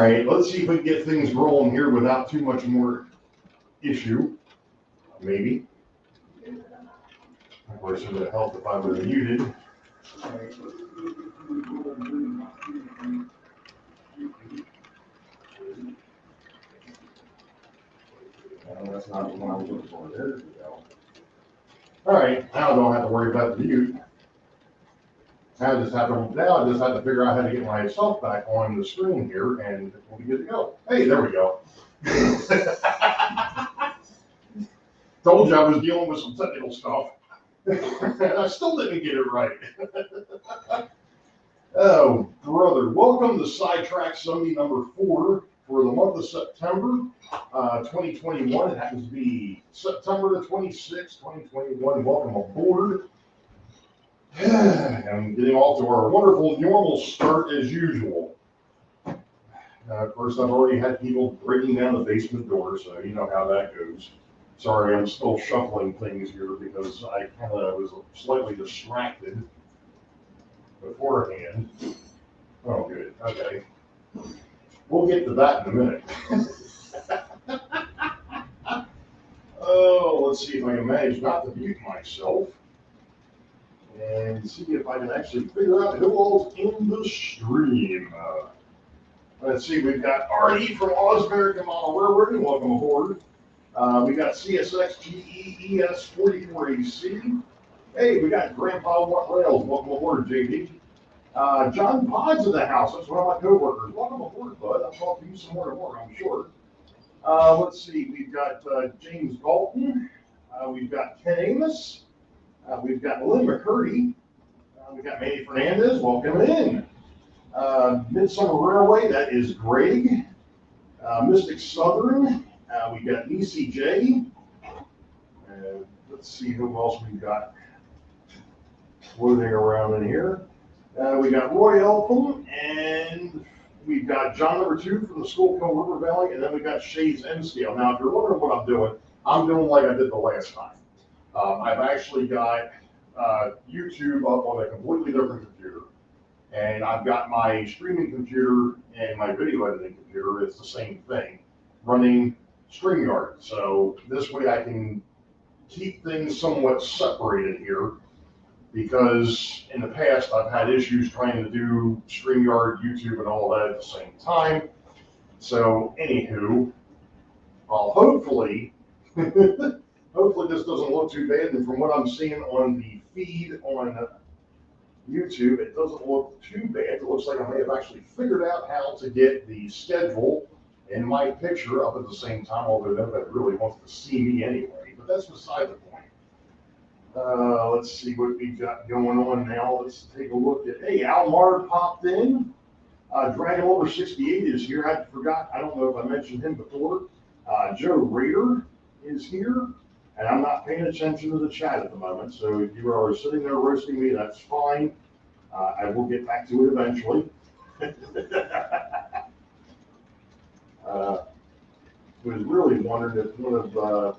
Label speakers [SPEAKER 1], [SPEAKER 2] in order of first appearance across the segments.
[SPEAKER 1] right, let's see if we can get things rolling here without too much more issue. Maybe. Of course, it would have helped if I would have muted. No, that's not the one I was looking for. There we go. All right, now I don't have to worry about the mute. Now I just have to figure out how to get myself back on the screen here, and we'll be good to go. Hey, there we go. Told you I was dealing with some technical stuff. And I still didn't get it right. Oh, brother. Welcome to Track Sunday number 4 for the month of September 2021. It happens to be September the 26th, 2021. Welcome aboard. I'm getting off to our wonderful normal start as usual. Of course, I've already had people breaking down the basement door, so you know how that goes. Sorry, I'm still shuffling things here because I kind of was slightly distracted beforehand. Oh, good. Okay. We'll get to that in a minute. Oh, let's see if I can manage not to mute myself. And see if I can actually figure out who all's in the stream. Let's see, we've got Artie from Osberg Model Railroad. Welcome aboard. We got CSX GEES 44AC. Hey, we got Grandpa What Rails. Welcome aboard, JD. John Pod's in the house. That's one of my coworkers. Welcome aboard, bud. I'll talk to you some more tomorrow, I'm sure. Let's see, we've got James Galton. We've got Ken Amos. We've got Lynn McCurdy. We've got Manny Fernandez. Welcome in. Midsummer Railway, that is Greg. Mystic Southern. We got ECJ. Let's see who else we've got floating around in here. We got Roy Elpham, and we've got John number 2 from the Schuylkill River Valley, and then we got Shays M Scale. Now, if you're wondering what I'm doing like I did the last time. I've actually got YouTube up on a completely different computer, and I've got my streaming computer and my video editing computer. It's the same thing, running StreamYard. So this way I can keep things somewhat separated here, because in the past I've had issues trying to do StreamYard, YouTube, and all that at the same time. So anywho, hopefully, hopefully this doesn't look too bad. And from what I'm seeing on the feed on YouTube, it doesn't look too bad. It looks like I may have actually figured out how to get the schedule and my picture up at the same time, although nobody really wants to see me anyway. But that's beside the point. Let's see what we've got going on now. Let's take a look at, hey, Almar popped in. Dragon Over 68 is here. I forgot, I don't know if I mentioned him before. Joe Rader is here, and I'm not paying attention to the chat at the moment. So if you are sitting there roasting me, that's fine. I will get back to it eventually. Was really wondering if one of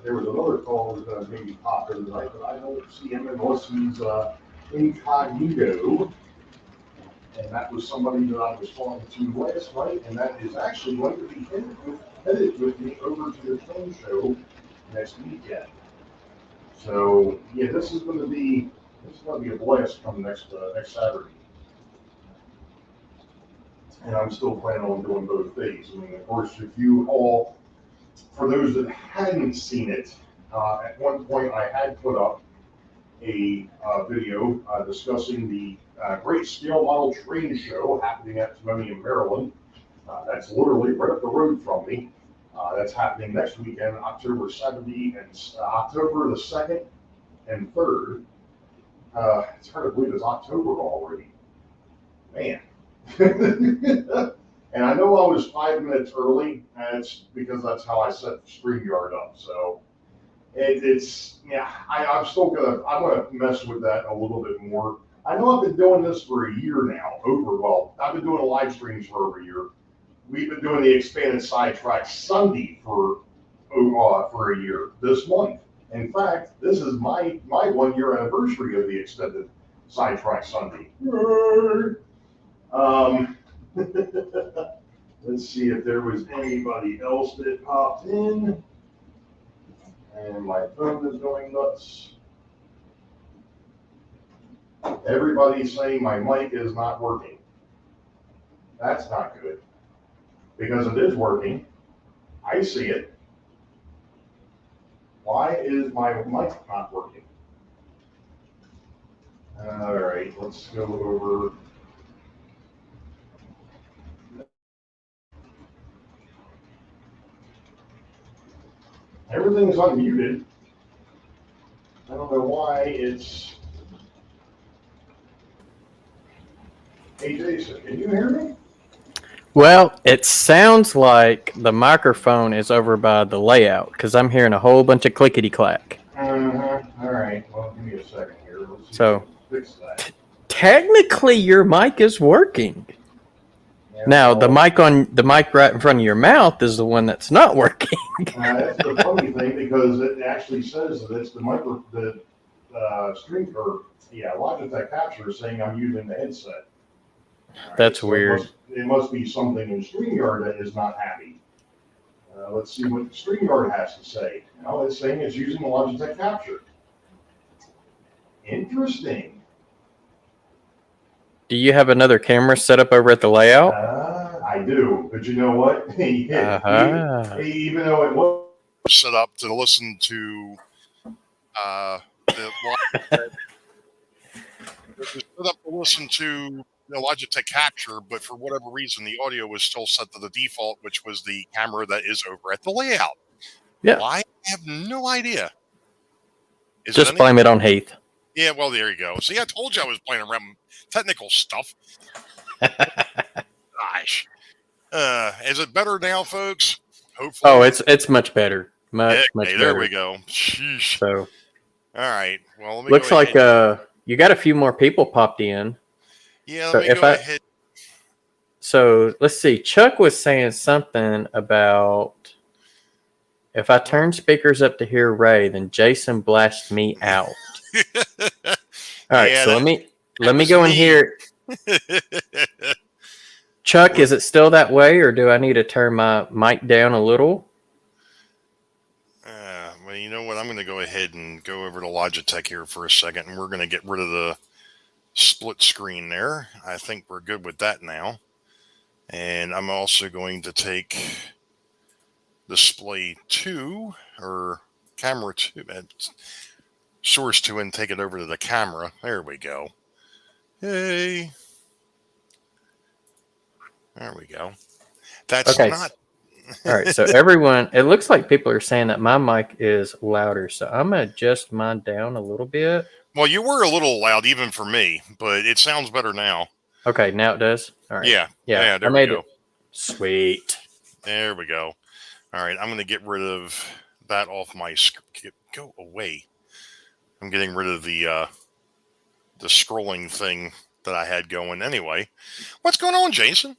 [SPEAKER 1] there was another call that was going to maybe pop in tonight, but I don't see him unless he's incognito. And that was somebody that I was talking to last night, and that is actually going to be headed with me over to the film show next weekend. So yeah, this is going to be a blast come next Saturday. And I'm still planning on doing both days. I mean, of course, if you all, for those that hadn't seen it, at one point I had put up a video discussing the Great Scale Model Train Show happening at Sony, Maryland. That's literally right up the road from me. That's happening next weekend, October 70 and October the 2nd and 3rd. It's hard to believe it's October already. Man. And I know I was 5 minutes early, and it's because that's how I set StreamYard up. So it's yeah, I'm gonna mess with that a little bit more. I know I've been doing this for a year now. I've been doing live streams for over a year. We've been doing the expanded Track Sunday for a year this month. In fact, this is my 1 year anniversary of the extended Track Sunday. Let's see if there was anybody else that popped in. And my phone is going nuts. Everybody's saying my mic is not working. That's not good. Because it is working. I see it. Why is my mic not working? All right, let's go over. Everything's unmuted. I don't know why it's. Hey Jason, can you hear me?
[SPEAKER 2] Well, it sounds like the microphone is over by the layout because I'm hearing a whole bunch of clickety clack.
[SPEAKER 1] All right. Well, give me a second here. Let's see
[SPEAKER 2] So,
[SPEAKER 1] if we can fix that.
[SPEAKER 2] Technically, your mic is working.
[SPEAKER 1] Yeah,
[SPEAKER 2] Now,
[SPEAKER 1] well,
[SPEAKER 2] the mic right in front of your mouth is the one that's not working.
[SPEAKER 1] that's the funny thing because it actually says that it's the screen or Logitech capture saying I'm using the headset. Right,
[SPEAKER 2] That's
[SPEAKER 1] so
[SPEAKER 2] weird.
[SPEAKER 1] It must be something in StreamYard that is not happy. Let's see what StreamYard has to say. Now it's saying it's using the Logitech capture. Interesting.
[SPEAKER 2] Do you have another camera set up over at the layout?
[SPEAKER 1] I do, but you know what? Even though it was set up to listen to the Logitech capture, but for whatever reason, the audio was still set to the default, which was the camera that is over at the layout.
[SPEAKER 2] Yeah.
[SPEAKER 1] Why? I have no idea.
[SPEAKER 2] Just blame it on Heath.
[SPEAKER 1] Yeah, well, there you go. See, I told you I was playing around with technical stuff. Gosh. Is it better now, folks? Hopefully.
[SPEAKER 2] Oh, it's much better. Much better.
[SPEAKER 1] There we go. Sheesh.
[SPEAKER 2] So,
[SPEAKER 1] all right. Well, let me
[SPEAKER 2] looks
[SPEAKER 1] go
[SPEAKER 2] like you got a few more people popped in.
[SPEAKER 1] Yeah, let me go ahead.
[SPEAKER 2] So, let's see. Chuck was saying something about if I turn speakers up to hear Ray, then Jason blasts me out. All right, so let me go in here. Chuck, is it still that way, or do I need to turn my mic down a little?
[SPEAKER 1] Well, you know what? I'm going to go ahead and go over to Logitech here for a second, and we're going to get rid of the split screen there. I think we're good with that now. And I'm also going to take display 2 or camera 2, source 2, and take it over to the camera. There we go. Hey. There we go. That's
[SPEAKER 2] okay.
[SPEAKER 1] not.
[SPEAKER 2] All right. So everyone, it looks like people are saying that my mic is louder. So I'm going to adjust mine down a little bit.
[SPEAKER 1] Well, you were a little loud even for me, but it sounds better now.
[SPEAKER 2] Okay. Now it does. All right.
[SPEAKER 1] Yeah. There we go.
[SPEAKER 2] Sweet.
[SPEAKER 1] There we go. All right. I'm going to get rid of that off my screen. Go away. I'm getting rid of the scrolling thing that I had going anyway. What's going on, Jason?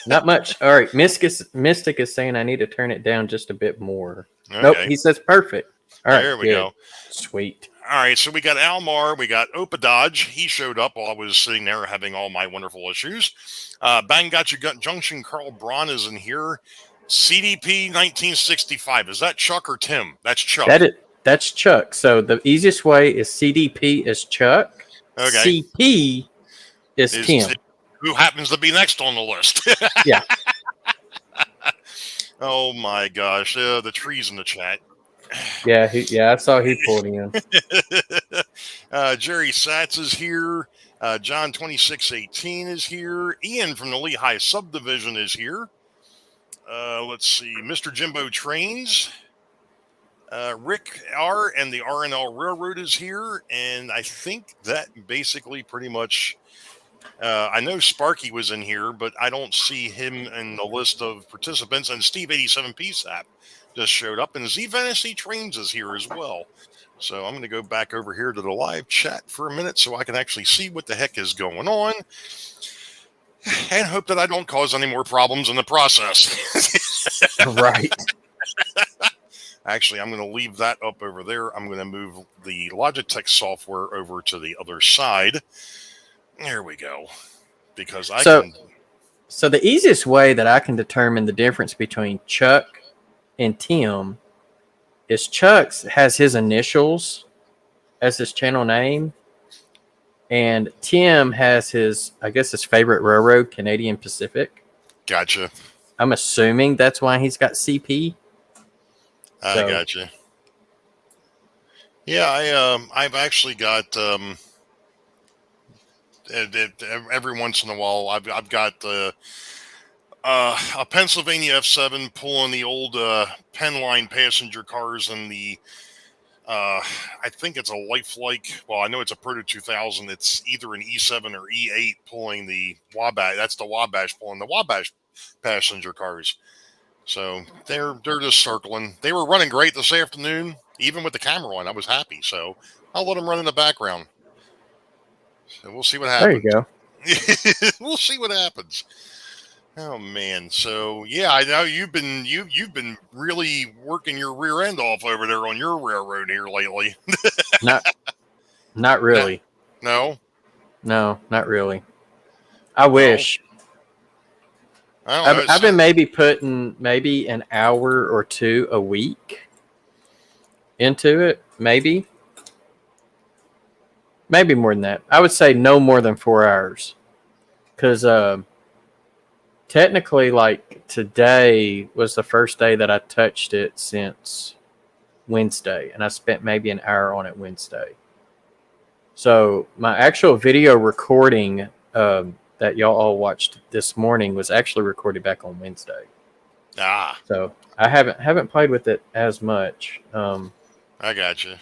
[SPEAKER 2] Not much. All right. Mystic is saying I need to turn it down just a bit more.
[SPEAKER 1] Okay.
[SPEAKER 2] Nope. He says perfect. All right.
[SPEAKER 1] There we go.
[SPEAKER 2] Sweet.
[SPEAKER 1] All right. So we got Almar. We got Opa Dodge. He showed up while I was sitting there having all my wonderful issues. Bang Got You Gut Junction. Carl Braun is in here. CDP 1965. Is that Chuck or Tim? That's Chuck.
[SPEAKER 2] That's Chuck. So the easiest way is CDP is Chuck.
[SPEAKER 1] Okay.
[SPEAKER 2] CP is Tim.
[SPEAKER 1] Who happens to be next on the list.
[SPEAKER 2] Yeah.
[SPEAKER 1] Oh my gosh. The trees in the chat.
[SPEAKER 2] Yeah, I saw he pulled in.
[SPEAKER 1] Jerry Satz is here. John 2618 is here. Ian from the Lehigh Subdivision is here. Let's see. Mr. Jimbo Trains. Rick R. and the R&L Railroad is here. And I think that basically pretty much... I know Sparky was in here, but I don't see him in the list of participants. And Steve 87P Sap just showed up, and Z Fantasy Trains is here as well. So I'm going to go back over here to the live chat for a minute so I can actually see what the heck is going on, and hope that I don't cause any more problems in the process.
[SPEAKER 2] Right.
[SPEAKER 1] Actually, I'm going to leave that up over there. I'm going to move the Logitech software over to the other side. There we go. Because I can...
[SPEAKER 2] So the easiest way that I can determine the difference between Chuck and Tim is Chuck's has his initials as his channel name, and Tim has his, I guess, his favorite railroad, Canadian Pacific.
[SPEAKER 3] Gotcha.
[SPEAKER 2] I'm assuming that's why he's got CP.
[SPEAKER 3] I gotcha. Yeah, I've actually got every once in a while I've got a Pennsylvania F7 pulling the old Penn line passenger cars and the I think it's a lifelike. Well, I know it's a Proto 2000. It's either an E7 or E8 pulling the Wabash. That's the Wabash pulling the Wabash passenger cars. So they're just circling. They were running great this afternoon, even with the camera on. I was happy. So I'll let them run in the background. So we'll see what happens.
[SPEAKER 2] There you
[SPEAKER 3] go. We'll see what happens. Oh man, so yeah, I know you've been really working your rear end off over there on your railroad here lately.
[SPEAKER 2] Not really.
[SPEAKER 3] No,
[SPEAKER 2] not really. I wish.
[SPEAKER 3] I've
[SPEAKER 2] been maybe putting an hour or two a week into it, maybe more than that. I would say no more than 4 hours, because technically, like, today was the first day that I touched it since Wednesday, and I spent maybe an hour on it Wednesday. So my actual video recording that y'all all watched this morning was actually recorded back on Wednesday. So I haven't played with it as much.
[SPEAKER 3] I gotcha.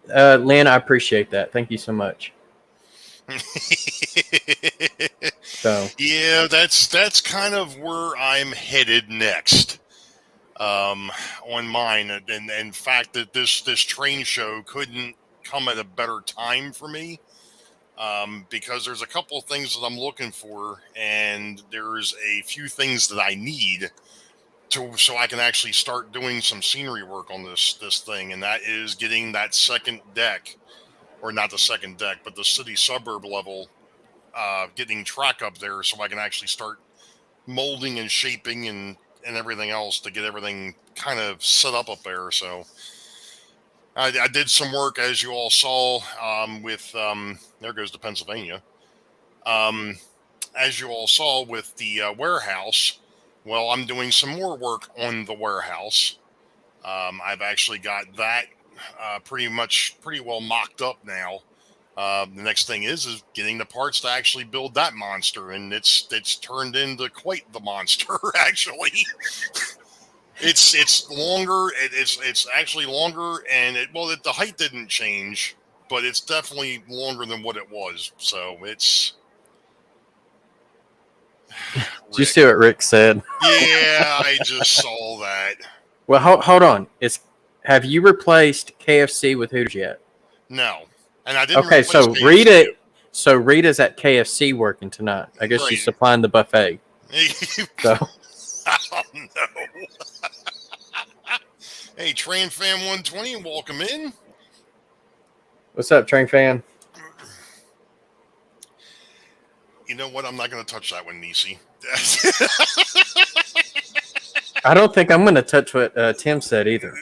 [SPEAKER 2] Lynn, I appreciate that. Thank you so much. So
[SPEAKER 3] yeah, that's kind of where I'm headed next on mine, and in fact that this train show couldn't come at a better time for me, because there's a couple of things that I'm looking for, and there's a few things that I need so I can actually start doing some scenery work on this thing, and that is getting that second deck, or not the second deck, but the city suburb level, getting track up there so I can actually start molding and shaping and everything else to get everything kind of set up there. So I did some work, as you all saw, with, there goes to Pennsylvania. As you all saw with the warehouse, well, I'm doing some more work on the warehouse. I've actually got that pretty well mocked up now. The next thing is getting the parts to actually build that monster, and it's turned into quite the monster. Actually, it's longer. It's actually longer, and the height didn't change, but it's definitely longer than what it was. So it's.
[SPEAKER 2] Did you see what Rick said?
[SPEAKER 3] Yeah, I just saw that.
[SPEAKER 2] Well, hold on. Have you replaced KFC with Hooters yet?
[SPEAKER 3] No. And I didn't.
[SPEAKER 2] Okay, so Rita's at KFC working tonight. I guess she's supplying the buffet. So.
[SPEAKER 3] Oh no. Hey, Train Fan 120, welcome in.
[SPEAKER 2] What's up, Train Fan?
[SPEAKER 3] You know what? I'm not going to touch that one, Nisi.
[SPEAKER 2] I don't think I'm going to touch what Tim said either.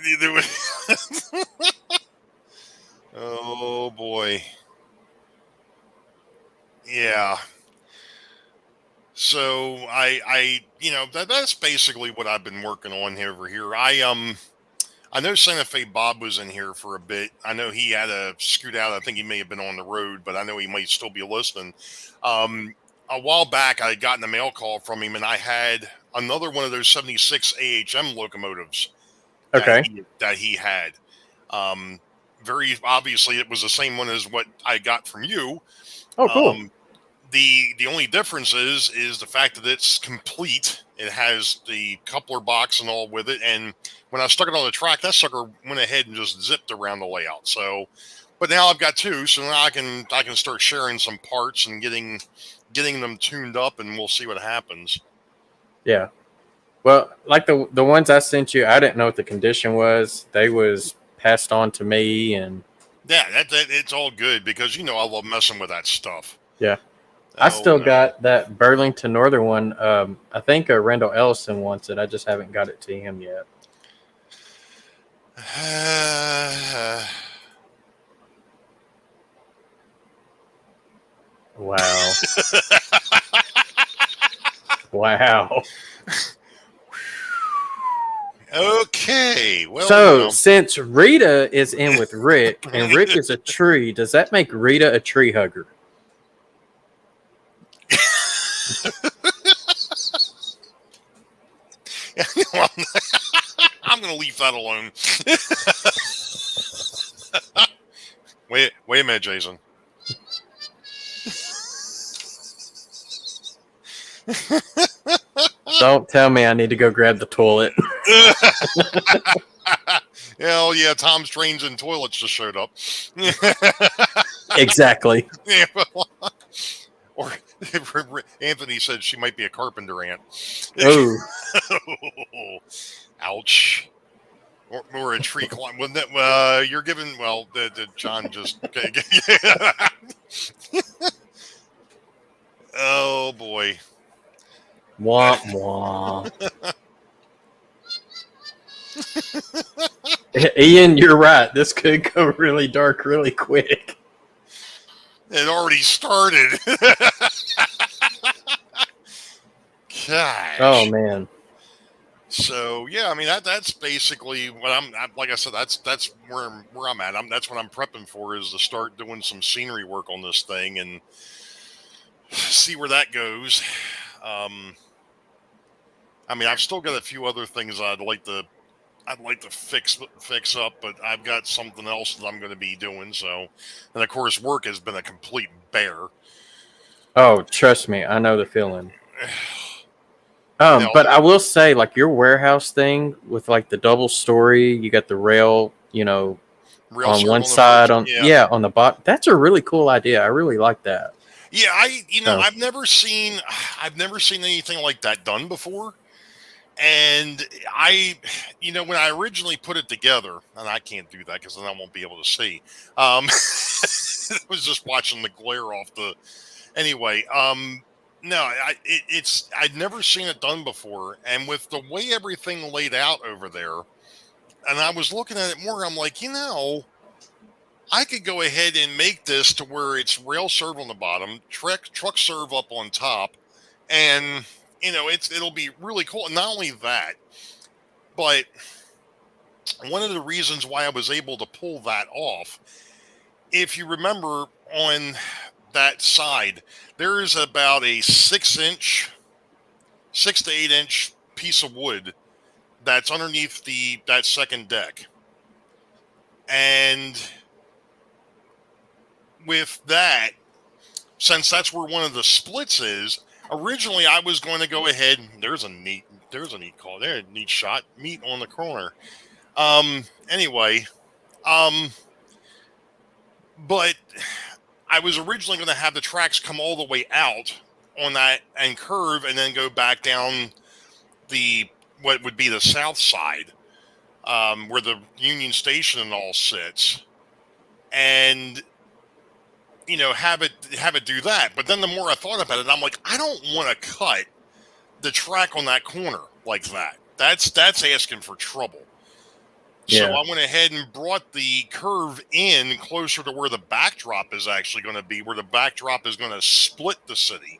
[SPEAKER 3] Oh boy. Yeah. So I that's basically what I've been working on over here. I know Santa Fe Bob was in here for a bit. I know he had to scoot out. I think he may have been on the road, but I know he might still be listening. A while back, I had gotten a mail call from him, and I had another one of those 76 AHM locomotives.
[SPEAKER 2] Okay.
[SPEAKER 3] That he had. Very obviously, it was the same one as what I got from you.
[SPEAKER 2] Oh, cool.
[SPEAKER 3] The only difference is the fact that it's complete. It has the coupler box and all with it, and when I stuck it on the track, that sucker went ahead and just zipped around the layout. So, but now I've got two, so now I can start sharing some parts and getting them tuned up, and we'll see what happens.
[SPEAKER 2] Yeah. Well, like the ones I sent you, I didn't know what the condition was. They was passed on to me, and
[SPEAKER 3] yeah, that it's all good because I love messing with that stuff.
[SPEAKER 2] Yeah. I still
[SPEAKER 3] no.
[SPEAKER 2] got that Burlington Northern one. I think Randall Ellison wants it. I just haven't got it to him yet. Wow. Wow.
[SPEAKER 3] Okay. Well,
[SPEAKER 2] So, since Rita is in with Rick, and Rick is a tree, does that make Rita a tree hugger?
[SPEAKER 3] I'm going to leave that alone. Wait a minute, Jason.
[SPEAKER 2] Don't tell me I need to go grab the toilet.
[SPEAKER 3] Hell yeah, Tom's Trains and Toilets just showed up.
[SPEAKER 2] Exactly.
[SPEAKER 3] Yeah, or Anthony said she might be a carpenter ant.
[SPEAKER 2] Oh.
[SPEAKER 3] Ouch. Or a tree climb. Well, you're giving, well, John just. Okay. Oh, boy.
[SPEAKER 2] Wah, wah. Ian, you're right. This could go really dark really quick.
[SPEAKER 3] It already started. Gosh.
[SPEAKER 2] Oh, man.
[SPEAKER 3] So yeah, I mean that's basically what like I said, that's where I'm at. That's what I'm prepping for, is to start doing some scenery work on this thing and see where that goes. I mean, I've still got a few other things I'd like to fix up, but I've got something else that I'm going to be doing. So, and of course, work has been a complete bear.
[SPEAKER 2] Oh, trust me, I know the feeling. But I will say, like, your warehouse thing with like the double story, you got the rail, rail on one side, on the bottom. That's a really cool idea. I really like that.
[SPEAKER 3] Yeah, I've never seen anything like that done before. And when I originally put it together, and I can't do that because then I won't be able to see. I was just watching the glare off the. Anyway, no, I'd never seen it done before, and with the way everything laid out over there, and I was looking at it more, I'm like, I could go ahead and make this to where it's rail serve on the bottom, truck serve up on top, and it'll be really cool. And not only that, but one of the reasons why I was able to pull that off, if you remember on that side, there is about a 6 to 8 inch piece of wood that's underneath that second deck. And with that, since that's where one of the splits is, originally I was going to go ahead. There's a neat call there, a neat shot, meat on the corner. Anyway, but I was originally going to have the tracks come all the way out on that and curve and then go back down what would be the south side, where the Union Station and all sits, and have it do that. But then the more I thought about it, I'm like, I don't want to cut the track on that corner like that. That's asking for trouble. Yeah. So I went ahead and brought the curve in closer to where the backdrop is actually going to be, where the backdrop is going to split the city,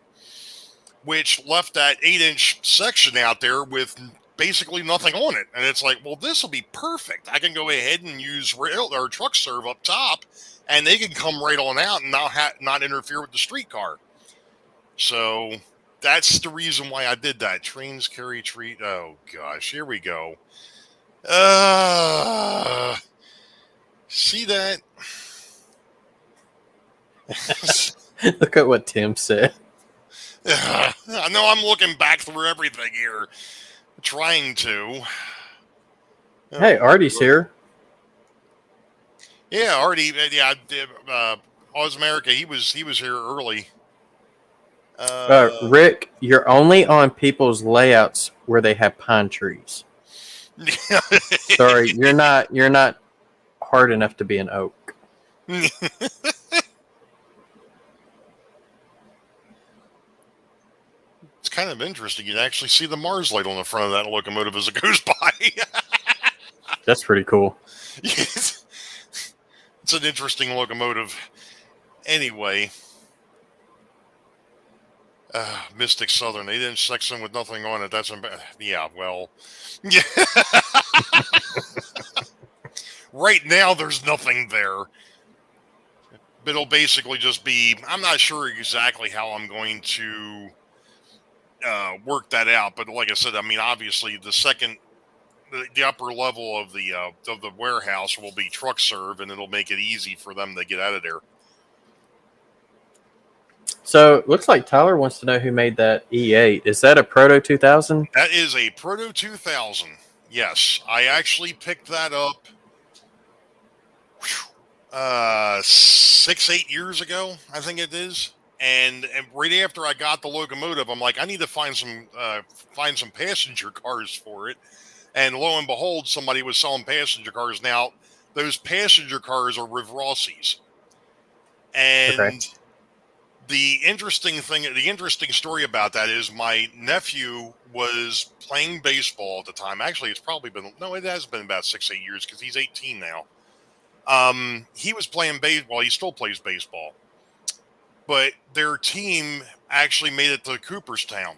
[SPEAKER 3] which left that 8 inch section out there with basically nothing on it. And it's like, well, this will be perfect. I can go ahead and use rail or truck serve up top, and they can come right on out and not interfere with the streetcar. So that's the reason why I did that. Trains carry treat. Oh gosh, here we go. See that?
[SPEAKER 2] Look at what Tim said.
[SPEAKER 3] I know I'm looking back through everything here, trying to.
[SPEAKER 2] Hey, Artie's here.
[SPEAKER 3] Yeah, Artie. Yeah, Oz America. He was here early.
[SPEAKER 2] Rick, you're only on people's layouts where they have pine trees. Sorry, you're not hard enough to be an oak.
[SPEAKER 3] It's kind of interesting. You can actually see the Mars light on the front of that locomotive as it goes by.
[SPEAKER 2] That's pretty cool.
[SPEAKER 3] It's an interesting locomotive. Anyway, Mystic Southern. They didn't sex them with nothing on it. That's yeah. Well, yeah. Right now, there's nothing there. But it'll basically just be. I'm not sure exactly how I'm going to work that out. But like I said, I mean, obviously, the upper level of the warehouse will be truck serve, and it'll make it easy for them to get out of there.
[SPEAKER 2] So looks like Tyler wants to know who made that E8. Is that a Proto 2000?
[SPEAKER 3] That is a Proto 2000. Yes, I actually picked that up 6-8 years ago, I think it is. And right after I got the locomotive, I'm like, I need to find some passenger cars for it. And lo and behold, somebody was selling passenger cars. Now, those passenger cars are Riv Rossi's. And
[SPEAKER 2] Okay.
[SPEAKER 3] the interesting story about that is my nephew was playing baseball at the time. Actually, it has been about 6-8 years because he's 18 now. He was playing baseball. He still plays baseball. But their team actually made it to Cooperstown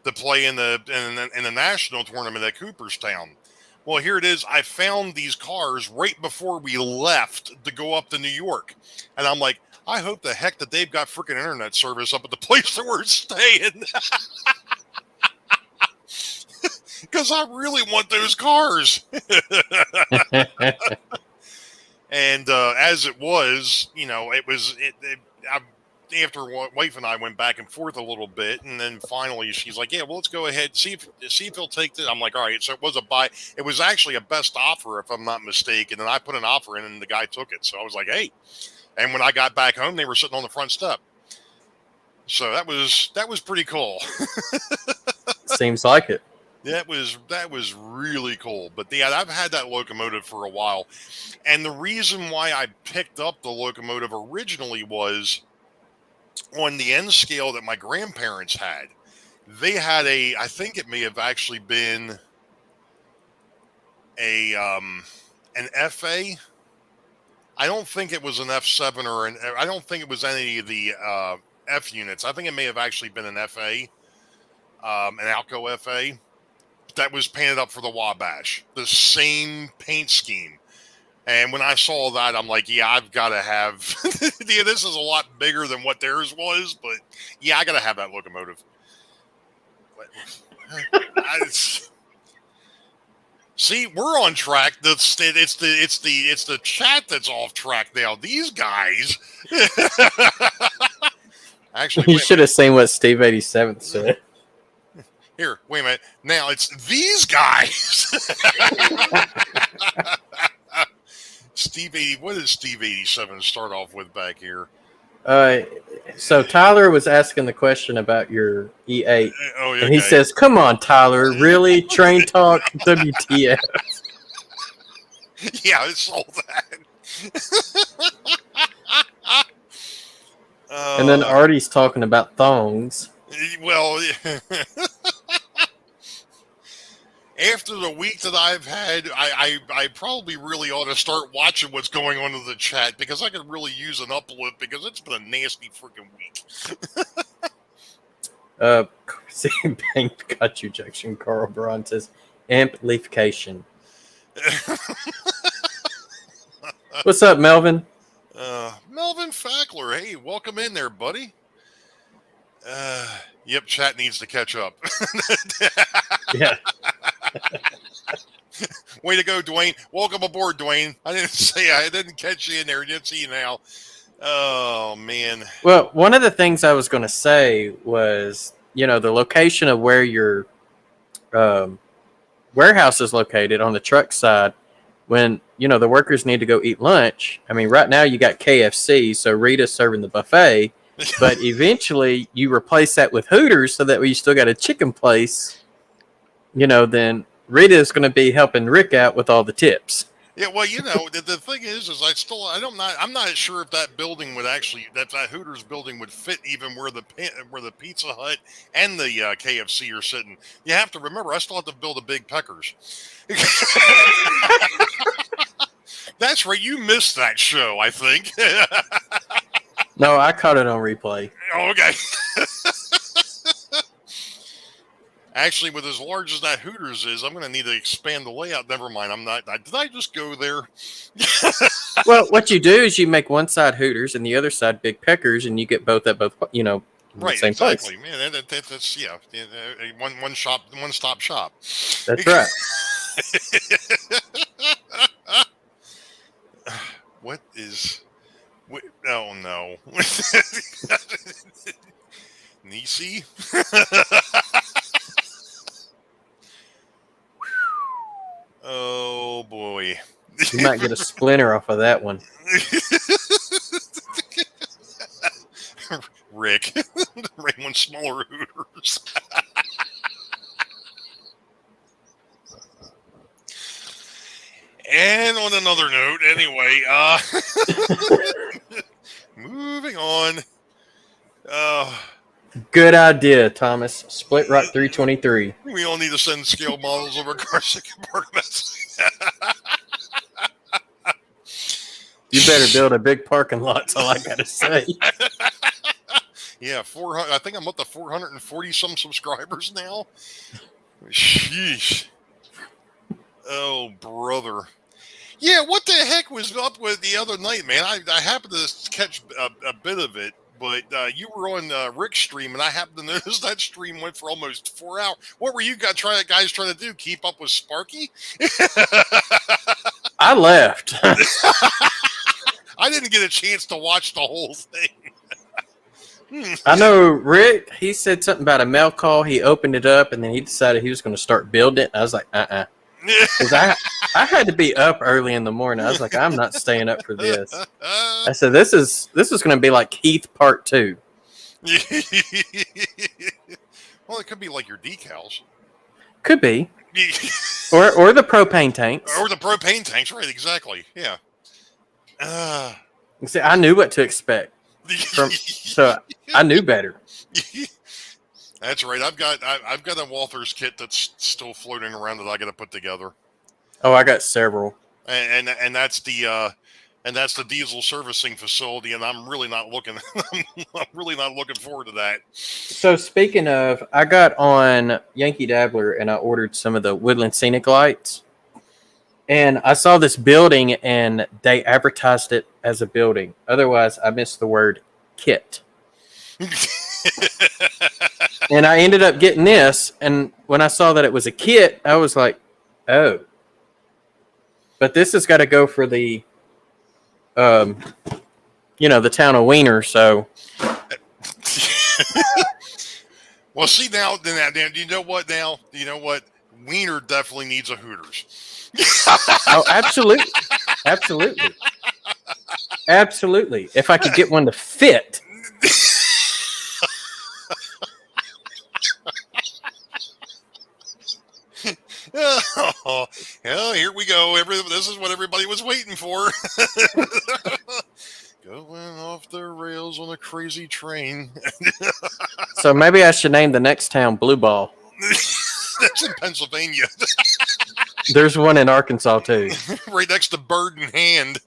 [SPEAKER 3] to play in the national tournament at Cooperstown. Well, here it is. I found these cars right before we left to go up to New York. And I'm like, I hope the heck that they've got freaking internet service up at the place that we're staying. Because I really want those cars. And as it was, after wife and I went back and forth a little bit, and then finally she's like, "Yeah, well, let's go ahead see if he'll take this." I'm like, "All right." So it was a buy. It was actually a best offer, if I'm not mistaken. And I put an offer in, and the guy took it. So I was like, "Hey!" And when I got back home, they were sitting on the front step. So that was pretty cool.
[SPEAKER 2] Seems like it.
[SPEAKER 3] That was really cool. But yeah, I've had that locomotive for a while, and the reason why I picked up the locomotive originally was on the N scale that my grandparents had. They had I think it may have actually been an FA. I don't think it was an F7 I don't think it was any of the F units. I think it may have actually been an FA, an Alco FA. That was painted up for the Wabash, the same paint scheme. And when I saw that, I'm like, yeah, I've got to have. Yeah, this is a lot bigger than what theirs was, but yeah, I got to have that locomotive. See, we're on track. It's the chat that's off track now. These guys. Actually,
[SPEAKER 2] You should have seen what Steve 87 said.
[SPEAKER 3] Here, wait a minute. Now it's these guys. What does Steve 87 start off with back here?
[SPEAKER 2] So Tyler was asking the question about your E8,
[SPEAKER 3] Oh, yeah,
[SPEAKER 2] and he says, "Come on, Tyler, really? Train talk, WTF?"
[SPEAKER 3] Yeah, I saw that.
[SPEAKER 2] And then Artie's talking about thongs.
[SPEAKER 3] Well, after the week that I've had, I probably really ought to start watching what's going on in the chat, because I could really use an uplift, because it's been a nasty freaking week.
[SPEAKER 2] See, banked cut ejection. Carl Braun says, amplification. What's up, Melvin?
[SPEAKER 3] Melvin Fackler, hey, welcome in there, buddy. Yep, chat needs to catch up.
[SPEAKER 2] Yeah.
[SPEAKER 3] Way to go, Dwayne. Welcome aboard, Dwayne. I didn't catch you in there. I didn't see you now. Oh, man.
[SPEAKER 2] Well, one of the things I was going to say was, the location of where your warehouse is located on the truck side. When, the workers need to go eat lunch. I mean, right now you got KFC, so Rita's serving the buffet. But eventually you replace that with Hooters, so that way you still got a chicken place. Then Rita is going to be helping Rick out with all the tips.
[SPEAKER 3] Yeah, well, the thing is I'm not sure if that building would actually that Hooters building would fit even where the Pizza Hut and the KFC are sitting. You have to remember, I still have to build a Big Peckers. That's right, you missed that show, I think.
[SPEAKER 2] No, I caught it on replay.
[SPEAKER 3] Okay. Actually, with as large as that Hooters is, I'm going to need to expand the layout. Never mind. I'm not. Did I just go there?
[SPEAKER 2] Well, what you do is you make one side Hooters and the other side Big Peckers, and you get both at both, in the
[SPEAKER 3] Right,
[SPEAKER 2] same
[SPEAKER 3] exactly.
[SPEAKER 2] place.
[SPEAKER 3] Man, that's one stop shop.
[SPEAKER 2] That's right.
[SPEAKER 3] What is? Oh no, Nisi. Oh boy.
[SPEAKER 2] You might get a splinter off of that one.
[SPEAKER 3] Rick, Raymond Smaller Hooters. And on another note, anyway, moving on.
[SPEAKER 2] Good idea, Thomas. Split Rock 323.
[SPEAKER 3] We all need to send scale models of our cars to compartments.
[SPEAKER 2] You better build a big parking lot, that's all I gotta say.
[SPEAKER 3] Yeah, 400. I think I'm up to 440 some subscribers now. Sheesh. Oh, brother. Yeah, what the heck was up with the other night, man? I happened to catch a bit of it, but you were on Rick's stream, and I happened to notice that stream went for almost 4 hours. What were you guys trying to do? Keep up with Sparky?
[SPEAKER 2] I left.
[SPEAKER 3] I didn't get a chance to watch the whole thing.
[SPEAKER 2] I know Rick, he said something about a mail call. He opened it up, and then he decided he was going to start building it. I was like, Because I had to be up early in the morning. I was like, I'm not staying up for this. I said, this is going to be like Heath Part 2.
[SPEAKER 3] Well, it could be like your decals.
[SPEAKER 2] Could be. or the propane tanks.
[SPEAKER 3] Or the propane tanks, right, exactly. Yeah.
[SPEAKER 2] See, I knew what to expect. So I knew better.
[SPEAKER 3] That's right. I've got a Walther's kit that's still floating around that I got to put together.
[SPEAKER 2] Oh, I got several.
[SPEAKER 3] And that's the diesel servicing facility, and I'm really not looking forward to that.
[SPEAKER 2] So speaking of, I got on Yankee Dabbler and I ordered some of the Woodland Scenic lights. And I saw this building and they advertised it as a building. Otherwise, I missed the word kit. And I ended up getting this. And when I saw that it was a kit, I was like, oh. But this has got to go for the, the town of Wiener. So.
[SPEAKER 3] Well, see, now, you know what? Wiener definitely needs a Hooters.
[SPEAKER 2] Oh, absolutely. Absolutely. If I could get one to fit.
[SPEAKER 3] Oh, here we go. This is what everybody was waiting for. Going off the rails on a crazy train.
[SPEAKER 2] So maybe I should name the next town Blue Ball.
[SPEAKER 3] That's in Pennsylvania.
[SPEAKER 2] There's one in Arkansas, too.
[SPEAKER 3] Right next to Bird in Hand.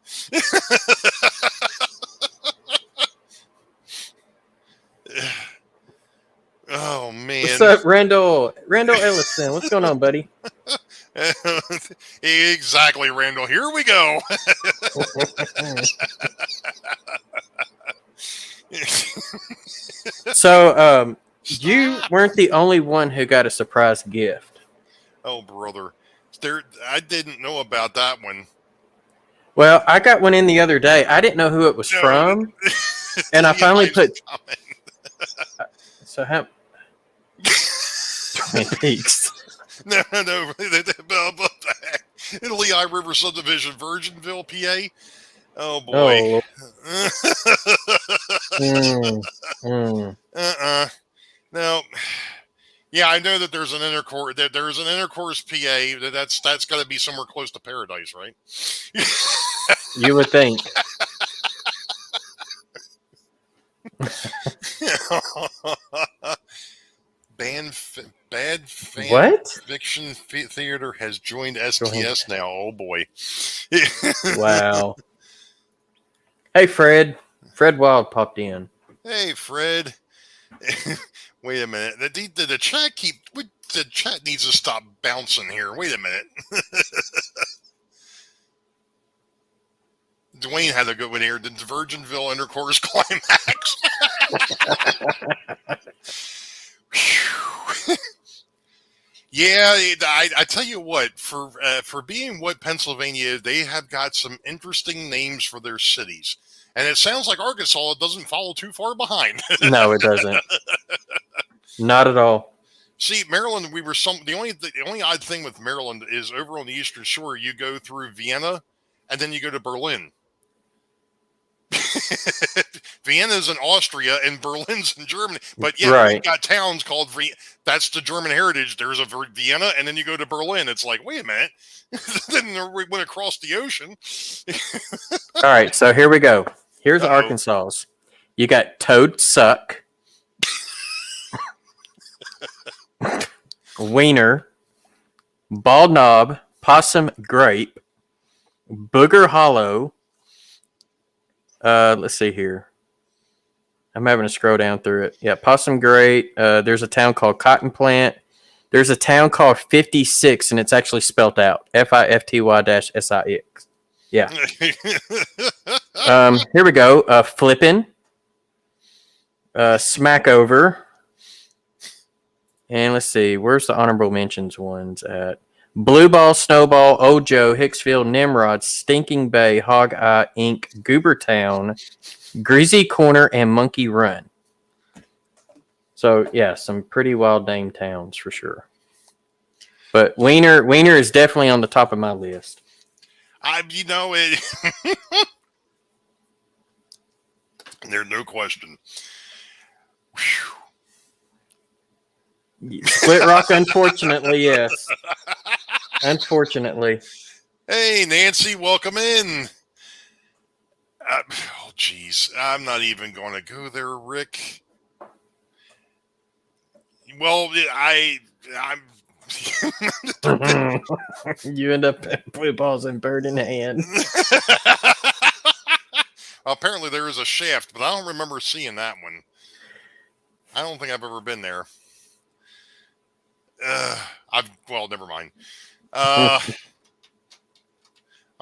[SPEAKER 3] Oh, man.
[SPEAKER 2] What's up, Randall? Randall Ellison. What's going on, buddy?
[SPEAKER 3] Exactly, Randall. Here we go.
[SPEAKER 2] So, you weren't the only one who got a surprise gift.
[SPEAKER 3] Oh, brother. I didn't know about that one.
[SPEAKER 2] Well, I got one in the other day. I didn't know who it was from. And I finally put... So how... Twin Peaks.
[SPEAKER 3] No. Lehigh River Subdivision, Virginville, PA. Oh, boy.
[SPEAKER 2] Oh.
[SPEAKER 3] Now, Yeah, I know that there's an intercourse. There's an intercourse PA. That's got to be somewhere close to paradise, right?
[SPEAKER 2] You would think.
[SPEAKER 3] Bad fan
[SPEAKER 2] What?
[SPEAKER 3] fiction theater has joined STS now. Oh boy!
[SPEAKER 2] Wow. Hey, Fred. Fred Wild popped in.
[SPEAKER 3] Hey, Fred. Wait a minute. The chat the chat needs to stop bouncing here. Wait a minute. Dwayne had a good one here. The Virginville intercourse climax. Yeah, I tell you what, for being what Pennsylvania, they have got some interesting names for their cities, and it sounds like Arkansas doesn't follow too far behind.
[SPEAKER 2] No, it doesn't. Not at all.
[SPEAKER 3] See, Maryland, the only odd thing with Maryland is over on the Eastern Shore, you go through Vienna, and then you go to Berlin. Vienna's in Austria and Berlin's in Germany, but yeah,
[SPEAKER 2] Right.
[SPEAKER 3] we've got towns called that's the German heritage. There's a Vienna, and then you go to Berlin. It's like, wait a minute, then we went across the ocean.
[SPEAKER 2] All right, so here we go. Here's
[SPEAKER 3] Uh-oh.
[SPEAKER 2] Arkansas's. You got Toad Suck, Wiener, Bald Knob, Possum Grape, Booger Hollow. Let's see here. I'm having to scroll down through it. Yeah, Possum Grape. There's a town called Cotton Plant. There's a town called 56, and it's actually spelt out. FIFTY-SIX. Yeah. Here we go. Flippin'. Smackover. And let's see. Where's the honorable mentions ones at? Blue Ball, Snowball, Ojo, Hicksfield, Nimrod, Stinking Bay, Hog Eye, Inc., Goobertown, Greasy Corner, and Monkey Run. So, yeah, some pretty wild name towns for sure. But Wiener is definitely on the top of my list.
[SPEAKER 3] There's no question.
[SPEAKER 2] Split Rock, unfortunately, yes. Unfortunately.
[SPEAKER 3] Hey, Nancy, welcome in. Oh, geez. I'm not even going to go there, Rick. Well, I'm...
[SPEAKER 2] You end up blue balls and bird in hand.
[SPEAKER 3] Apparently there is a shaft, but I don't remember seeing that one. I don't think I've ever been there. Well, never mind. I'm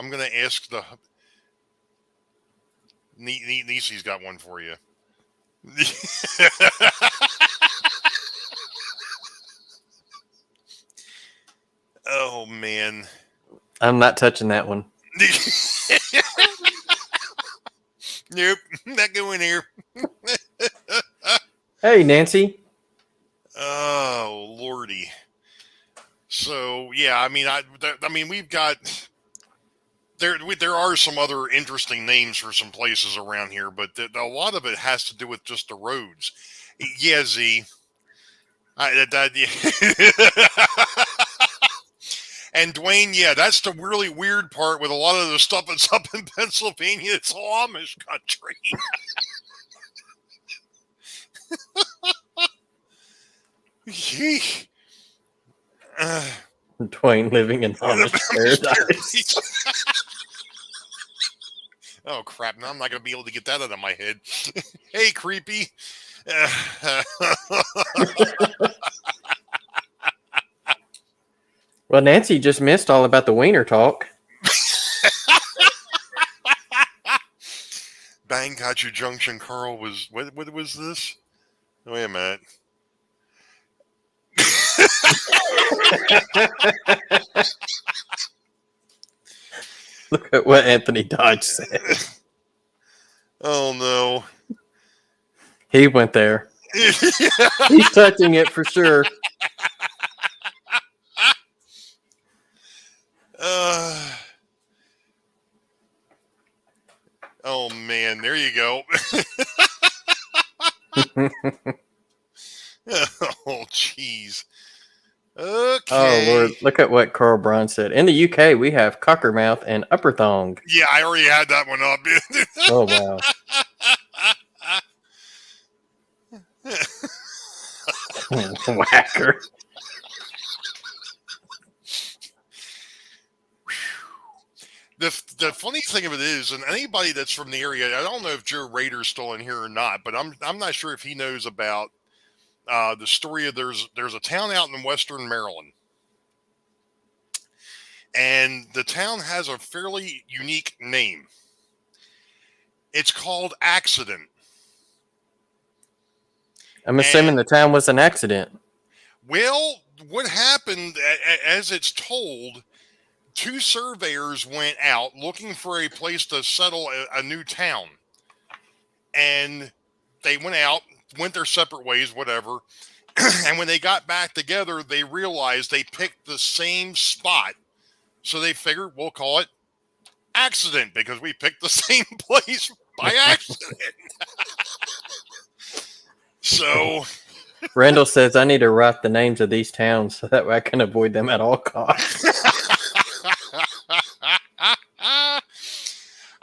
[SPEAKER 3] going to ask the... Niecy's got one for you. Oh, man.
[SPEAKER 2] I'm not touching that one.
[SPEAKER 3] Nope, not going here.
[SPEAKER 2] Hey, Nancy.
[SPEAKER 3] Oh, Lordy. So, yeah, I mean, we've got... There are some other interesting names for some places around here, but a lot of it has to do with just the roads. Yeah, Z. And Dwayne, yeah, that's the really weird part with a lot of the stuff that's up in Pennsylvania. It's all Amish country.
[SPEAKER 2] Dwayne living in Amish paradise.
[SPEAKER 3] Oh, crap. Now I'm not going to be able to get that out of my head. Hey, creepy.
[SPEAKER 2] Well, Nancy just missed all about the wiener talk.
[SPEAKER 3] Bang got you Junction, Carl was... What was this? Wait a minute.
[SPEAKER 2] Look at what Anthony Dodge said.
[SPEAKER 3] Oh, no.
[SPEAKER 2] He went there. He's touching it for sure.
[SPEAKER 3] Oh, man. There you go. Oh, jeez.
[SPEAKER 2] Oh
[SPEAKER 3] Okay.
[SPEAKER 2] Lord, look at what Carl Braun said. In the UK, we have cockermouth and upper thong.
[SPEAKER 3] Yeah, I already had that one up.
[SPEAKER 2] Oh wow. Whacker.
[SPEAKER 3] The funny thing of it is, and anybody that's from the area, I don't know if Joe Rader's still in here or not, but I'm not sure if he knows about the story of there's a town out in western Maryland, and the town has a fairly unique name. It's called Accident.
[SPEAKER 2] I'm assuming the town was an accident.
[SPEAKER 3] Well, what happened, as it's told, two surveyors went out looking for a place to settle a new town. And they went out, went their separate ways, whatever. And when they got back together, they realized they picked the same spot. So they figured we'll call it Accident because we picked the same place by accident. So
[SPEAKER 2] Randall says I need to write the names of these towns so that way I can avoid them at all costs.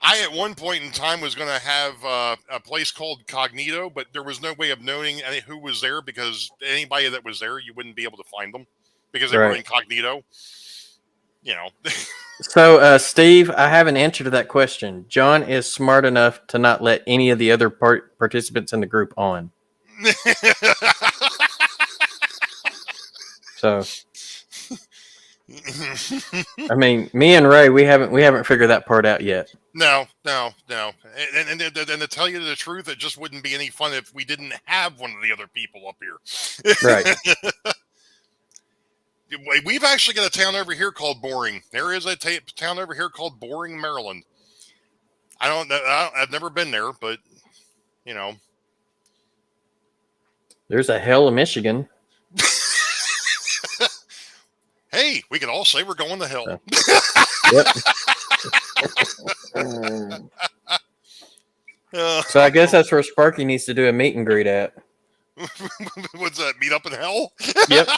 [SPEAKER 3] I, at one point in time, was going to have a place called Cognito, but there was no way of knowing who was there because anybody that was there, you wouldn't be able to find them because they were incognito. You know.
[SPEAKER 2] So, Steve, I have an answer to that question. John is smart enough to not let any of the other participants in the group on. So, I mean, me and Ray, we haven't figured that part out yet.
[SPEAKER 3] No. And to tell you the truth, it just wouldn't be any fun if we didn't have one of the other people up here.
[SPEAKER 2] Right.
[SPEAKER 3] We've actually got a town over here called Boring. There is a town over here called Boring, Maryland. I've never been there, but you know.
[SPEAKER 2] There's a hell of Michigan.
[SPEAKER 3] Hey, we could all say we're going to hell.
[SPEAKER 2] Yep. So I guess that's where Sparky needs to do a meet and greet at.
[SPEAKER 3] What's that? Meet up in hell?
[SPEAKER 2] Yep.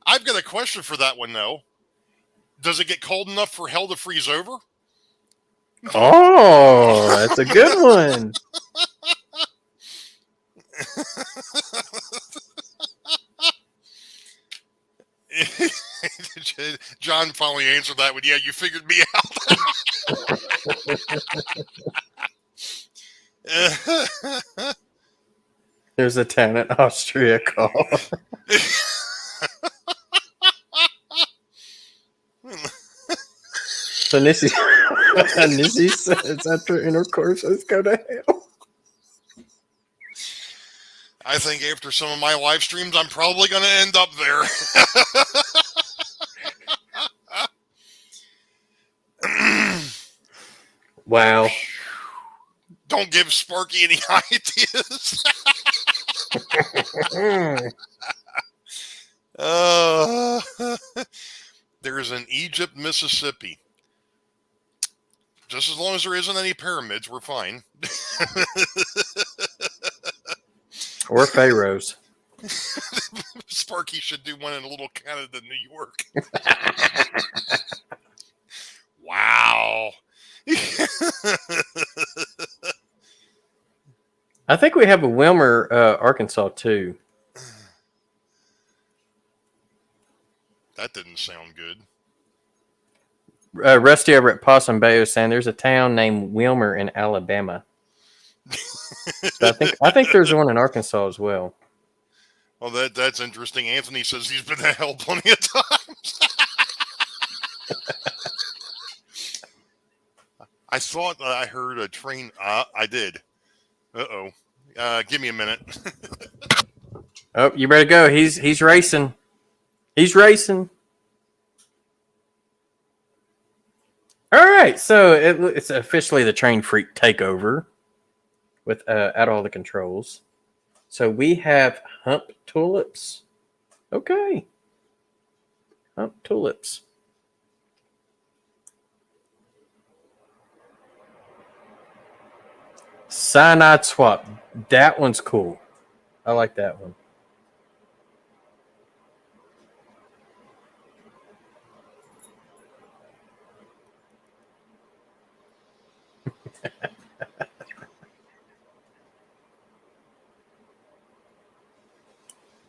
[SPEAKER 3] I've got a question for that one, though. Does it get cold enough for hell to freeze over?
[SPEAKER 2] Oh, that's a good one.
[SPEAKER 3] John finally answered that one. Yeah, you figured me out.
[SPEAKER 2] There's a town in Austria called. So Nissy says after intercourse, let's go to hell.
[SPEAKER 3] I think after some of my live streams, I'm probably going to end up there.
[SPEAKER 2] Wow.
[SPEAKER 3] Don't give Sparky any ideas. There's an Egypt, Mississippi. Just as long as there isn't any pyramids, we're fine.
[SPEAKER 2] Or pharaohs.
[SPEAKER 3] Sparky should do one in a little Canada, New York. Wow.
[SPEAKER 2] I think we have a Wilmer, Arkansas, too.
[SPEAKER 3] That didn't sound good.
[SPEAKER 2] Rusty over at Possum Bay was saying there's a town named Wilmer in Alabama. So I think there's one in Arkansas as well.
[SPEAKER 3] Well, that's interesting. Anthony says he's been to hell plenty of times. I thought I heard a train. I did. Uh-oh. Give me a minute.
[SPEAKER 2] Oh, you better go. He's racing. He's racing. All right, so it's officially the Train Freak takeover with at all the controls. So we have Hump Tulips. Okay. Hump Tulips. Cyanide swap. That one's cool. I like that one.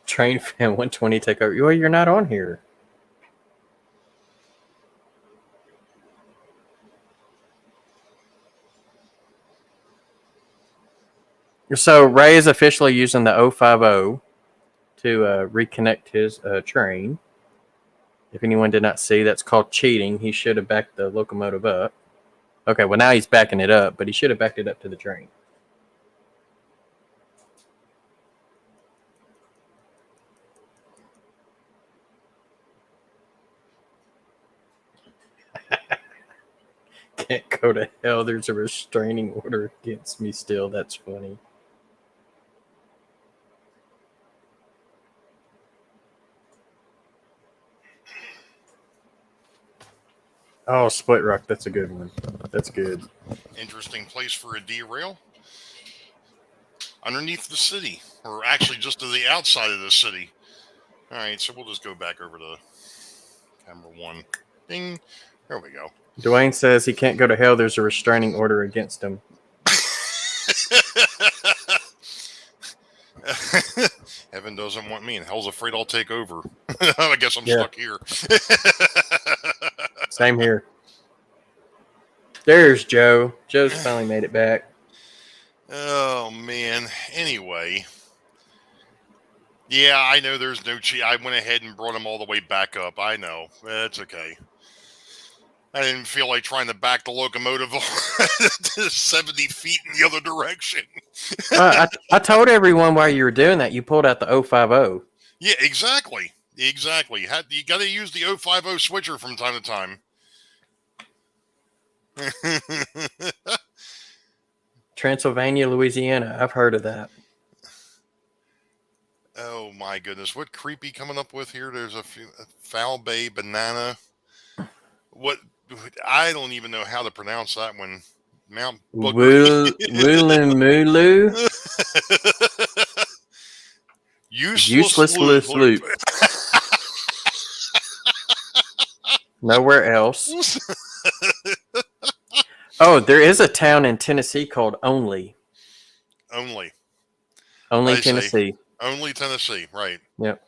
[SPEAKER 2] Train fan 120 take over. Well, you're not on here. So Ray is officially using the 050 to reconnect his train. If anyone did not see, that's called cheating. He should have backed the locomotive up. Okay, well now he's backing it up, but he should have backed it up to the train. Can't go to hell. There's a restraining order against me still. That's funny. Oh, Split Rock. That's a good one. That's good.
[SPEAKER 3] Interesting place for a derail. Underneath the city, or actually just to the outside of the city. All right, so we'll just go back over to camera one. Ding. There we go.
[SPEAKER 2] Dwayne says he can't go to hell. There's a restraining order against him.
[SPEAKER 3] Heaven doesn't want me, and hell's afraid I'll take over. I guess I'm stuck here.
[SPEAKER 2] Same here. There's Joe. Joe's finally made it back.
[SPEAKER 3] Oh, man. Anyway. Yeah, I know there's no cheat. I went ahead and brought him all the way back up. I know. That's okay. I didn't feel like trying to back the locomotive 70 feet in the other direction.
[SPEAKER 2] I told everyone while you were doing that, you pulled out the 050.
[SPEAKER 3] Yeah, exactly. Exactly. You got to use the 050 switcher from time to time.
[SPEAKER 2] Transylvania, Louisiana. I've heard of that.
[SPEAKER 3] Oh, my goodness. What creepy coming up with here? There's a Foul Bay Banana. What? I don't even know how to pronounce that one. Mount
[SPEAKER 2] Woolamulu. Useless loop. Nowhere else. Oh, there is a town in Tennessee called Only.
[SPEAKER 3] Only
[SPEAKER 2] Tennessee.
[SPEAKER 3] Only Tennessee, right.
[SPEAKER 2] Yep.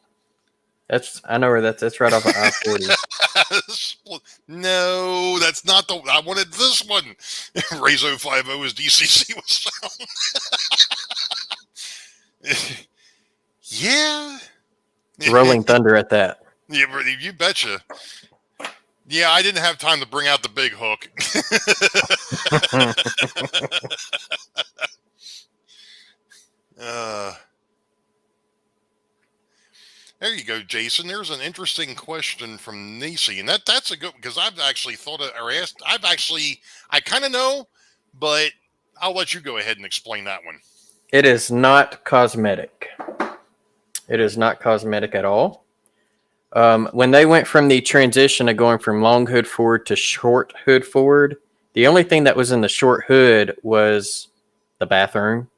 [SPEAKER 2] I know where that's right off of I-40.
[SPEAKER 3] No, that's not the I wanted this one. Razo 50 as DCC was found. Yeah.
[SPEAKER 2] Rolling Thunder at that.
[SPEAKER 3] Yeah, you betcha. Yeah, I didn't have time to bring out the big hook. There you go, Jason. There's an interesting question from Nisi, and that's a good because I've actually thought of, or asked. I kind of know, but I'll let you go ahead and explain that one.
[SPEAKER 2] It is not cosmetic. It is not cosmetic at all. When they went from the transition of going from long hood forward to short hood forward, the only thing that was in the short hood was the bathroom,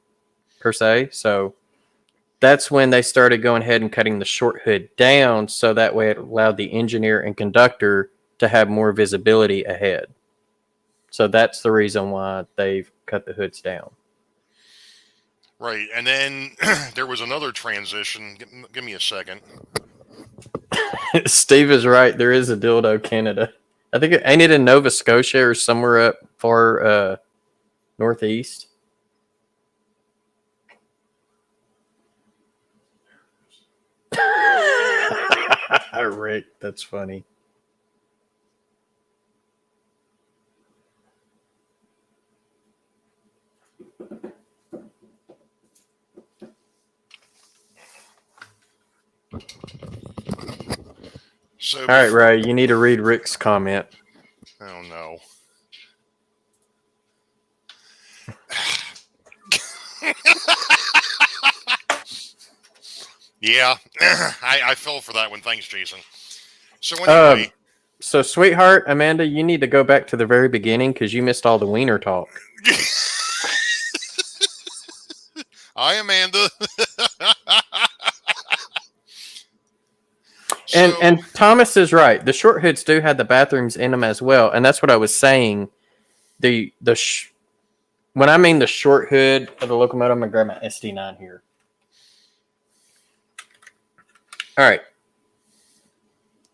[SPEAKER 2] per se. So that's when they started going ahead and cutting the short hood down, so that way it allowed the engineer and conductor to have more visibility ahead. So that's the reason why they've cut the hoods down.
[SPEAKER 3] Right, and then there was another transition. Give me a second.
[SPEAKER 2] Steve is right. There is a dildo Canada. I think ain't it in Nova Scotia or somewhere up far northeast? Rick, that's funny.
[SPEAKER 3] So,
[SPEAKER 2] all right, Ray, you need to read Rick's comment.
[SPEAKER 3] Oh, no. Yeah, I fell for that one. Thanks, Jason. So anyway.
[SPEAKER 2] So, sweetheart, Amanda, you need to go back to the very beginning because you missed all the wiener talk.
[SPEAKER 3] Hi, Amanda.
[SPEAKER 2] And Thomas is right. The short hoods do have the bathrooms in them as well, and that's what I was saying. When I mean the short hood of the locomotive, I'm gonna grab my SD9 here. All right.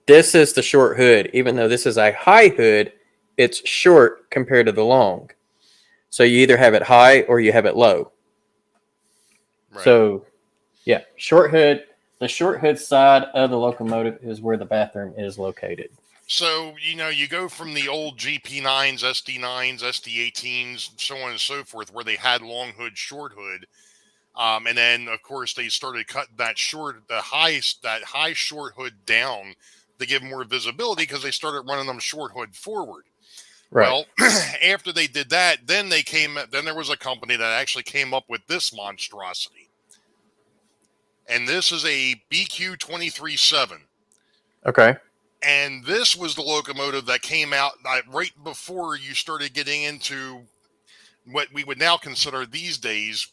[SPEAKER 2] This is the short hood. Even though this is a high hood, it's short compared to the long. So you either have it high or you have it low. Right. So, yeah, short hood. The short hood side of the locomotive is where the bathroom is located.
[SPEAKER 3] So, you go from the old GP9s, SD9s, SD18s, so on and so forth, where they had long hood, short hood. And then, of course, they started cutting that high short hood down to give more visibility because they started running them short hood forward. Right. Well, after they did that, then there was a company that actually came up with this monstrosity. And this is a BQ-237.
[SPEAKER 2] Okay.
[SPEAKER 3] And this was the locomotive that came out right before you started getting into what we would now consider these days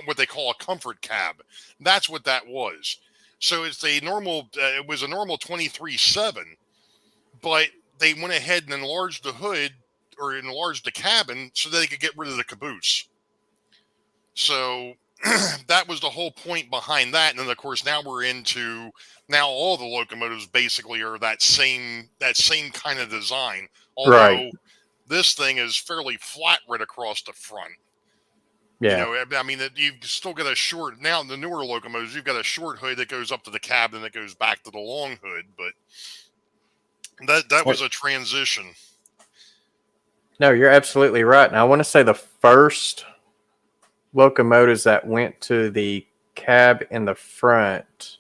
[SPEAKER 3] what they call a comfort cab. That's what that was. So it's it was a normal 23.7, but they went ahead and enlarged the hood or enlarged the cabin so that they could get rid of the caboose. So that was the whole point behind that. And then, of course, now we're into all the locomotives basically are that same kind of design. Although this thing is fairly flat right across the front. Yeah. I mean, you've still got now in the newer locomotives, you've got a short hood that goes up to the cab and that goes back to the long hood. But that was a transition.
[SPEAKER 2] No, you're absolutely right. And I want to say the first locomotives that went to the cab in the front,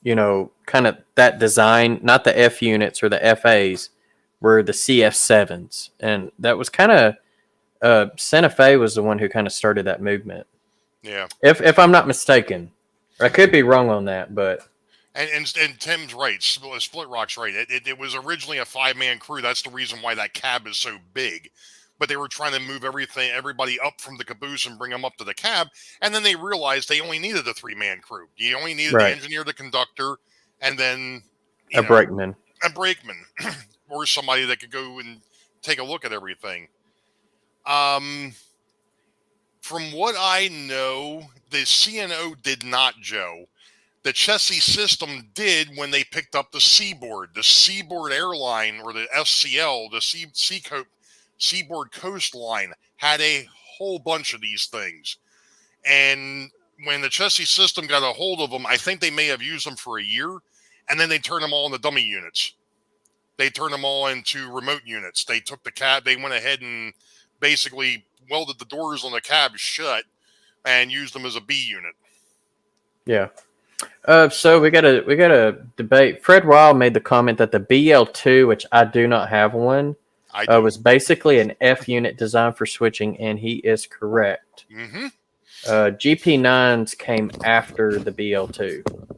[SPEAKER 2] kind of that design, not the F units or the FAs, were the CF7s. And that was kind of, Santa Fe was the one who kind of started that movement.
[SPEAKER 3] Yeah.
[SPEAKER 2] If I'm not mistaken. I could be wrong on that, but...
[SPEAKER 3] And Tim's right. Split Rock's right. It was originally a 5-man crew. That's the reason why that cab is so big. But they were trying to move everybody up from the caboose and bring them up to the cab. And then they realized they only needed a 3-man crew. You only needed the engineer, the conductor, and then
[SPEAKER 2] a brakeman.
[SPEAKER 3] A brakeman. Or somebody that could go and take a look at everything. From what I know, the CNO did not, Joe. The chassis system did when they picked up the Seaboard. The Seaboard Airline, or the SCL, the Seaboard Coastline, had a whole bunch of these things. And when the chassis system got a hold of them, I think they may have used them for a year, and then they turned them all into dummy units. They turned them all into remote units. They took the cab, they went ahead and basically welded the doors on the cab shut and used them as a B unit.
[SPEAKER 2] Yeah. So we got a debate. Fred Weil made the comment that the BL2, which I do not have one, was basically an F unit designed for switching, and he is correct.
[SPEAKER 3] Mm-hmm.
[SPEAKER 2] GP9s came after the BL2.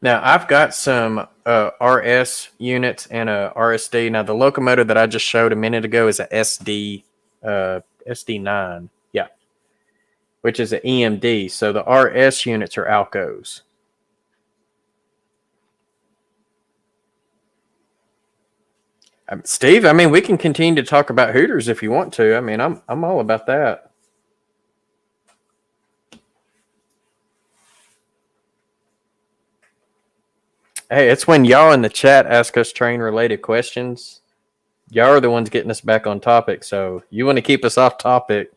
[SPEAKER 2] Now, I've got some RS units and a RSD. Now, the locomotive that I just showed a minute ago is a SD9, yeah, which is an EMD. So the RS units are Alcos. Steve, I mean, we can continue to talk about Hooters if you want to. I mean, I'm all about that. Hey, it's when y'all in the chat ask us train-related questions. Y'all are the ones getting us back on topic, so you want to keep us off topic.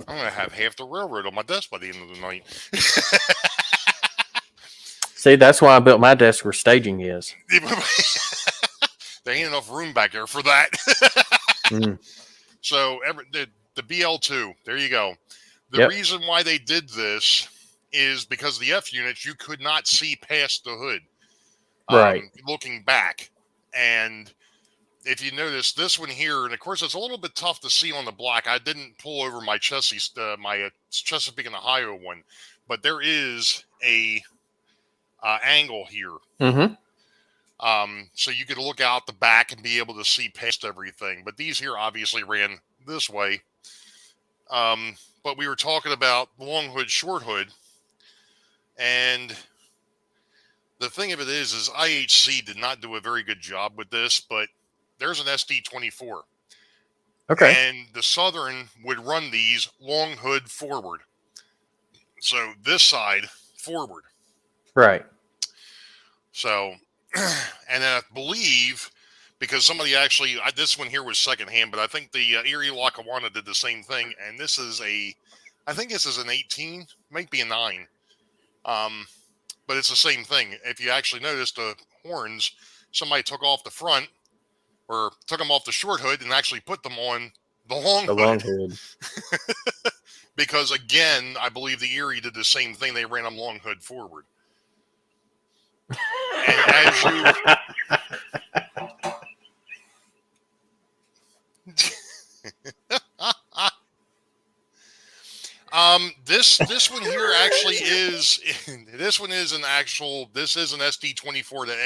[SPEAKER 3] I'm going to have half the railroad on my desk by the end of the night.
[SPEAKER 2] See, that's why I built my desk where staging is.
[SPEAKER 3] There ain't enough room back there for that. So, the BL2, there you go. The reason why they did this is because the F units, you could not see past the hood. Looking back. And if you notice, this one here, and of course it's a little bit tough to see on the black. I didn't pull over my Chesapeake and Ohio one, but there is a angle here.
[SPEAKER 2] Mm-hmm.
[SPEAKER 3] So you could look out the back and be able to see past everything. But these here obviously ran this way. But we were talking about long hood, short hood. And the thing of it is IHC did not do a very good job with this, but there's an SD24.
[SPEAKER 2] Okay.
[SPEAKER 3] And the Southern would run these long hood forward. So this side forward.
[SPEAKER 2] Right.
[SPEAKER 3] So, and I believe, because somebody actually, this one here was secondhand, but I think the Erie Lackawanna did the same thing. And this is I think this is an 18, might be a 9. But it's the same thing. If you actually notice the horns, somebody took off the front or took them off the short hood and actually put them on the long hood. Because again, I believe the Erie did the same thing. They ran them long hood forward. And as you this one here actually is this is an SD24 that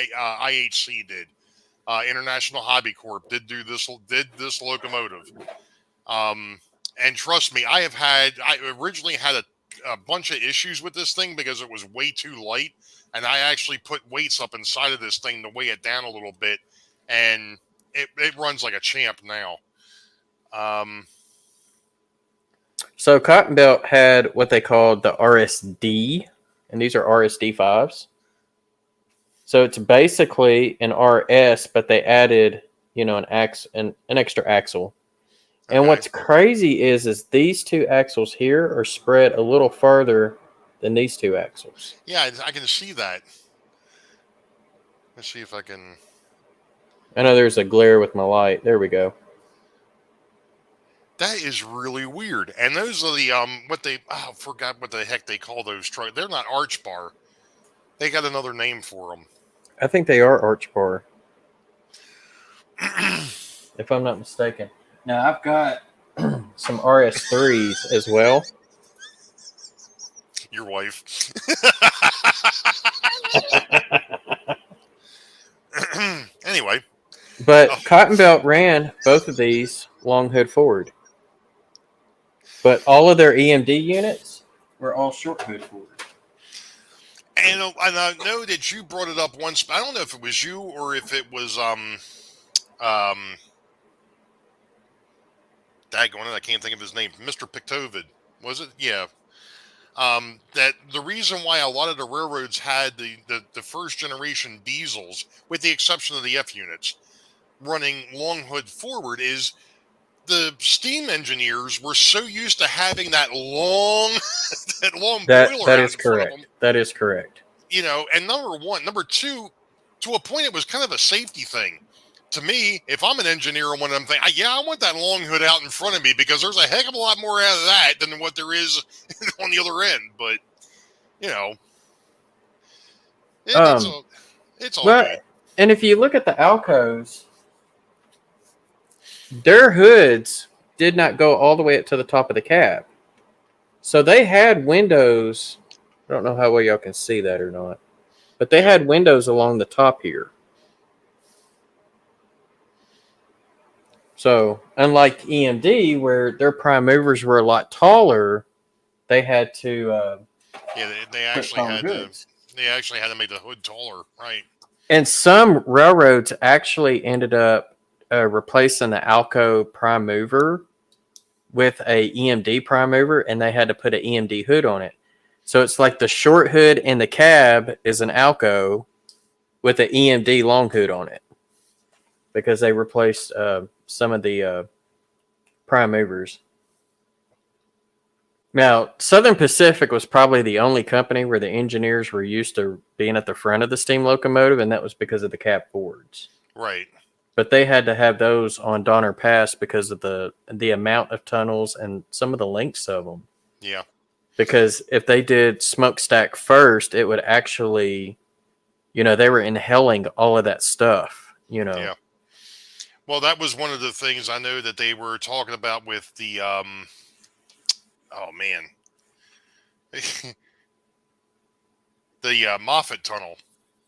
[SPEAKER 3] IHC did. International Hobby Corp did this locomotive. And trust me, I originally had a bunch of issues with this thing because it was way too light, and I actually put weights up inside of this thing to weigh it down a little bit, and it runs like a champ now.
[SPEAKER 2] So Cotton Belt had what they called the RSD, and these are RSD 5s. So it's basically an RS, but they added, an extra axle. And
[SPEAKER 3] Okay.
[SPEAKER 2] what's crazy is these two axles here are spread a little farther than these two axles.
[SPEAKER 3] Yeah, I can see that. Let's see if I can.
[SPEAKER 2] I know there's a glare with my light. There we go.
[SPEAKER 3] That is really weird. And those are the I forgot what the heck they call those trucks. They're not arch bar. They got another name for them.
[SPEAKER 2] I think they are arch bar, if I'm not mistaken. Now I've got some RS3s as well.
[SPEAKER 3] Your wife. Anyway.
[SPEAKER 2] But Cotton Belt ran both of these long hood forward. But all of their EMD units were all short hood forward.
[SPEAKER 3] And I know that you brought it up once. I don't know if it was you or if it was daggone it, I can't think of his name. Mr. Pictovid, was it? Yeah. That the reason why a lot of the railroads had the first generation diesels, with the exception of the F units, running long hood forward is the steam engineers were so used to having that long boiler
[SPEAKER 2] that
[SPEAKER 3] out
[SPEAKER 2] is
[SPEAKER 3] in front
[SPEAKER 2] correct.
[SPEAKER 3] of them.
[SPEAKER 2] That is correct.
[SPEAKER 3] And number one. Number two, to a point, it was kind of a safety thing. To me, if I'm an engineer on one of them things, I want that long hood out in front of me because there's a heck of a lot more out of that than what there is on the other end. But, it's all good.
[SPEAKER 2] And if you look at the Alcos, their hoods did not go all the way up to the top of the cab. So they had windows. I don't know how well y'all can see that or not, but they had windows along the top here. So unlike EMD, where their prime movers were a lot taller, they had to.
[SPEAKER 3] They actually had to make the hood taller, right?
[SPEAKER 2] And some railroads actually ended up replacing the Alco prime mover with a EMD prime mover, and they had to put an EMD hood on it. So it's like the short hood in the cab is an Alco with an EMD long hood on it, because they replaced some of the prime movers. Now, Southern Pacific was probably the only company where the engineers were used to being at the front of the steam locomotive, and that was because of the cab forwards.
[SPEAKER 3] Right.
[SPEAKER 2] But they had to have those on Donner Pass because of the amount of tunnels and some of the lengths of them.
[SPEAKER 3] Yeah.
[SPEAKER 2] Because if they did smokestack first, it would actually, they were inhaling all of that stuff,
[SPEAKER 3] Yeah. Well, that was one of the things I know that they were talking about with the, oh man. Moffat tunnel.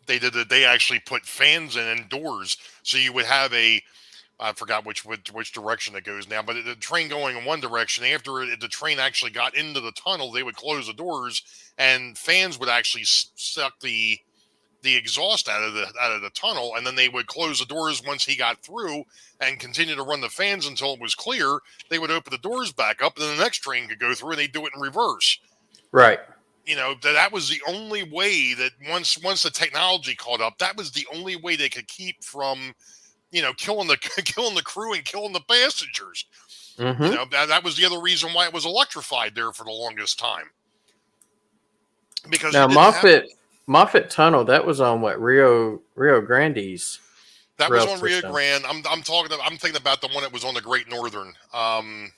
[SPEAKER 3] They actually put fans in indoors, so you would have I forgot which direction it goes now, but the train going in one direction. After the train actually got into the tunnel, they would close the doors, and fans would actually suck the exhaust out of the tunnel, and then they would close the doors once he got through and continue to run the fans until it was clear. They would open the doors back up, and then the next train could go through, and they do it in reverse.
[SPEAKER 2] Right.
[SPEAKER 3] That was the only way that once the technology caught up, that was the only way they could keep from, killing the crew and killing the passengers.
[SPEAKER 2] Mm-hmm.
[SPEAKER 3] That was the other reason why it was electrified there for the longest time. Because
[SPEAKER 2] now Moffat Tunnel, that was on what, Rio Grande's.
[SPEAKER 3] That was on Rio Grande. I'm thinking about the one that was on the Great Northern.
[SPEAKER 2] I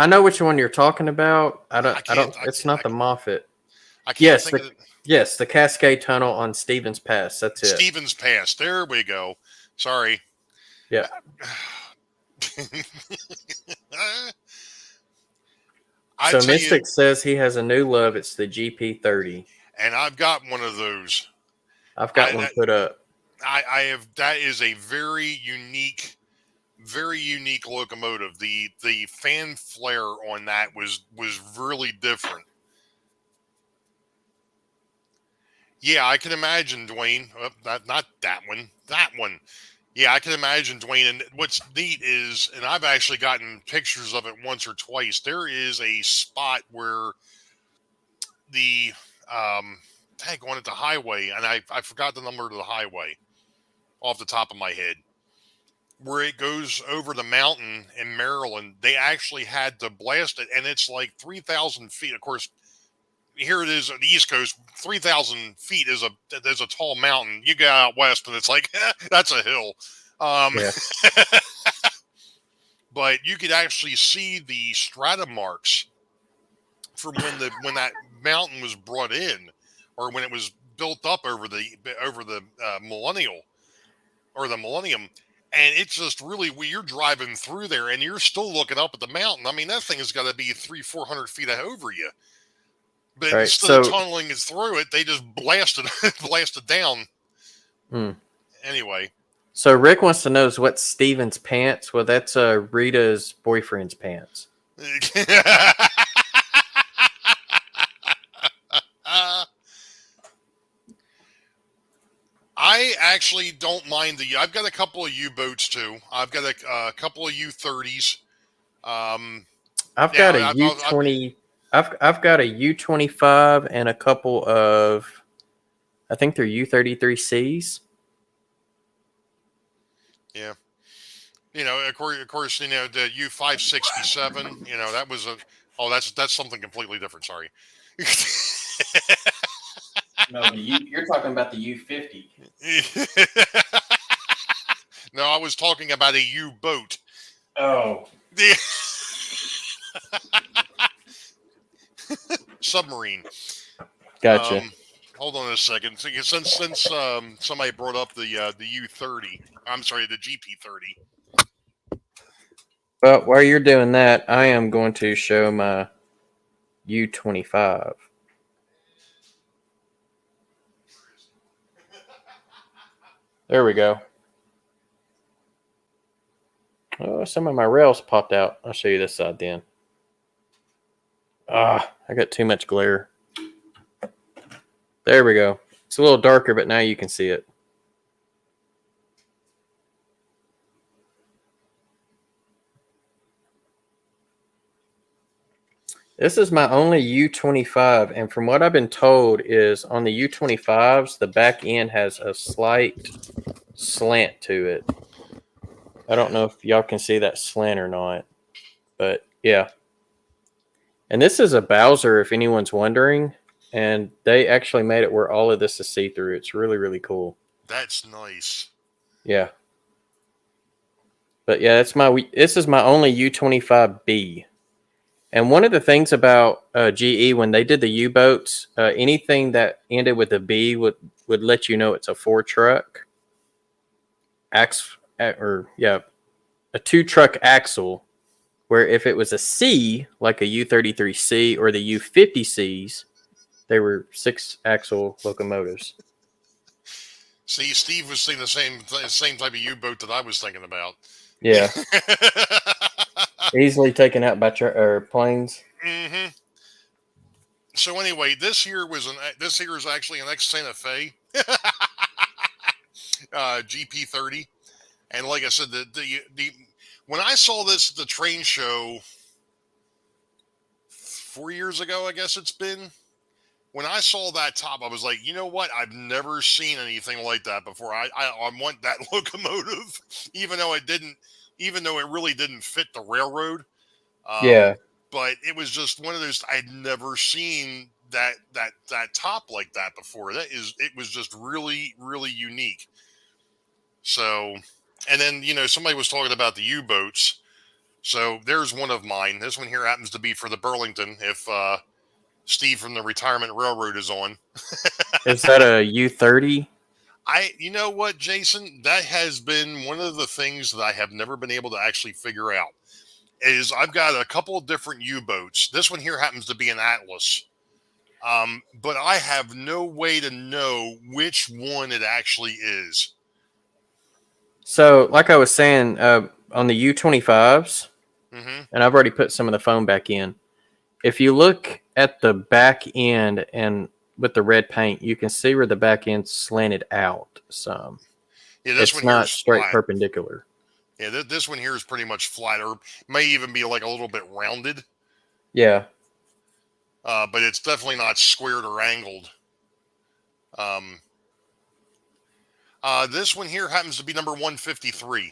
[SPEAKER 2] know which one you're talking about. It's not the Moffat. Yes, the Cascade Tunnel on Stevens Pass. That's it.
[SPEAKER 3] Stevens Pass. There we go. Sorry.
[SPEAKER 2] Yeah. So Mystic says he has a new love. It's the GP30.
[SPEAKER 3] And I've got one of those.
[SPEAKER 2] I've got one put up.
[SPEAKER 3] I have. That is a very unique locomotive. The fan flare on that was really different. Yeah, I can imagine, Dwayne. Not that one. That one. Yeah, I can imagine, Dwayne. And what's neat is, and I've actually gotten pictures of it once or twice. There is a spot where the tag on at the highway, and I forgot the number to the highway off the top of my head, where it goes over the mountain in Maryland. They actually had to blast it, and it's like 3,000 feet. Of course, here it is on the East Coast. 3,000 feet is a tall mountain. You go out west, and it's like that's a hill.
[SPEAKER 2] Yeah.
[SPEAKER 3] But you could actually see the strata marks from when that mountain was brought in, or when it was built up over the millennium. And it's just really, when you're driving through there and you're still looking up at the mountain. I mean, that thing has got to be 300-400 feet over you. But instead of tunneling it through it, they just blasted down. Anyway.
[SPEAKER 2] So Rick wants to know what's Steven's pants. Well, that's Rita's boyfriend's pants.
[SPEAKER 3] I actually don't mind I've got a couple of U-boats too. I've got a couple of U-30s.
[SPEAKER 2] I've got a U-20. I've got a U-25 and a couple of, I think they're U-33Cs.
[SPEAKER 3] Yeah. Of course, the U-567, that was that's something completely different. Sorry.
[SPEAKER 2] No, you're talking about the U-50.
[SPEAKER 3] No, I was talking about a U-boat.
[SPEAKER 2] Oh.
[SPEAKER 3] Submarine.
[SPEAKER 2] Gotcha.
[SPEAKER 3] Hold on a second. Since somebody brought up the U-30, I'm sorry, the GP30.
[SPEAKER 2] Well, while you're doing that, I am going to show my U-25. There we go. Oh, some of my rails popped out. I'll show you this side then. I got too much glare. There we go. It's a little darker, but now you can see it. This is my only U-25, and from what I've been told is on the U-25s, the back end has a slight slant to it. I don't know if y'all can see that slant or not, but yeah. And this is a Bowser, if anyone's wondering, and they actually made it where all of this is see-through. It's really, really cool.
[SPEAKER 3] That's nice.
[SPEAKER 2] Yeah. But yeah, this is my only U-25B. And one of the things about GE, when they did the U-boats, anything that ended with a B would let you know it's a 4-truck. A 2-truck axle, where if it was a C, like a U-33C or the U-50Cs, They were 6-axle locomotives.
[SPEAKER 3] See, Steve was seeing the same type of U-boat that I was thinking about.
[SPEAKER 2] Yeah. Easily taken out by planes.
[SPEAKER 3] Mm-hmm. So anyway, this here is actually an ex-Santa Fe GP30, and like I said, the when I saw this at the train show 4 years ago, I guess it's been. When I saw that top, I was like, you know what? I've never seen anything like that before. I want that locomotive, even though it really didn't fit the railroad.
[SPEAKER 2] Yeah.
[SPEAKER 3] But it was just one of those. I'd never seen that top like that before. It was just really, really unique. So, and then somebody was talking about the U-boats. So there's one of mine. This one here happens to be for the Burlington. If Steve from the Retirement Railroad is on.
[SPEAKER 2] Is that a U-30?
[SPEAKER 3] You know what, Jason? That has been one of the things that I have never been able to actually figure out. Is I've got a couple of different U-boats. This one here happens to be an Atlas. But I have no way to know which one it actually is.
[SPEAKER 2] So, like I was saying, on the U-25s,
[SPEAKER 3] Mm-hmm.
[SPEAKER 2] and I've already put some of the foam back in. If you look at the back end and with the red paint, you can see where the back end slanted out some.
[SPEAKER 3] Yeah, this
[SPEAKER 2] It's
[SPEAKER 3] one here
[SPEAKER 2] not
[SPEAKER 3] is
[SPEAKER 2] straight
[SPEAKER 3] flat.
[SPEAKER 2] perpendicular.
[SPEAKER 3] Yeah, this one here is pretty much flat, or may even be like a little bit rounded.
[SPEAKER 2] Yeah.
[SPEAKER 3] But it's definitely not squared or angled. This one here happens to be number 153.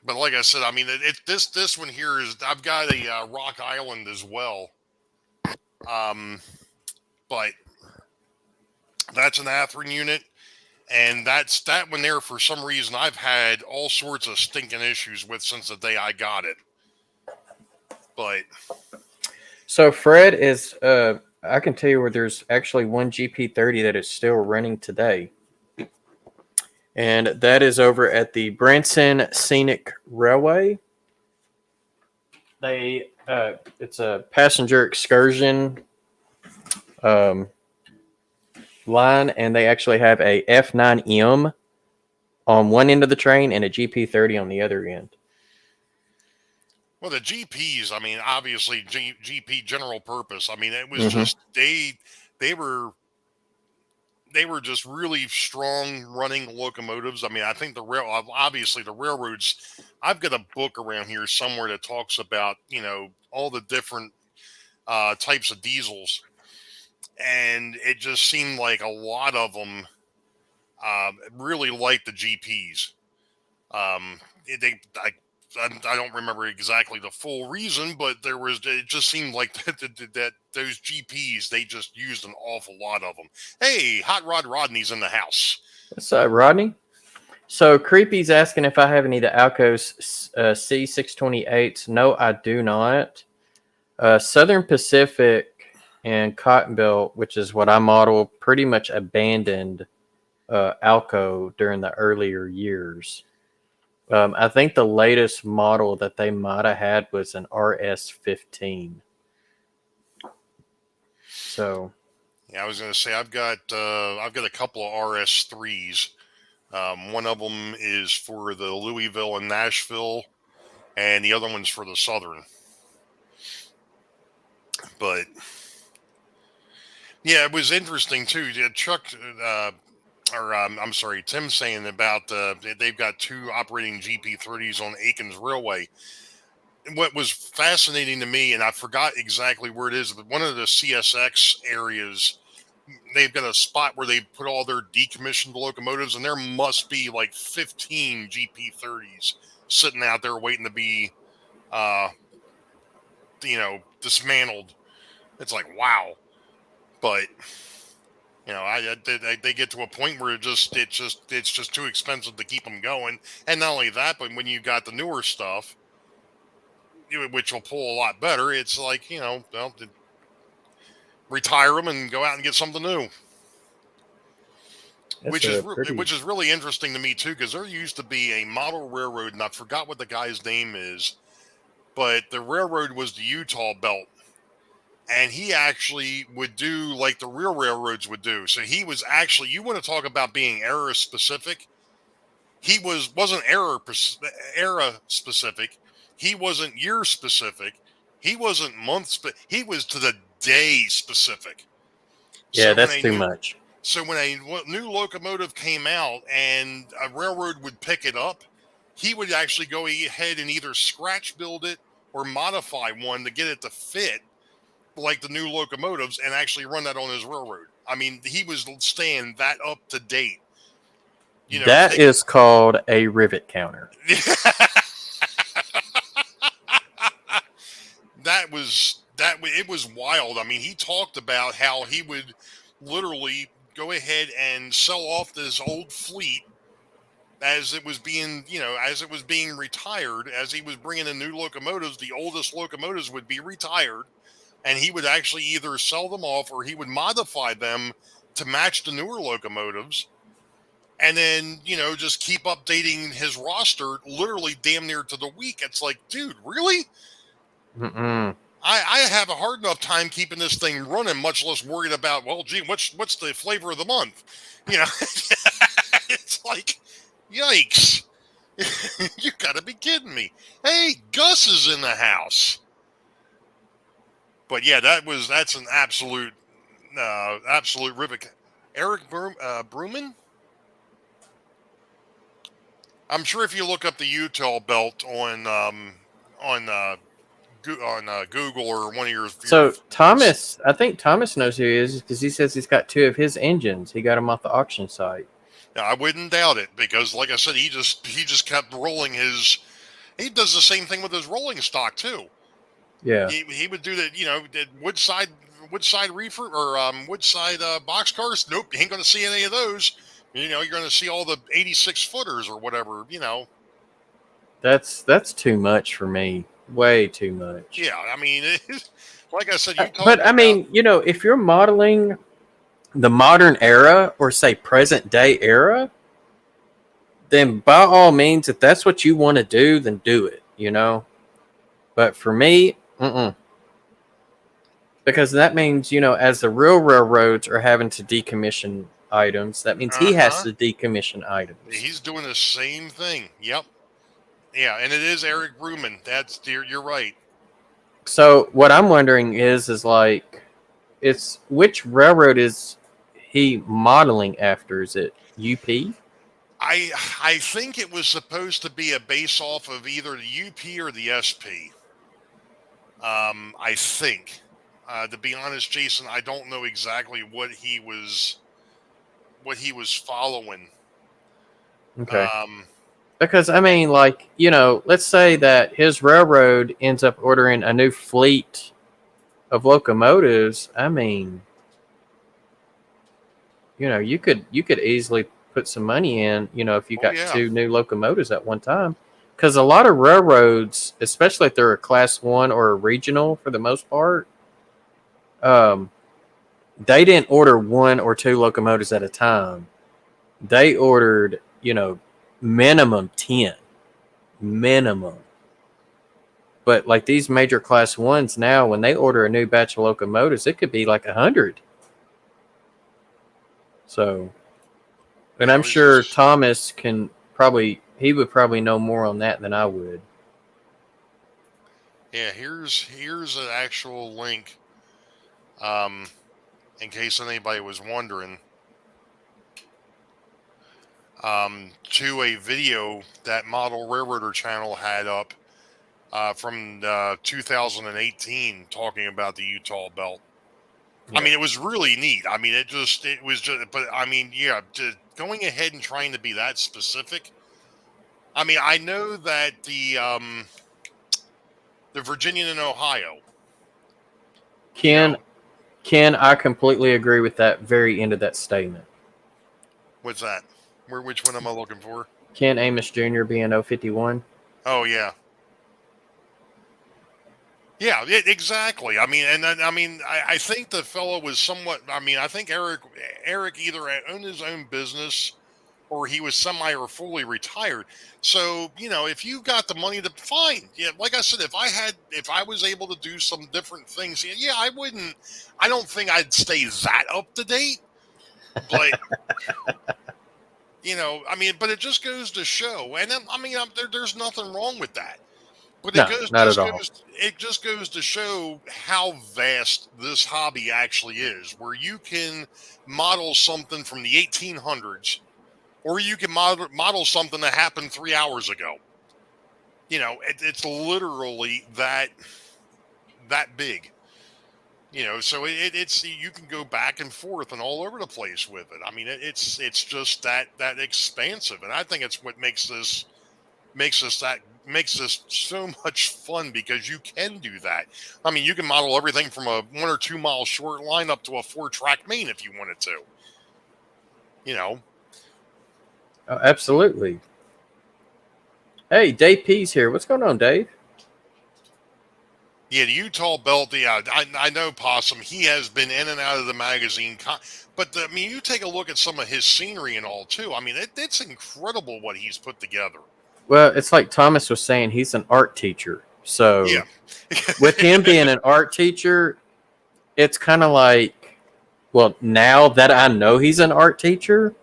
[SPEAKER 3] But like I said, I mean, this one here is, I've got a Rock Island as well. But that's an Athearn unit. And that one there, for some reason, I've had all sorts of stinking issues with since the day I got it. But
[SPEAKER 2] So Fred is, I can tell you where there's actually one GP30 that is still running today. And that is over at the Branson Scenic Railway. It's a passenger excursion line, and they actually have a F9M on one end of the train and a GP30 on the other end.
[SPEAKER 3] well, the GPs, I mean, obviously GP general purpose. I mean, it was just they were just really strong running locomotives. I mean, I think obviously the railroads. I've got a book around here somewhere that talks about all the different types of diesels, and it just seemed like a lot of them really liked the GPs. I don't remember exactly the full reason, but it just seemed like that those GPs, they just used an awful lot of them. Hey, Hot Rod Rodney's in the house.
[SPEAKER 2] What's up, Rodney? So Creepy's asking if I have any of the Alco's C628s. No, I do not. Southern Pacific and Cotton Belt, which is what I model, pretty much abandoned Alco during the earlier years. I think the latest model that they might have had was an RS15. So,
[SPEAKER 3] yeah, I was going to say I've got a couple of RS3s. One of them is for the Louisville and Nashville, and the other one's for the Southern. But yeah, it was interesting too. Chuck. I'm sorry, Tim's saying about they've got 2 operating GP30s on Aikens Railway. What was fascinating to me, and I forgot exactly where it is, but one of the CSX areas, they've got a spot where they put all their decommissioned locomotives, and there must be like 15 GP30s sitting out there waiting to be, dismantled. It's like, wow. But they get to a point where it's just too expensive to keep them going. And not only that, but when you got the newer stuff, which will pull a lot better, it's like, retire them and go out and get something new. Which is really interesting to me too, because there used to be a model railroad, and I forgot what the guy's name is, but the railroad was the Utah belt. And he actually would do like the real railroads would do. So he was actually, you want to talk about being era specific? He wasn't era specific. He wasn't year specific. He wasn't month he was to the day specific.
[SPEAKER 2] Yeah, that's too much.
[SPEAKER 3] So when a new locomotive came out and a railroad would pick it up, he would actually go ahead and either scratch build it or modify one to get it to fit like the new locomotives and actually run that on his railroad. I mean, he was staying that up to date. You know,
[SPEAKER 2] that is called a rivet counter.
[SPEAKER 3] It was wild. I mean, he talked about how he would literally go ahead and sell off this old fleet as it was being, retired. As he was bringing in new locomotives, the oldest locomotives would be retired. And he would actually either sell them off or he would modify them to match the newer locomotives. And then, just keep updating his roster literally damn near to the week. It's like, dude, really?
[SPEAKER 2] Mm-mm.
[SPEAKER 3] I have a hard enough time keeping this thing running, much less worried about, well, gee, what's the flavor of the month? It's like, yikes. You got to be kidding me. Hey, Gus is in the house. But yeah, that's an absolute rivet. Eric Bruman? I'm sure if you look up the Utah belt on Google or one of your
[SPEAKER 2] So Thomas, I think Thomas knows who he is because he says he's got 2 of his engines. He got them off the auction site.
[SPEAKER 3] I wouldn't doubt it because, like I said, he just kept rolling his. He does the same thing with his rolling stock too.
[SPEAKER 2] Yeah,
[SPEAKER 3] he would do that. The woodside reefer or woodside box cars. Nope, you ain't going to see any of those. You're going to see all the 86 footers or whatever.
[SPEAKER 2] That's too much for me. Way too much.
[SPEAKER 3] Yeah, I mean, like I said,
[SPEAKER 2] if you're modeling the modern era or say present day era, then by all means, if that's what you want to do, then do it. But for me, because that means as the real railroads are having to decommission items, that means he has to decommission items.
[SPEAKER 3] He's doing the same thing. Yep. Yeah, and it is Eric Bruman. You're right.
[SPEAKER 2] So what I'm wondering is like, it's which railroad is he modeling after? Is it UP?
[SPEAKER 3] I think it was supposed to be a base off of either the UP or the SP. I think. To be honest, Jason, I don't know exactly what he was following.
[SPEAKER 2] Okay. Because let's say that his railroad ends up ordering a new fleet of locomotives. I mean, you could easily put some money in, if you got 2 new locomotives at one time. Because a lot of railroads, especially if they're a class 1 or a regional for the most part, they didn't order 1 or 2 locomotives at a time. They ordered, minimum 10. Minimum. But like these major class 1s now, when they order a new batch of locomotives, it could be like 100. So, and I'm sure Thomas he would probably know more on that than I would.
[SPEAKER 3] Yeah, here's an actual link. In case anybody was wondering, to a video that Model Railroader channel had up from 2018 talking about the Utah belt. Yeah. I mean, it was really neat. I mean, going ahead and trying to be that specific. I mean, I know that the Virginian and Ohio.
[SPEAKER 2] Ken, I completely agree with that very end of that statement.
[SPEAKER 3] What's that? Which one am I looking for?
[SPEAKER 2] Ken Amos Jr. being 051.
[SPEAKER 3] Oh, yeah. Yeah, exactly. I mean, I think the fellow was somewhat. I mean, I think Eric either owned his own business or he was semi or fully retired. So, if you got the money to fine. Yeah, like I said, if I was able to do some different things, yeah, I don't think I'd stay that up to date. But but it just goes to show, and there's nothing wrong with that. But
[SPEAKER 2] No, not at all.
[SPEAKER 3] it just goes to show how vast this hobby actually is, where you can model something from the 1800s, or you can model something that happened 3 hours ago. It's literally that big. So it's you can go back and forth and all over the place with it. I mean, it's just that expansive, and I think it's what makes this so much fun, because you can do that. I mean, you can model everything from a 1 or 2 mile short line up to a 4-track main if you wanted to.
[SPEAKER 2] Oh, absolutely. Hey, Dave P's here. What's going on, Dave?
[SPEAKER 3] Yeah, the Utah Belt. Yeah, I know Possum. He has been in and out of the magazine, but you take a look at some of his scenery and all too. I mean, it's incredible what he's put together.
[SPEAKER 2] Well, it's like Thomas was saying, he's an art teacher. So
[SPEAKER 3] yeah.
[SPEAKER 2] with him being an art teacher, it's kind of like, well, now that I know he's an art teacher,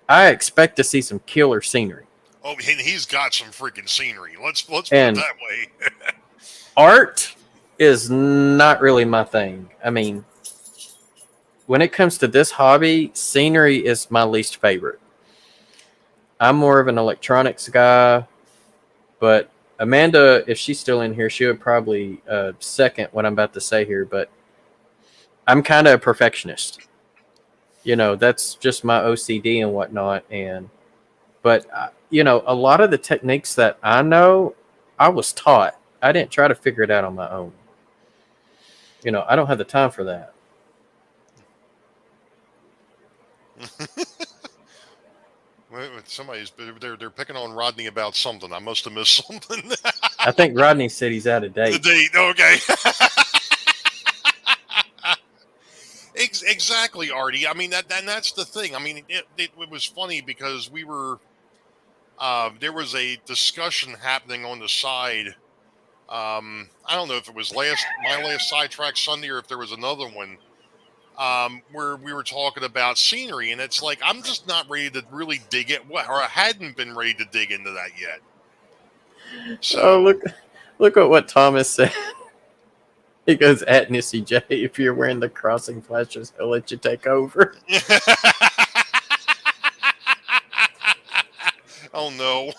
[SPEAKER 2] I expect to see some killer scenery.
[SPEAKER 3] Oh, and he's got some freaking scenery. Let's put it that way.
[SPEAKER 2] Art is not really my thing. I mean, when it comes to this hobby, scenery is my least favorite. I'm more of an electronics guy, but Amanda, if she's still in here, she would probably second what I'm about to say here, but I'm kind of a perfectionist. That's just my OCD and whatnot. But a lot of the techniques that I know, I was taught. I didn't try to figure it out on my own. I don't have the time for that.
[SPEAKER 3] Somebody's they're picking on Rodney about something. I must have missed something.
[SPEAKER 2] I think Rodney said he's out of date.
[SPEAKER 3] The date, okay. Exactly, Artie. I mean, that's the thing. I mean, it was funny because we were there was a discussion happening on the side. I don't know if it was my last Track Sunday, or if there was another one where we were talking about scenery, and it's like I'm just not ready to really dig it, or I hadn't been ready to dig into that yet. So
[SPEAKER 2] look at what Thomas said. He goes, at Nissy J, if you're wearing the crossing flashes, he'll let you take over.
[SPEAKER 3] Oh no.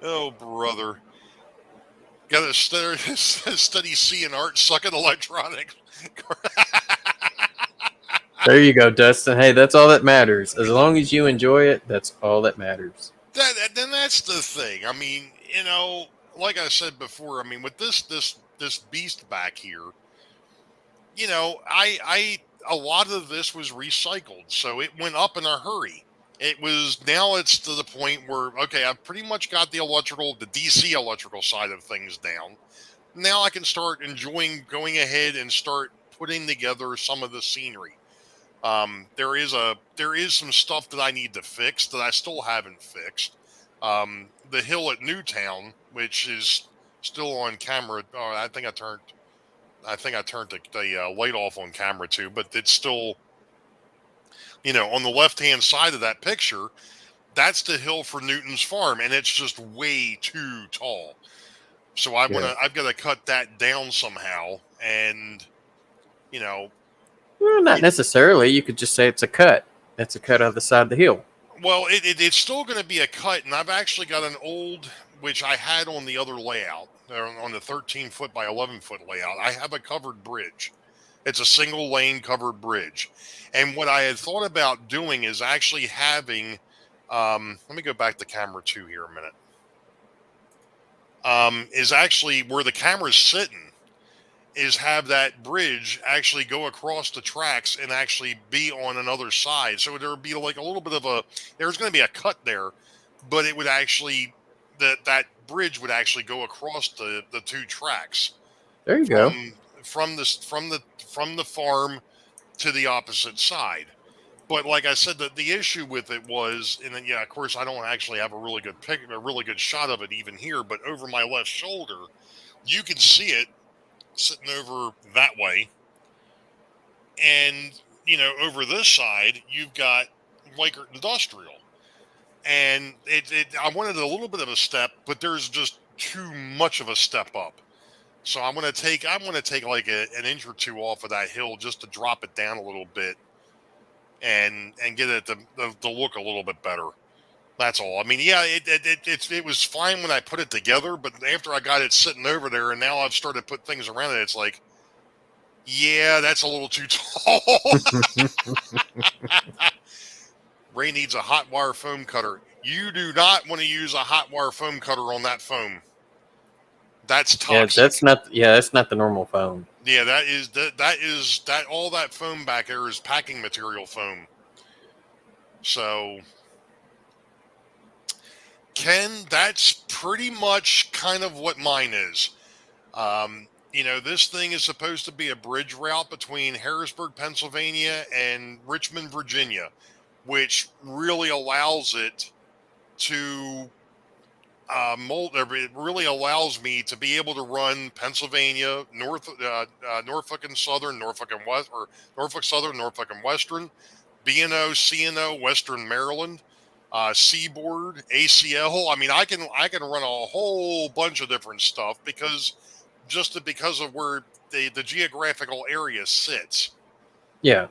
[SPEAKER 3] Oh, brother. Got to study C and art, suck at electronics.
[SPEAKER 2] There you go, Dustin. Hey, that's all that matters. As long as you enjoy it, that's all that matters.
[SPEAKER 3] Then that's the thing. I mean, like I said before, I mean, with this beast back here, a lot of this was recycled, so it went up in a hurry. Now it's to the point where, okay, I've pretty much got the DC electrical side of things down. Now I can start enjoying going ahead and start putting together some of the scenery. There is some stuff that I need to fix that I still haven't fixed. The hill at Newtown, which is still on camera. I think I turned the light off on camera too, but it's still, on the left-hand side of that picture, that's the hill for Newton's farm, and it's just way too tall. So I've got to cut that down somehow, and
[SPEAKER 2] well, not necessarily. You could just say it's a cut. It's a cut on the side of the hill.
[SPEAKER 3] Well, it's still going to be a cut, and I've actually got an old, which I had on the other layout, on the 13-foot by 11-foot layout. I have a covered bridge. It's a single lane covered bridge. And what I had thought about doing is actually having, let me go back to camera 2 here a minute, is actually where the camera's sitting, is have that bridge actually go across the tracks and actually be on another side. So there would be like a little bit of there's going to be a cut there, but it would actually, that bridge would actually go across the 2 tracks.
[SPEAKER 2] There you go.
[SPEAKER 3] From the farm to the opposite side. But like I said, the issue with it was, and then, yeah, of course, I don't actually have a really good shot of it even here, but over my left shoulder, you can see it sitting over that way. And, over this side, you've got Lakert Industrial. And I wanted a little bit of a step, but there's just too much of a step up. So I'm going to take like an inch or two off of that hill just to drop it down a little bit and get it to look a little bit better. That's all. I mean, yeah, it was fine when I put it together, but after I got it sitting over there and now I've started to put things around it, it's like, yeah, that's a little too tall. Ray needs a hot wire foam cutter. You do not want to use a hot wire foam cutter on that foam. That's toxic.
[SPEAKER 2] That's not the normal foam.
[SPEAKER 3] Yeah, all that foam back there is packing material foam. So, Ken, that's pretty much kind of what mine is. This thing is supposed to be a bridge route between Harrisburg, Pennsylvania and Richmond, Virginia, which really allows it to it really allows me to be able to run Pennsylvania, Norfolk and Southern, Norfolk and West, or Norfolk Southern, Norfolk and Western, B&O, C&O, Western Maryland, Seaboard, ACL. I mean, I can run a whole bunch of different stuff because of where the geographical area sits.
[SPEAKER 2] Yeah.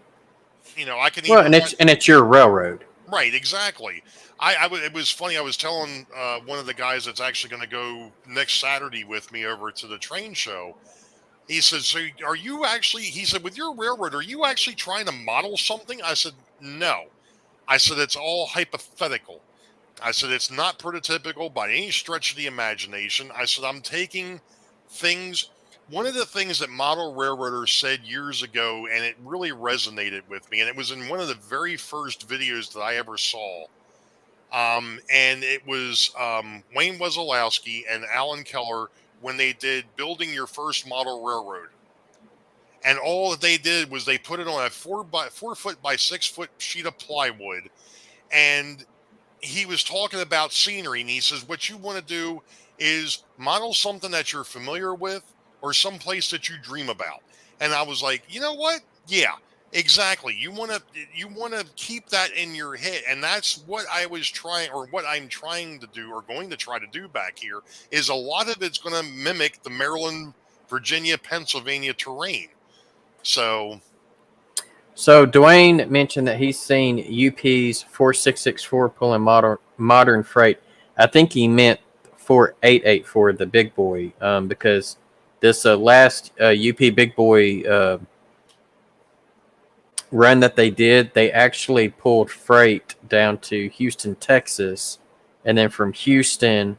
[SPEAKER 3] I can.
[SPEAKER 2] It's your railroad.
[SPEAKER 3] Right, exactly. It was funny. I was telling one of the guys that's actually going to go next Saturday with me over to the train show. He says, "So are you actually?" He said, "With your railroad, are you actually trying to model something?" I said, "No." I said, "It's all hypothetical." I said, "It's not prototypical by any stretch of the imagination." I said, "I'm taking things." One of the things that model railroaders said years ago, and it really resonated with me, and it was in one of the very first videos that I ever saw. And it was Wayne Wesolowski and Alan Keller when they did Building Your First Model Railroad. And all that they did was they put it on a 4 foot by 6 foot sheet of plywood. And he was talking about scenery, and he says, what you want to do is model something that you're familiar with or some place that you dream about. And I was like, you know what? Yeah, exactly. You want to keep that in your head. And that's what I was trying, or what I'm trying to do, or going to try to do back here, is a lot of it's going to mimic the Maryland, Virginia, Pennsylvania terrain. So
[SPEAKER 2] Dwayne mentioned that he's seen UP's 4664 pulling modern freight. I think he meant 4884, the big boy, because this last UP big boy run that they did, they actually pulled freight down to Houston, Texas, and then from Houston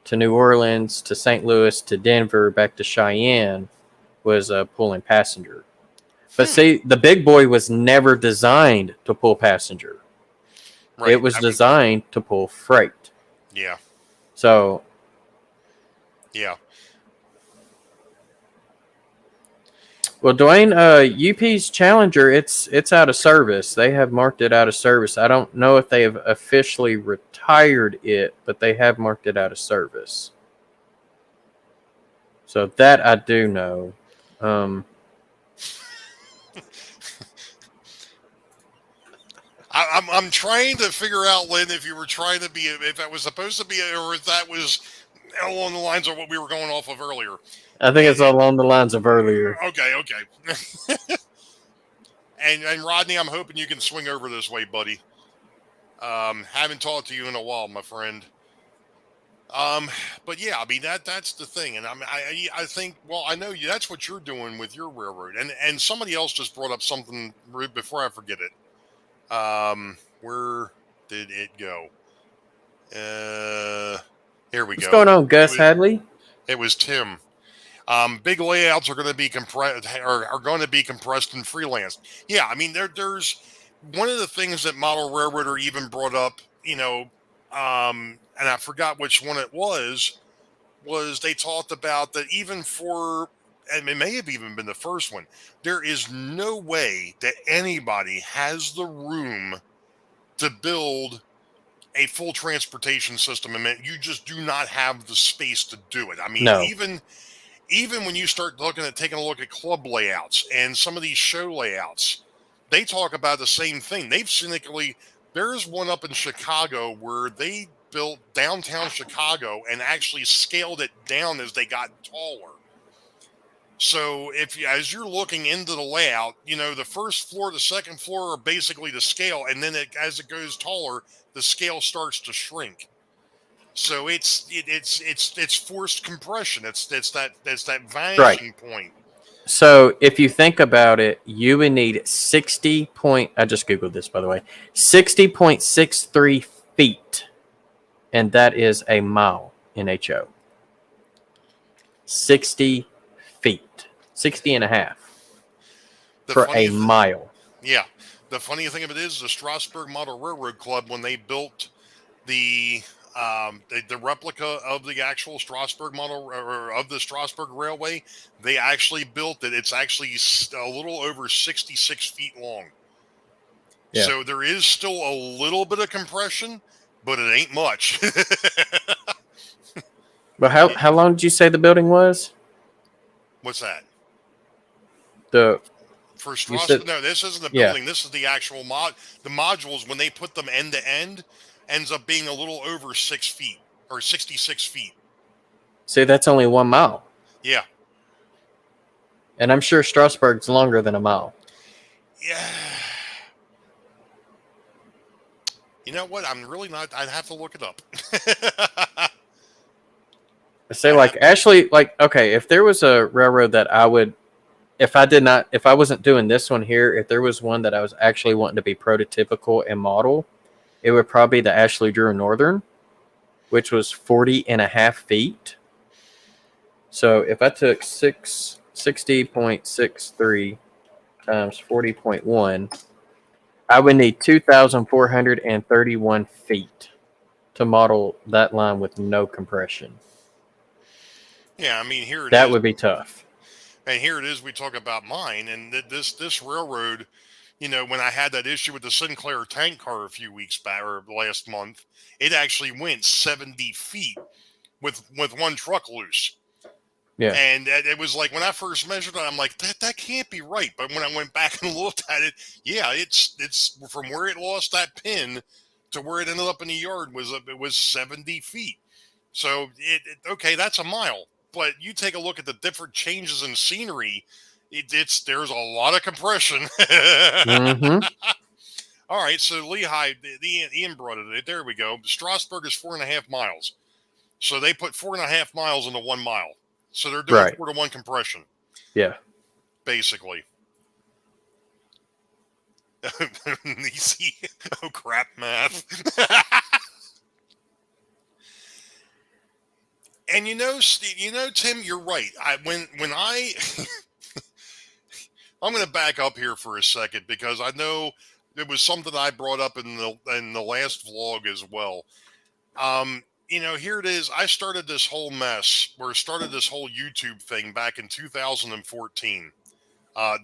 [SPEAKER 2] to New Orleans to St. Louis to Denver back to Cheyenne was pulling passenger. But see, the big boy was never designed to pull passenger. Right. It was designed to pull freight.
[SPEAKER 3] Yeah.
[SPEAKER 2] So.
[SPEAKER 3] Yeah.
[SPEAKER 2] Well, Dwayne, UP's Challenger, it's out of service. They have marked it out of service. I don't know if they have officially retired it, but they have marked it out of service. So that I do know.
[SPEAKER 3] I'm trying to figure out, Lynn, if that was supposed to be, or if that was along the lines of what we were going off of earlier.
[SPEAKER 2] I think it's along the lines of earlier.
[SPEAKER 3] Okay. and Rodney, I'm hoping you can swing over this way, buddy. Haven't talked to you in a while, my friend. But yeah, I mean that's the thing, and I think, well, I know that's what you're doing with your railroad, and somebody else just brought up something before I forget it. Where did it go? Here we go.
[SPEAKER 2] What's going on, Gus Hadley?
[SPEAKER 3] It was Tim. Big layouts are going to be compressed, are going to be compressed and freelanced. Yeah, I mean there's one of the things that Model Railroader even brought up, and I forgot which one it was they talked about that even for and it may have even been the first one. There is no way that anybody has the room to build a full transportation system. I mean, you just do not have the space to do it. I mean,
[SPEAKER 2] No.
[SPEAKER 3] even when you start taking a look at club layouts and some of these show layouts, they talk about the same thing. There's one up in Chicago where they built downtown Chicago and actually scaled it down as they got taller. So as you're looking into the layout, the first floor, the second floor are basically the scale, and then as it goes taller, the scale starts to shrink. So it's forced compression. It's that vanishing point.
[SPEAKER 2] So if you think about it, you would need 60 point. I just googled this, by the way. 60.63 feet, and that is a mile in HO. 60 feet, 60 and a half for a mile.
[SPEAKER 3] Yeah. The funny thing of it is, the Strasburg Model Railroad Club, when they built the replica of the actual Strasburg model, or of the Strasburg Railway, they actually built it. It's actually a little over 66 feet long. Yeah. So there is still a little bit of compression, but it ain't much.
[SPEAKER 2] But how long did you say the building was?
[SPEAKER 3] What's that? For Strasburg? No, this isn't the building. Yeah. This is the actual the modules, when they put them end to end, ends up being a little over 6 feet, or 66 feet.
[SPEAKER 2] See, that's only 1 mile.
[SPEAKER 3] Yeah.
[SPEAKER 2] And I'm sure Strasburg's longer than a mile.
[SPEAKER 3] Yeah. You know what? I'm really not. I'd have to look it up.
[SPEAKER 2] I say, okay, if there was a railroad that I would, if I wasn't doing this one here, if there was one that I was actually wanting to be prototypical and model, it would probably be the Ashley Drew Northern, which was 40 and a half feet. So if I took 60.63 times 40.1, I would need 2,431 feet to model that line with no compression.
[SPEAKER 3] Yeah, I mean, here it is.
[SPEAKER 2] That would be tough.
[SPEAKER 3] And here it is. We talk about mine, and this railroad, when I had that issue with the Sinclair tank car a few weeks back, or last month, it actually went 70 feet with one truck loose. Yeah. And it was like, when I first measured it, I'm like, that can't be right. But when I went back and looked at it, yeah, it's from where it lost that pin to where it ended up in the yard it was 70 feet. So okay, that's a mile. But you take a look at the different changes in scenery, there's a lot of compression. Mm-hmm. All right, so Lehigh, Ian brought it. There we go. Strasburg is 4.5 miles. So they put 4.5 miles into 1 mile. So they're doing 4-to-1 compression.
[SPEAKER 2] Yeah.
[SPEAKER 3] Basically. Easy. Oh, crap, math. And Tim, you're right. When I I'm going to back up here for a second, because I know it was something I brought up in the last vlog as well. Here it is. I started this whole mess, started this whole YouTube thing back in 2014,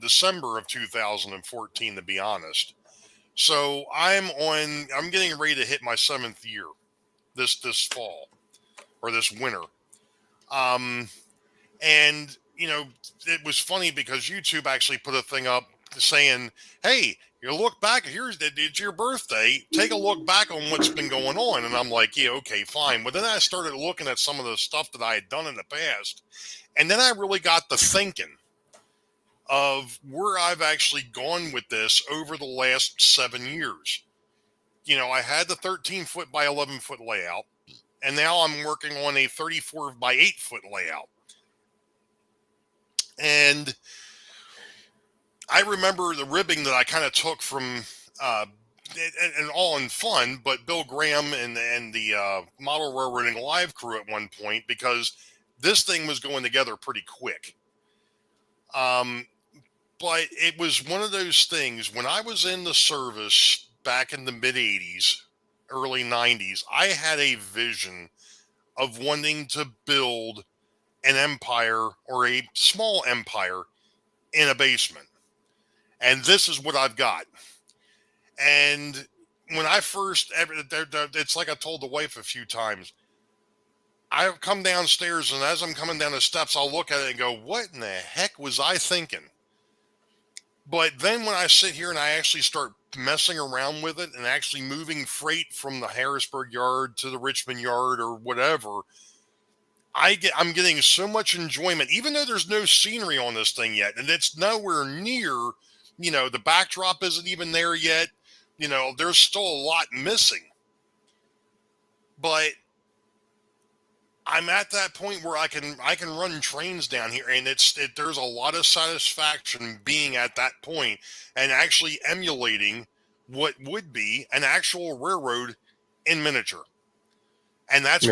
[SPEAKER 3] December of 2014, to be honest. So I'm getting ready to hit my 7th year this fall, or this winter. And it was funny because YouTube actually put a thing up saying, hey, you look back, it's your birthday, take a look back on what's been going on. And I'm like, yeah, okay, fine. But then I started looking at some of the stuff that I had done in the past. And then I really got to thinking of where I've actually gone with this over the last 7 years. I had the 13-foot by 11-foot layout. And now I'm working on a 34 by 8-foot layout. And I remember the ribbing that I kind of took from, and all in fun, but Bill Graham and the Model Railroading Live crew at one point, because this thing was going together pretty quick. But it was one of those things, when I was in the service back in the mid-'80s, early 90s, I had a vision of wanting to build an empire or a small empire in a basement. And this is what I've got. And when I first, it's like I told the wife a few times, I come downstairs, and as I'm coming down the steps, I'll look at it and go, what in the heck was I thinking? But then when I sit here and I actually start messing around with it and actually moving freight from the Harrisburg yard to the Richmond yard or whatever, I'm getting so much enjoyment, even though there's no scenery on this thing yet, and it's nowhere near, the backdrop isn't even there yet. There's still a lot missing. But I'm at that point where I can run trains down here, and there's a lot of satisfaction being at that point and actually emulating what would be an actual railroad in miniature. And that's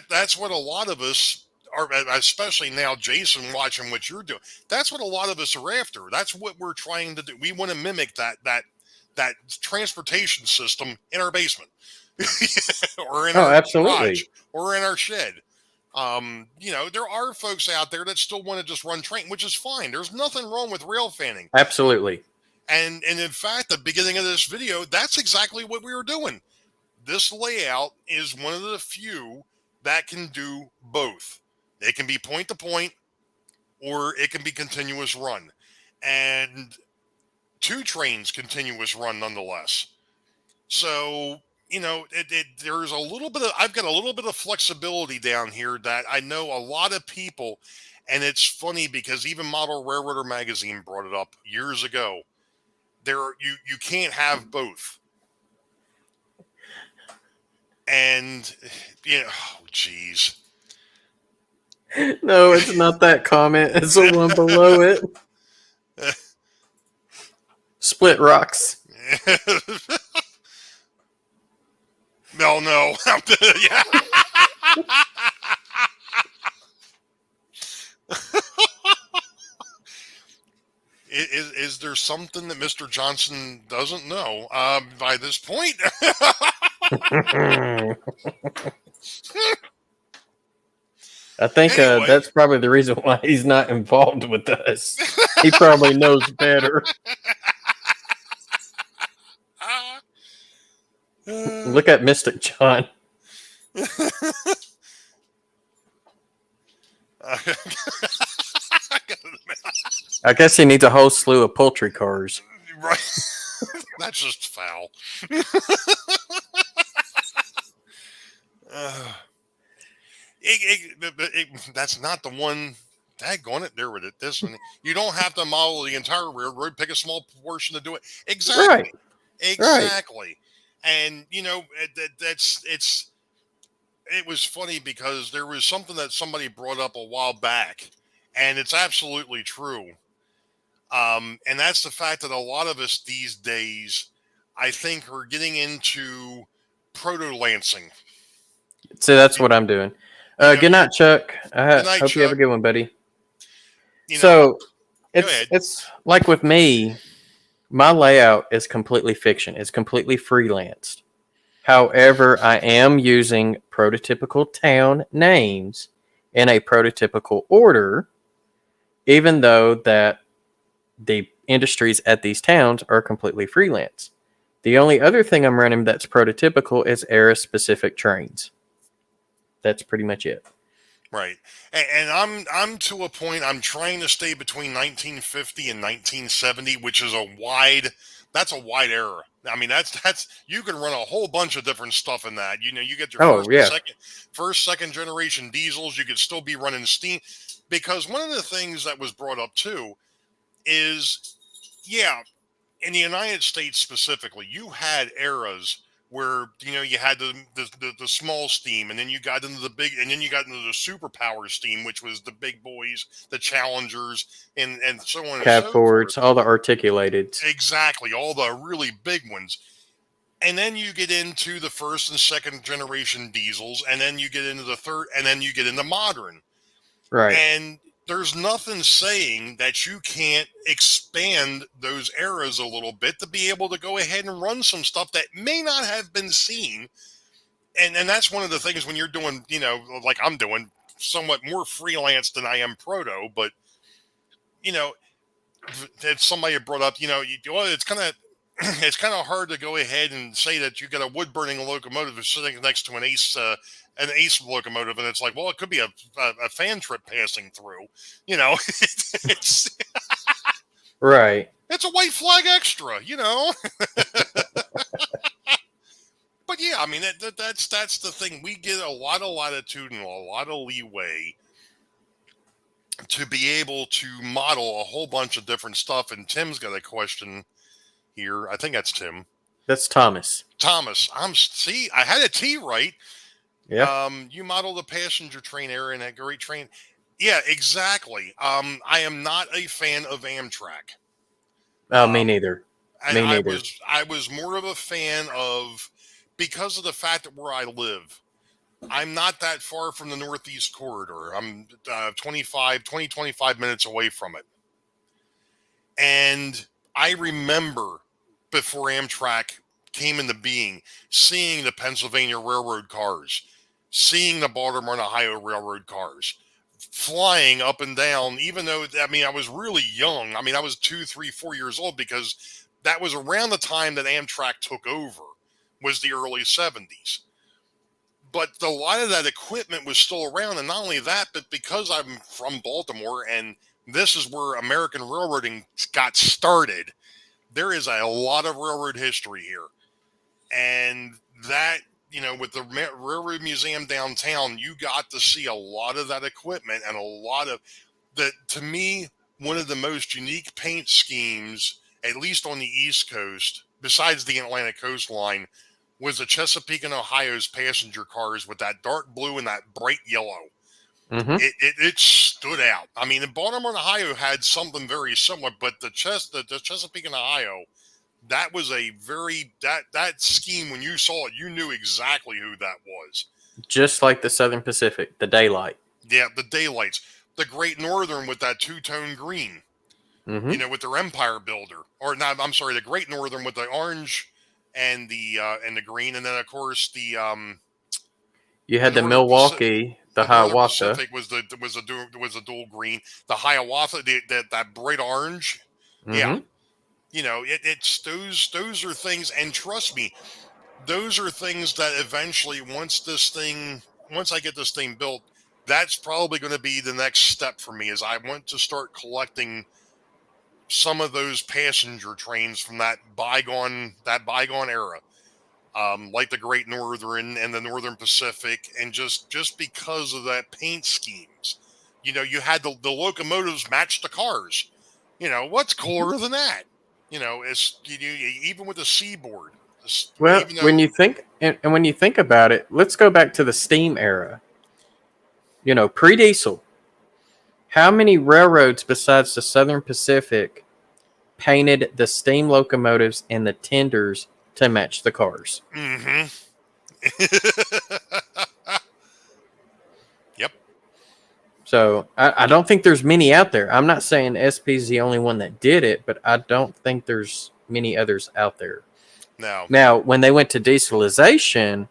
[SPEAKER 3] that's what a lot of us are, especially now, Jason, watching what you're doing. That's what a lot of us are after. That's what we're trying to do. We want to mimic that transportation system in our basement. Or in our garage, or in our shed. There are folks out there that still want to just run train, which is fine. There's nothing wrong with rail fanning.
[SPEAKER 2] Absolutely.
[SPEAKER 3] And in fact, the beginning of this video, that's exactly what we were doing. This layout is one of the few that can do both. It can be point to point, or it can be continuous run. And 2 trains continuous run nonetheless. So, there's a little bit of, I've got a little bit of flexibility down here that I know a lot of people, and it's funny because even Model Railroader magazine brought it up years ago. You can't have both. And, geez.
[SPEAKER 2] No, it's not that comment. It's the one below it. Split rocks.
[SPEAKER 3] No. Yeah. Is there something that Mr. Johnson doesn't know by this point?
[SPEAKER 2] I think
[SPEAKER 3] Anyway.
[SPEAKER 2] that's probably the reason why he's not involved with us. He probably knows better. Look at Mystic John. I guess he needs a whole slew of poultry cars.
[SPEAKER 3] Right. That's just foul. That's not the one. Daggone it, there with it. This one, you don't have to model the entire railroad. Pick a small portion to do it. Exactly.
[SPEAKER 2] Right.
[SPEAKER 3] Exactly. Right. And it was funny because there was something that somebody brought up a while back, and it's absolutely true. And that's the fact that a lot of us these days, I think, are getting into proto-lancing.
[SPEAKER 2] So that's what I'm doing. Good night, Chuck.
[SPEAKER 3] Good night,
[SPEAKER 2] hope
[SPEAKER 3] Chuck.
[SPEAKER 2] You have a good one, buddy. It's like with me, my layout is completely fiction. It's completely freelanced. However, I am using prototypical town names in a prototypical order, even though that the industries at these towns are completely freelance. The only other thing I'm running that's prototypical is era-specific trains. That's pretty much it.
[SPEAKER 3] Right. And I'm to a point, I'm trying to stay between 1950 and 1970, which is a wide era. I mean, that's you can run a whole bunch of different stuff in that. You get your first, second generation diesels. You could still be running steam, because one of the things that was brought up too is, in the United States specifically, you had eras where you had the small steam, and then you got into the big, and then you got into the superpower steam, which was the big boys, the Challengers, and so on.
[SPEAKER 2] Cab forwards, all the articulated.
[SPEAKER 3] Exactly, all the really big ones. And then you get into the first and second generation diesels, and then you get into the third, and then you get into modern.
[SPEAKER 2] Right.
[SPEAKER 3] And there's nothing saying that you can't expand those eras a little bit to be able to go ahead and run some stuff that may not have been seen. And that's one of the things when you're doing, like I'm doing, somewhat more freelance than I am proto, but that somebody brought up, it's kind of it's kind of hard to go ahead and say that you got a wood burning locomotive that's sitting next to an ace locomotive, and it's like, well, it could be a fan trip passing through. It's
[SPEAKER 2] Right.
[SPEAKER 3] it's a white flag extra, But yeah, I mean that's the thing. We get a lot of latitude and a lot of leeway to be able to model a whole bunch of different stuff. And Tim's got a question here. I think that's Tim.
[SPEAKER 2] That's Thomas.
[SPEAKER 3] Thomas, I had a T right.
[SPEAKER 2] Yeah.
[SPEAKER 3] You modeled a passenger train area in that great train. Yeah, exactly. I am not a fan of Amtrak.
[SPEAKER 2] Oh, me neither.
[SPEAKER 3] I was more of a fan of, because of the fact that where I live, I'm not that far from the Northeast Corridor. I'm 25 minutes away from it. And I remember before Amtrak came into being, seeing the Pennsylvania Railroad cars, seeing the Baltimore and Ohio Railroad cars, flying up and down, even though, I was really young. I was 2, 3, 4 years old, because that was around the time that Amtrak took over, was the early 70s. But a lot of that equipment was still around, and not only that, but because I'm from Baltimore, and this is where American railroading got started, there is a lot of railroad history here. And that, with the Railroad Museum downtown, you got to see a lot of that equipment, and a lot of that. To me, one of the most unique paint schemes, at least on the East Coast, besides the Atlantic coastline, was the Chesapeake and Ohio's passenger cars with that dark blue and that bright yellow.
[SPEAKER 2] Mm-hmm.
[SPEAKER 3] It stood out. The Baltimore and Ohio had something very similar, but the Chesapeake and Ohio, that was a very, that scheme, when you saw it, you knew exactly who that was.
[SPEAKER 2] Just like the Southern Pacific, the daylight.
[SPEAKER 3] Yeah, the daylights. The Great Northern with that two-tone green,
[SPEAKER 2] Mm-hmm.
[SPEAKER 3] with their Empire Builder. Or, no, I'm sorry, the Great Northern with the orange and the green, and then of course the
[SPEAKER 2] You had the
[SPEAKER 3] Northern
[SPEAKER 2] Milwaukee, the
[SPEAKER 3] Northern
[SPEAKER 2] Hiawatha.
[SPEAKER 3] Pacific was a dual green. The Hiawatha, that bright orange.
[SPEAKER 2] Mm-hmm.
[SPEAKER 3] Yeah, it's those are things, and trust me, those are things that eventually, once I get this thing built, that's probably going to be the next step for me. Is I want to start collecting some of those passenger trains from that bygone era, like the Great Northern and the Northern Pacific, and just because of that paint schemes, you had the locomotives match the cars. What's cooler than that? It's even with the Seaboard.
[SPEAKER 2] Well, when you think when you think about it, let's go back to the steam era. Pre-diesel. How many railroads besides the Southern Pacific painted the steam locomotives and the tenders to match the cars?
[SPEAKER 3] Mm-hmm. Yep.
[SPEAKER 2] So I don't think there's many out there. I'm not saying SP is the only one that did it, but I don't think there's many others out there.
[SPEAKER 3] No.
[SPEAKER 2] Now, when they went to dieselization,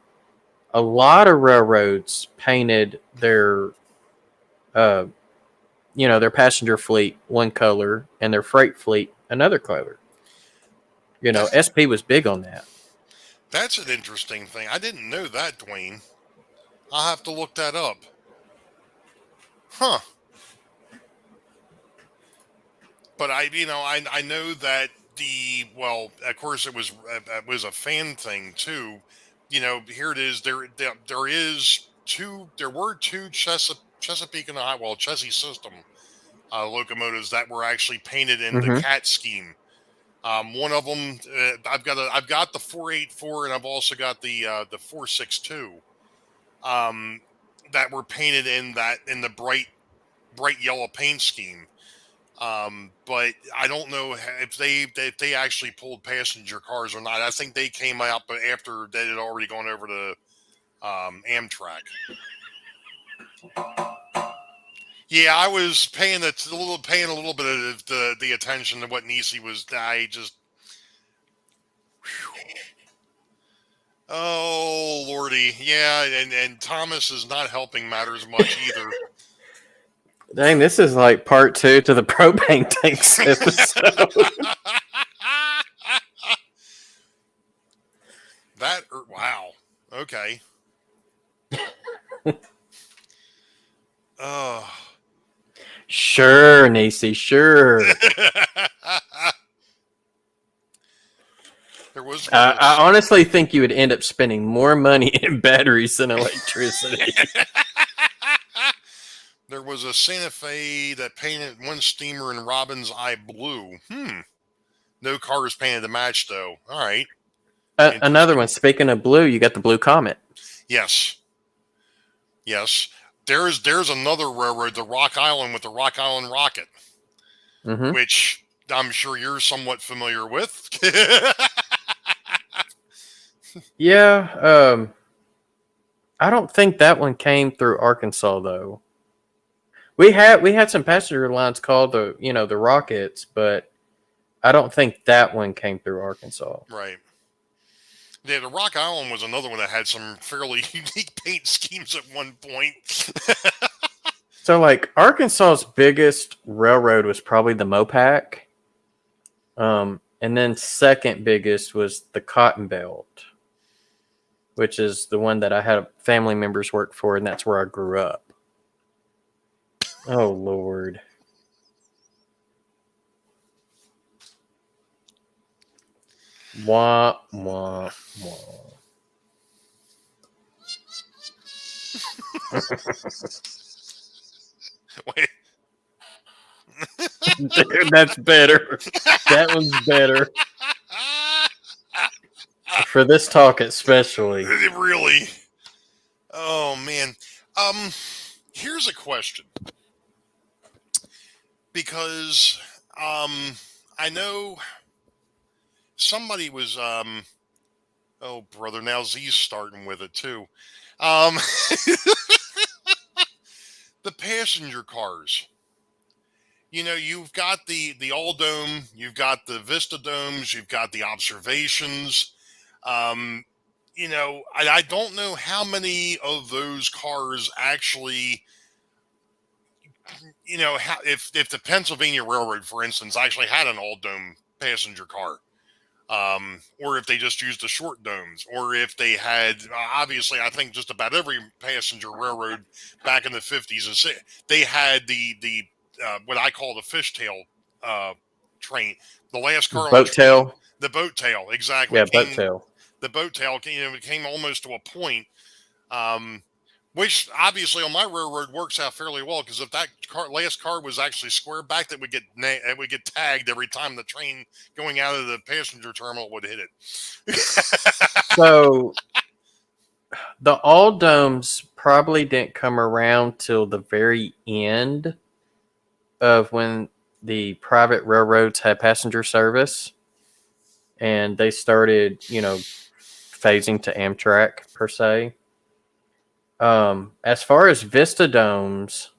[SPEAKER 2] a lot of railroads painted their their passenger fleet one color and their freight fleet another color. SP was big on that.
[SPEAKER 3] That's an interesting thing. I didn't know that, Dwayne. I'll have to look that up. Huh. But I know that of course it was a fan thing too. Here it is. There were two Chesapeake and Ohio, Chessie system locomotives that were actually painted in the CAT scheme. One of them, I've got the 484, and I've also got the 462, that were painted in the bright yellow paint scheme. But I don't know if they actually pulled passenger cars or not. I think they came out, but after they had already gone over to Amtrak. Yeah, I was paying a little bit of the attention to what Nisi was. Oh, Lordy. Yeah, and Thomas is not helping matters much either.
[SPEAKER 2] Dang, this is like part 2 to the propane tanks episode.
[SPEAKER 3] Wow. Okay. Oh.
[SPEAKER 2] Sure, Nisi, sure.
[SPEAKER 3] There was
[SPEAKER 2] I honestly think you would end up spending more money in batteries than electricity.
[SPEAKER 3] There was a Santa Fe that painted one steamer in Robin's Eye blue. No cars painted to match, though. All right.
[SPEAKER 2] Another one. Speaking of blue, you got the Blue Comet.
[SPEAKER 3] Yes. There's another railroad, the Rock Island, with the Rock Island Rocket, which I'm sure you're somewhat familiar with.
[SPEAKER 2] Yeah. I don't think that one came through Arkansas though. We had some passenger lines called the Rockets, but I don't think that one came through Arkansas.
[SPEAKER 3] Right. Yeah, the Rock Island was another one that had some fairly unique paint schemes at one point.
[SPEAKER 2] So, like, Arkansas's biggest railroad was probably the Mopac. And then second biggest was the Cotton Belt, which is the one that I had family members work for, and that's where I grew up. Oh, Lord. Wah, wah, wah.
[SPEAKER 3] Wait.
[SPEAKER 2] Dude, that's better. That one's better. For this talk especially.
[SPEAKER 3] Really? Oh, man. Here's a question. Because I know somebody was oh brother, now Z's starting with it too. The passenger cars. You know, you've got the all dome, you've got the Vista domes, you've got the observations. You know, I don't know how many of those cars actually, you know, if the Pennsylvania Railroad, for instance, actually had an all dome passenger car, or if they just used the short domes, or if they had, obviously, I think just about every passenger railroad back in the 50s and 60s, they had the what I call the fishtail train. The last car on
[SPEAKER 2] Boat tail.
[SPEAKER 3] the boat tail, exactly.
[SPEAKER 2] Yeah, boat tail.
[SPEAKER 3] The boat tail, came almost to a point, which obviously on my railroad works out fairly well, because if that last car was actually square back, that would get tagged every time the train going out of the passenger terminal would hit it.
[SPEAKER 2] So the all domes probably didn't come around till the very end of when the private railroads had passenger service, and they started, phasing to Amtrak per se. As far as Vista domes,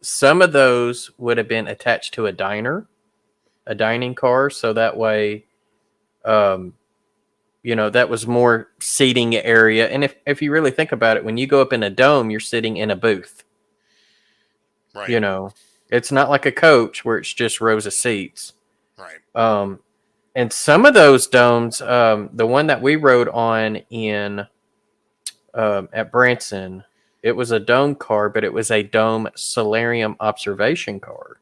[SPEAKER 2] some of those would have been attached to a dining car, so that way, that was more seating area. And if you really think about it, when you go up in a dome, you're sitting in a booth.
[SPEAKER 3] Right.
[SPEAKER 2] It's not like a coach where it's just rows of seats.
[SPEAKER 3] Right.
[SPEAKER 2] And some of those domes, the one that we rode on in at Branson, it was a dome car, but it was a dome solarium observation car.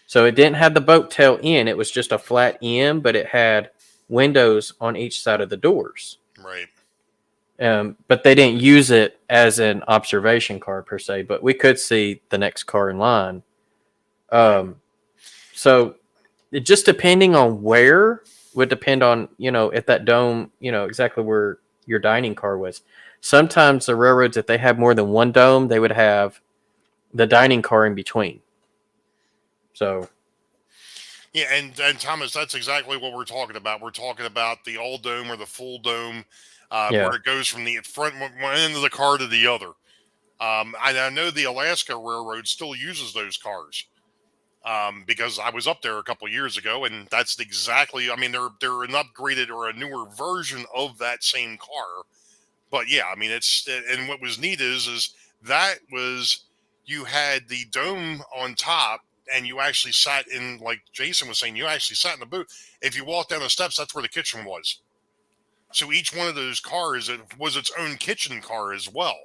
[SPEAKER 2] So it didn't have the boat tail in. It was just a flat end, but it had windows on each side of the doors.
[SPEAKER 3] Right.
[SPEAKER 2] But they didn't use it as an observation car per se, but we could see the next car in line. So it just depending on where would depend on, if that dome, exactly where your dining car was. Sometimes the railroads, if they have more than one dome, they would have the dining car in between. So,
[SPEAKER 3] yeah, and Thomas, that's exactly what we're talking about. We're talking about the all dome or the full dome, where it goes from the front one end of the car to the other. I know the Alaska Railroad still uses those cars. because I was up there a couple years ago, and that's exactly. I mean, they're an upgraded or a newer version of that same car. But yeah, I mean, and what was neat is that was you had the dome on top, and you actually sat in, like Jason was saying, you actually sat in the booth. If you walked down the steps, that's where the kitchen was. So each one of those cars was its own kitchen car as well.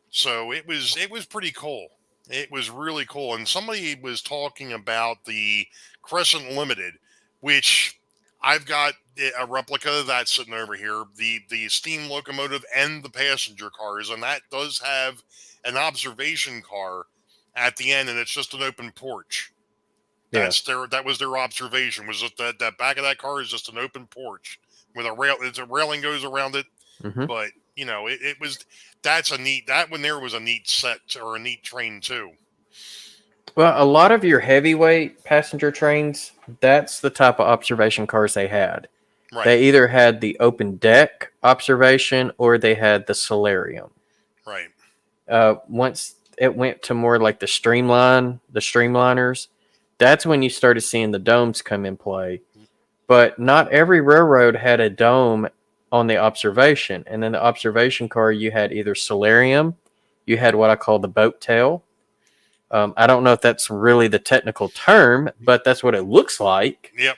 [SPEAKER 3] So it was pretty cool. It was really cool. And somebody was talking about the Crescent Limited, which I've got a replica of that sitting over here, the steam locomotive and the passenger cars, and that does have an observation car at the end, and it's just an open porch.
[SPEAKER 2] Yeah.
[SPEAKER 3] That was their observation, was that back of that car is just an open porch with a rail. It's a railing goes around it,
[SPEAKER 2] Mm-hmm.
[SPEAKER 3] but it was, that one there was a neat set, or a neat train too.
[SPEAKER 2] Well, a lot of your heavyweight passenger trains, that's the type of observation cars they had.
[SPEAKER 3] Right.
[SPEAKER 2] They either had the open deck observation or they had the solarium.
[SPEAKER 3] Right.
[SPEAKER 2] Once it went to more like the streamliners, that's when you started seeing the domes come in play. But not every railroad had a dome on the observation. And then the observation car, you had either solarium, you had what I call the boat tail. I don't know if that's really the technical term, but that's what it looks like.
[SPEAKER 3] Yep.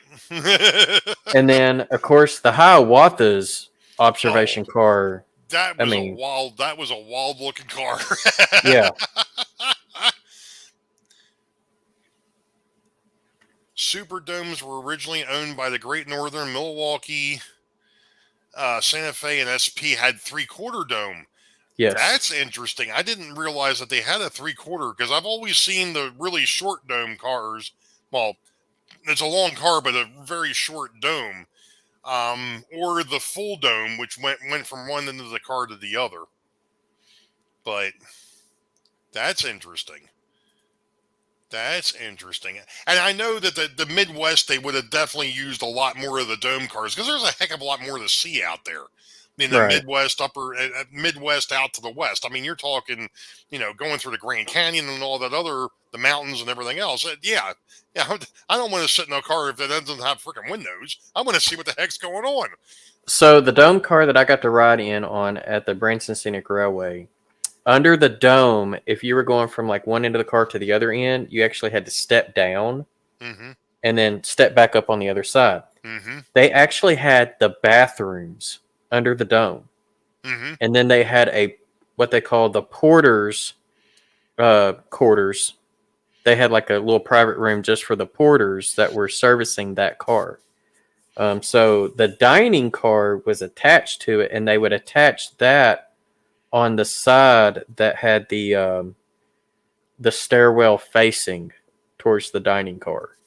[SPEAKER 2] And then, of course, the Hiawatha's observation car.
[SPEAKER 3] That was a wild looking car.
[SPEAKER 2] Yeah.
[SPEAKER 3] Superdomes were originally owned by the Great Northern. Milwaukee, Santa Fe, and SP had 3/4 dome.
[SPEAKER 2] Yes.
[SPEAKER 3] That's interesting. I didn't realize that they had a 3/4, because I've always seen the really short dome cars. Well, it's a long car, but a very short dome. Or the full dome, which went from one end of the car to the other. But that's interesting. That's interesting. And I know that the Midwest, they would have definitely used a lot more of the dome cars, because there's a heck of a lot more to see out there in the
[SPEAKER 2] Right.
[SPEAKER 3] Midwest out to the west. I mean, you're talking, going through the Grand Canyon and all that the mountains and everything else. Yeah. I don't want to sit in a car if it doesn't have freaking windows. I want to see what the heck's going on.
[SPEAKER 2] So the dome car that I got to ride in on at the Branson Scenic Railway, under the dome, if you were going from like one end of the car to the other end, you actually had to step down and then step back up on the other side.
[SPEAKER 3] Mm-hmm.
[SPEAKER 2] They actually had the bathrooms under the dome.
[SPEAKER 3] Mm-hmm.
[SPEAKER 2] And then they had what they call the porters quarters. They had like a little private room just for the porters that were servicing that car. So the dining car was attached to it, and they would attach that on the side that had the stairwell facing towards the dining car.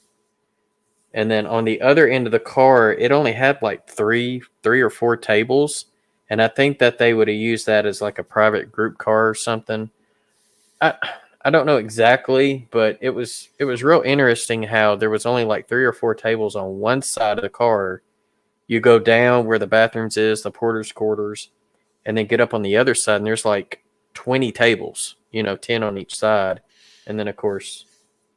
[SPEAKER 2] And then on the other end of the car, it only had like three or four tables. And I think that they would have used that as like a private group car or something. I don't know exactly, but it was real interesting how there was only like 3 or 4 tables on one side of the car. You go down where the bathrooms is, the porter's quarters, and then get up on the other side, and there's like 20 tables, 10 on each side. And then, of course,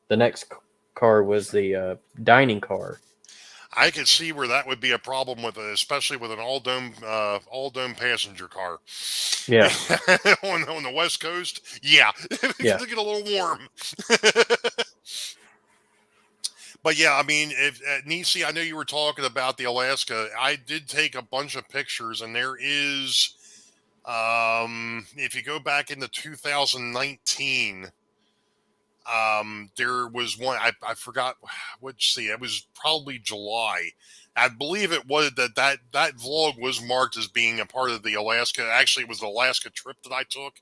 [SPEAKER 2] the next car was the dining car.
[SPEAKER 3] I could see where that would be a problem especially with an all dome passenger car.
[SPEAKER 2] Yeah.
[SPEAKER 3] on the West Coast, yeah. It's gonna get a little warm. But yeah, I mean, Nisi, I know you were talking about the Alaska. I did take a bunch of pictures, and there is, if you go back into 2019. There was one, I forgot it was probably July. I believe it was that vlog was marked as being a part of the Alaska. Actually, it was the Alaska trip that I took,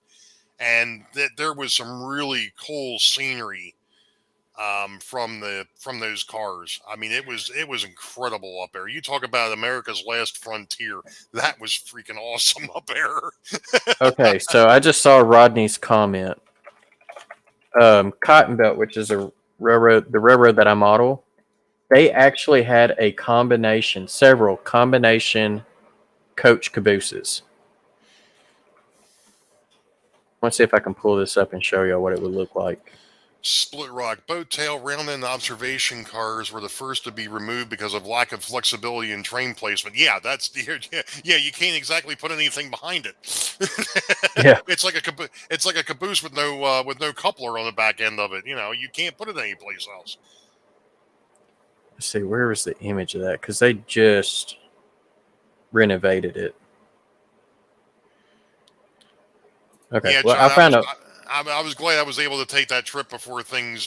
[SPEAKER 3] and there was some really cool scenery from those cars. I mean, it was incredible up there. You talk about America's last frontier. That was freaking awesome up there.
[SPEAKER 2] Okay, so I just saw Rodney's comment. Cotton Belt, which is the railroad that I model, they actually had several combination coach cabooses. Let's see if I can pull this up and show you what it would look like.
[SPEAKER 3] Split rock boat tail round end observation cars were the first to be removed because of lack of flexibility in train placement. Yeah, that's yeah. You can't exactly put anything behind it.
[SPEAKER 2] Yeah.
[SPEAKER 3] It's like a caboose with no coupler on the back end of it. You can't put it anyplace else.
[SPEAKER 2] Let's see, where was the image of that? Because they just renovated it. Okay,
[SPEAKER 3] Yeah,
[SPEAKER 2] well,
[SPEAKER 3] John,
[SPEAKER 2] I found out.
[SPEAKER 3] I was glad I was able to take that trip before things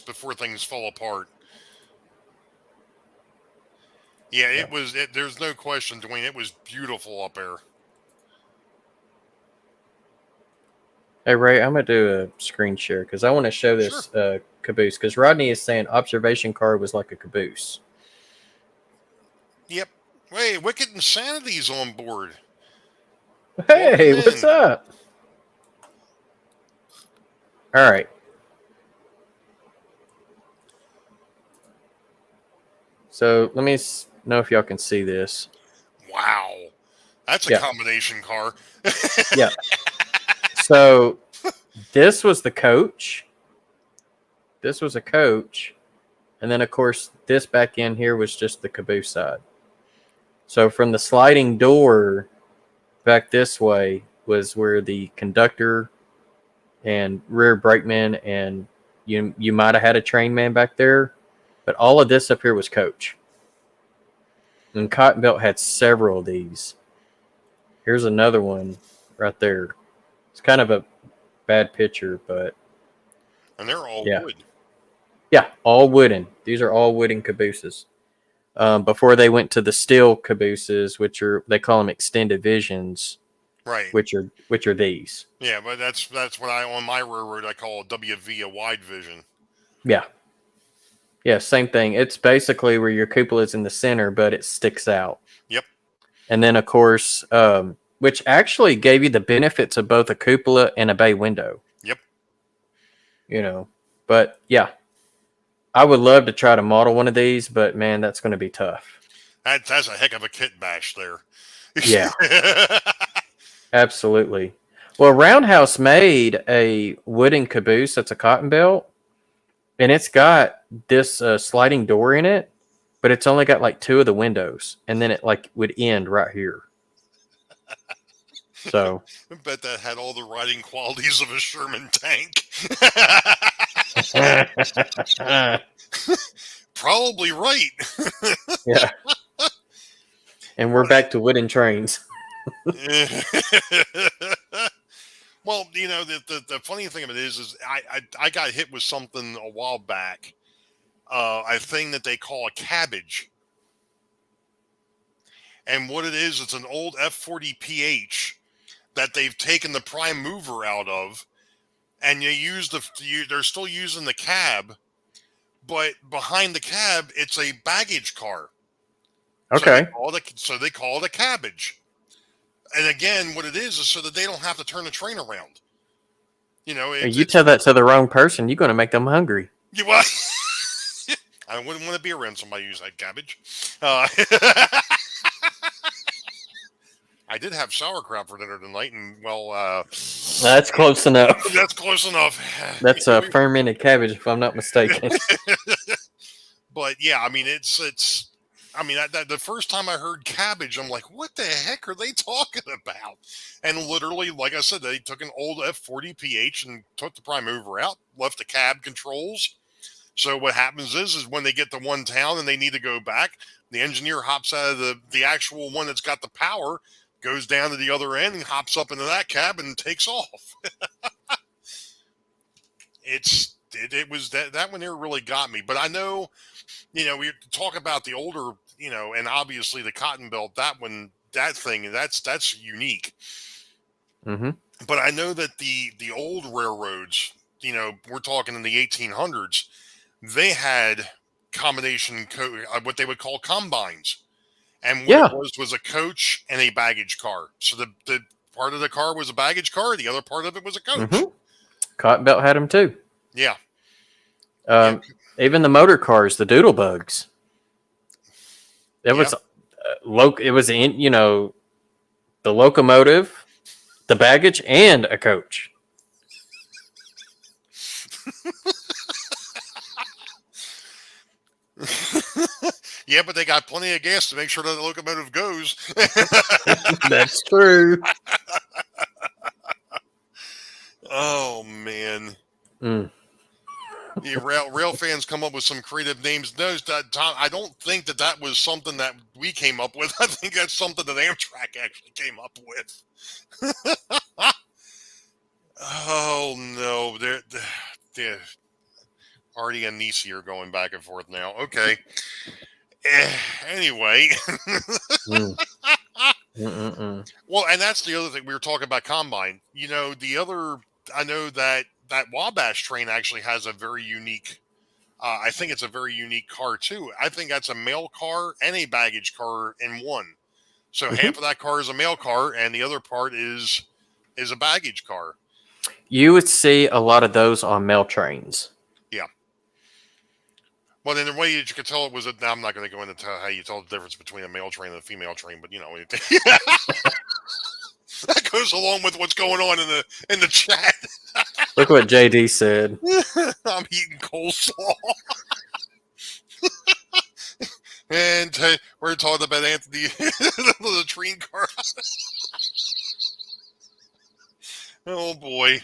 [SPEAKER 3] fall apart. Yeah, it was. There's no question, Dwayne. It was beautiful up there.
[SPEAKER 2] Hey, Ray, I'm going to do a screen share because I want to show this caboose. Because Rodney is saying observation car was like a caboose.
[SPEAKER 3] Yep. Hey, Wicked Insanity's on board.
[SPEAKER 2] Hey, what's up? All right. So let me know if y'all can see this.
[SPEAKER 3] Wow. That's a combination car.
[SPEAKER 2] Yeah. So this was the coach. This was a coach. And then, of course, this back in here was just the caboose side. So from the sliding door back this way was where the conductor and rear brakeman, and you might have had a train man back there, but all of this up here was coach. And Cotton Belt had several of these. Here's another one right there. It's kind of a bad picture, but
[SPEAKER 3] and they're all wood.
[SPEAKER 2] Yeah, all wooden. These are all wooden cabooses. Before they went to the steel cabooses, which they call them extended visions.
[SPEAKER 3] Right.
[SPEAKER 2] Which are these.
[SPEAKER 3] Yeah, but that's what on my railroad I call a WV, a wide vision.
[SPEAKER 2] Yeah. Yeah, same thing. It's basically where your cupola is in the center, but it sticks out.
[SPEAKER 3] Yep.
[SPEAKER 2] And then, of course, which actually gave you the benefits of both a cupola and a bay window.
[SPEAKER 3] Yep.
[SPEAKER 2] But yeah, I would love to try to model one of these, but man, that's going to be tough.
[SPEAKER 3] That's a heck of a kit bash there.
[SPEAKER 2] Yeah. Absolutely. Well, Roundhouse made a wooden caboose that's a cotton belt, and it's got this sliding door in it, but it's only got like 2 of the windows, and then it like would end right here. So
[SPEAKER 3] I bet that had all the riding qualities of a Sherman tank. Probably right.
[SPEAKER 2] Yeah. And we're back to wooden trains.
[SPEAKER 3] Well, the funny thing of it is I got hit with something a while back, a thing that they call a cabbage, and what it is, it's an old F40PH that they've taken the prime mover out of, and they're still using the cab, but behind the cab it's a baggage car.
[SPEAKER 2] Okay.
[SPEAKER 3] So they call it a cabbage. And again, what it is so that they don't have to turn the train around.
[SPEAKER 2] You tell that to the wrong person, you're going to make them hungry.
[SPEAKER 3] You what? I wouldn't want to be around somebody who's like cabbage. I did have sauerkraut for dinner tonight, and
[SPEAKER 2] that's close enough.
[SPEAKER 3] That's close enough.
[SPEAKER 2] That's a fermented cabbage, if I'm not mistaken.
[SPEAKER 3] But yeah, I mean, it's. I mean, the first time I heard cabbage, I'm like, what the heck are they talking about? And literally, like I said, they took an old F40PH and took the prime mover out, left the cab controls. So what happens is when they get to one town and they need to go back, the engineer hops out of the actual one that's got the power, goes down to the other end and hops up into that cab and takes off. It was that one there really got me. But I know, we talk about the older, and obviously the cotton belt, that's unique.
[SPEAKER 2] Mm-hmm.
[SPEAKER 3] But I know that the old railroads, we're talking in the 1800s, they had combination what they would call combines. And what it was a coach and a baggage car. So the part of the car was a baggage car, the other part of it was a coach.
[SPEAKER 2] Mm-hmm. Cotton Belt had them too.
[SPEAKER 3] Yeah.
[SPEAKER 2] Even the motor cars, the doodle bugs. It was it was in the locomotive, the baggage, and a coach.
[SPEAKER 3] Yeah, but they got plenty of gas to make sure that the locomotive goes.
[SPEAKER 2] That's true.
[SPEAKER 3] Oh, man.
[SPEAKER 2] Mm.
[SPEAKER 3] Yeah, rail fans come up with some creative names. No, Tom, I don't think that was something that we came up with. I think that's something that Amtrak actually came up with. Oh, no. They're Hardy and Nisi are going back and forth now. Okay. Anyway.
[SPEAKER 2] Mm. Mm-mm-mm.
[SPEAKER 3] Well, and that's the other thing. We were talking about Combine. I know that Wabash train actually has a very unique, I think it's a very unique car too. I think that's a mail car and a baggage car in one. So half of that car is a mail car and the other part is a baggage car.
[SPEAKER 2] You would see a lot of those on mail trains.
[SPEAKER 3] Yeah. Well, in the way you could tell it was I'm not going to go into how you tell the difference between a male train and a female train, but that goes along with what's going on in the chat.
[SPEAKER 2] Look what JD said.
[SPEAKER 3] I'm eating coleslaw. And we're talking about Anthony, the train car. Oh, boy.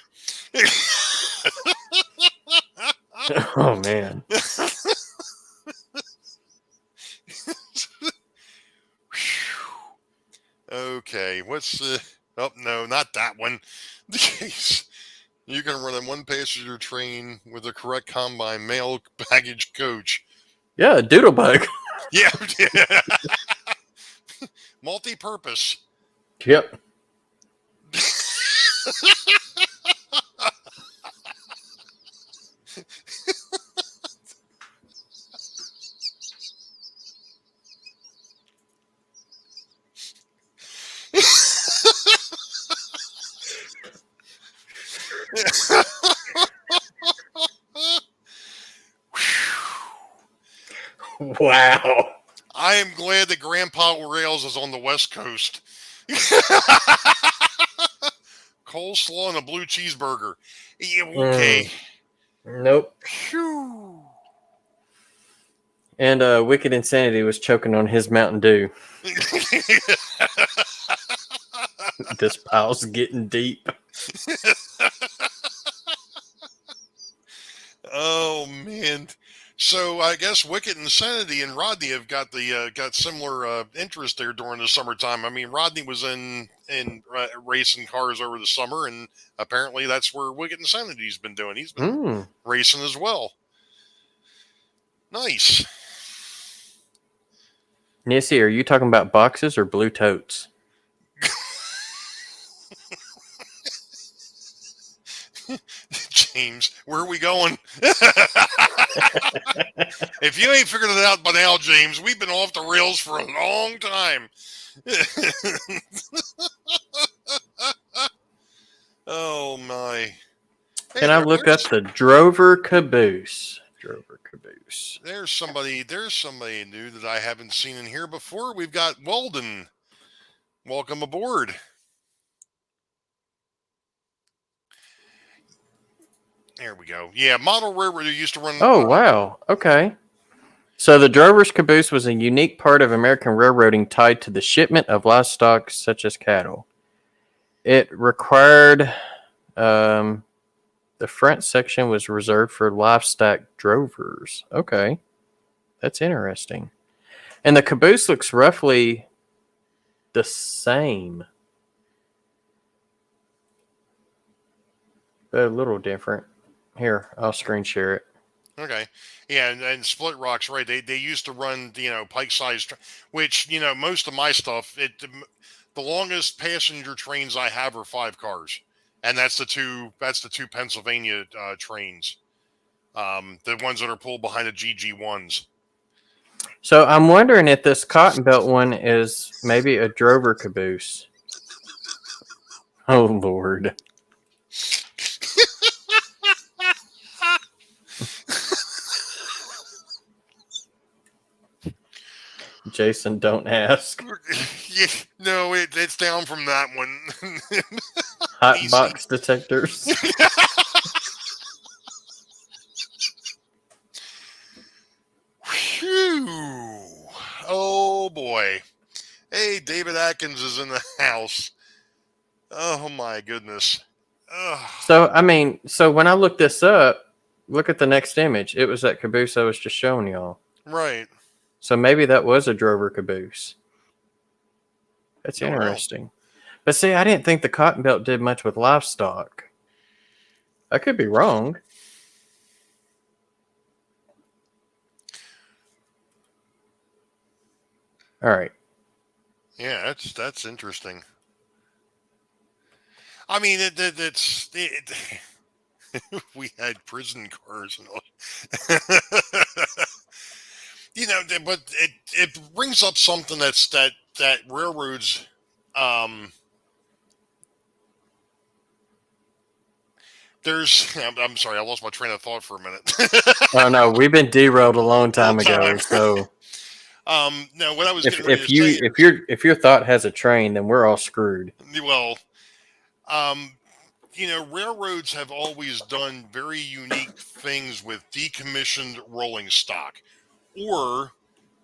[SPEAKER 2] Oh, man.
[SPEAKER 3] Okay, what's the... Oh, no, not that one. Jeez. You can run a one-passenger train with the correct combine mail baggage coach.
[SPEAKER 2] Yeah, Doodlebug.
[SPEAKER 3] Yeah. Multi-purpose.
[SPEAKER 2] Yep. Wow.
[SPEAKER 3] I am glad that Grandpa Rails is on the West Coast. Coleslaw and a blue cheeseburger. Yeah, okay.
[SPEAKER 2] Nope.
[SPEAKER 3] Whew.
[SPEAKER 2] And Wicked Insanity was choking on his Mountain Dew. This pile's getting deep.
[SPEAKER 3] Oh, man. So I guess Wicked Insanity and Rodney have got similar interest there during the summertime. I mean, Rodney was in racing cars over the summer, and apparently that's where Wicked Insanity's been doing. He's been racing as well. Nice.
[SPEAKER 2] Nissy, are you talking about boxes or blue totes?
[SPEAKER 3] James, where are we going? If you ain't figured it out by now, James, we've been off the rails for a long time. Oh, my. Hey,
[SPEAKER 2] Can I look up the Drover Caboose? Drover Caboose.
[SPEAKER 3] There's somebody new that I haven't seen in here before. We've got Weldon. Welcome aboard. There we go. Yeah, model railroad used to run.
[SPEAKER 2] Oh, wow. Okay. So the Drover's Caboose was a unique part of American railroading tied to the shipment of livestock such as cattle. It required the front section was reserved for livestock drovers. Okay. That's interesting. And the caboose looks roughly the same, but a little different. Here, I'll screen share it.
[SPEAKER 3] Okay. Yeah, and Split Rock's right. They used to run, pike-sized, which, most of my stuff, the longest passenger trains I have are 5 cars. And that's the two Pennsylvania trains. The ones that are pulled behind the GG1s.
[SPEAKER 2] So I'm wondering if this Cotton Belt one is maybe a Drover Caboose. Oh, Lord. Jason, don't ask.
[SPEAKER 3] Yeah, no, it's down from that one.
[SPEAKER 2] Hot box detectors.
[SPEAKER 3] boy. Hey, David Atkins is in the house. Oh my goodness. Ugh.
[SPEAKER 2] So when I looked this up, look at the next image. It was that caboose I was just showing y'all.
[SPEAKER 3] Right.
[SPEAKER 2] So maybe that was a drover caboose. That's
[SPEAKER 3] Don't know.
[SPEAKER 2] interesting. But see, I didn't think the cotton belt did much with livestock. I could be wrong. All right.
[SPEAKER 3] Yeah, that's interesting. I mean, it's we had prison cars and all. But it brings up something that railroads. I'm sorry, I lost my train of thought for a minute.
[SPEAKER 2] Oh no, we've been derailed a long time ago. So
[SPEAKER 3] no, what I was getting ready to say.
[SPEAKER 2] if your thought has a train, then we're all screwed.
[SPEAKER 3] Well, railroads have always done very unique things with decommissioned rolling stock or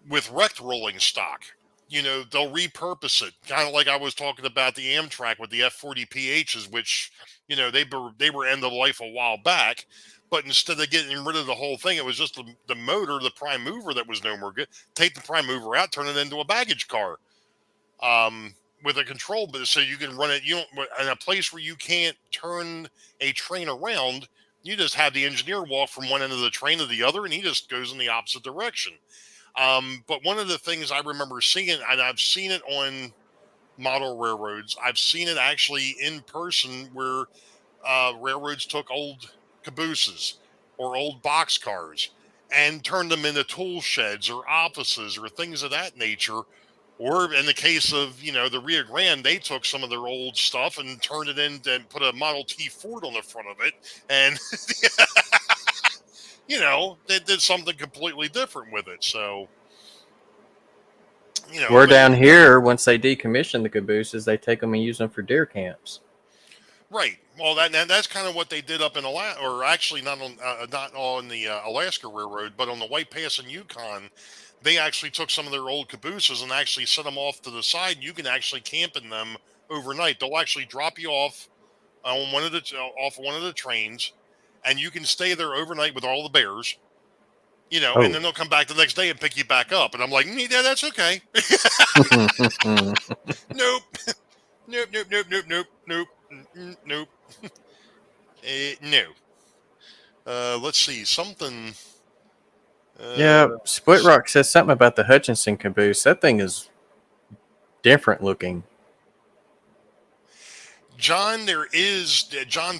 [SPEAKER 3] with wrecked rolling stock. They'll repurpose it, kind of like I was talking about the Amtrak with the F40PHs, which, they were end of life a while back. But instead of getting rid of the whole thing, it was just the motor, the prime mover that was no more good. Take the prime mover out, turn it into a baggage car. With a control, but so you can run it. You don't in a place where you can't turn a train around. You just have the engineer walk from one end of the train to the other, and he just goes in the opposite direction. But one of the things I remember seeing, and I've seen it on model railroads, I've seen it actually in person where railroads took old cabooses or old boxcars and turned them into tool sheds or offices or things of that nature. Or in the case of, the Rio Grande, they took some of their old stuff and turned it in and put a Model T Ford on the front of it. And, they did something completely different with it. So,
[SPEAKER 2] We're down here, once they decommission the cabooses, they take them and use them for deer camps.
[SPEAKER 3] Right. Well, that's kind of what they did up in Alaska, or actually not on the Alaska Railroad, but on the White Pass in Yukon. They actually took some of their old cabooses and actually set them off to the side. You can actually camp in them overnight. They'll actually drop you off on one of the trains, and you can stay there overnight with all the bears. And then they'll come back the next day and pick you back up. And I'm like, yeah, that's okay. Nope. Nope. Nope. Nope. Nope. Nope. Nope. Nope. No. Let's see something.
[SPEAKER 2] Yeah, Split Rock says something about the Hutchinson caboose. That thing is different looking.
[SPEAKER 3] John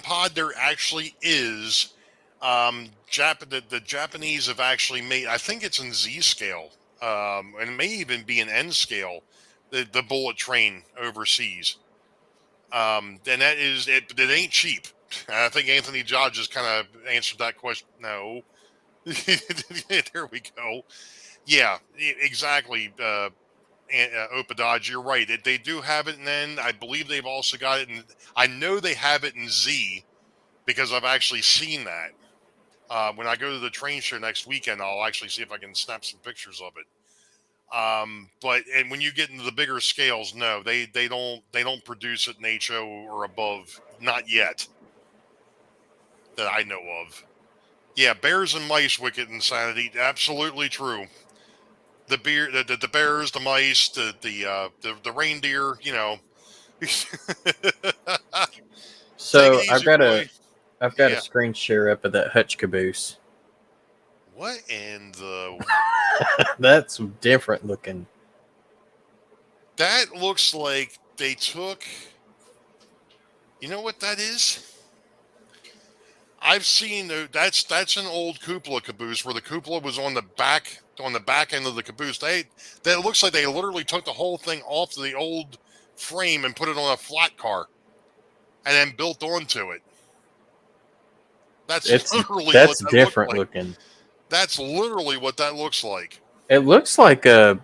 [SPEAKER 3] Pod. There actually is. The Japanese have actually made. I think it's in Z scale, and it may even be an N scale. The bullet train overseas. And that is it. But it ain't cheap. I think Anthony Dodge just kind of answered that question. No. There we go. Yeah, exactly. Opa Dodge, you're right. They do have it in N. I believe they've also got it in. I know they have it in Z because I've actually seen that. When I go to the train show next weekend, I'll actually see if I can snap some pictures of it. But when you get into the bigger scales, no, they don't produce it in HO or above, not yet, that I know of. Yeah, bears and mice, wicked insanity, absolutely true. The bears, the mice, the reindeer,
[SPEAKER 2] So I've got a screen share up of that Hutch caboose.
[SPEAKER 3] What in the?
[SPEAKER 2] That's different looking.
[SPEAKER 3] That looks like they took. You know what that is? I've seen that's an old cupola caboose where the cupola was on the back end of the caboose. That looks like they literally took the whole thing off the old frame and put it on a flat car, and then built onto it. That's
[SPEAKER 2] different looking.
[SPEAKER 3] That's literally what that looks like.
[SPEAKER 2] It looks like a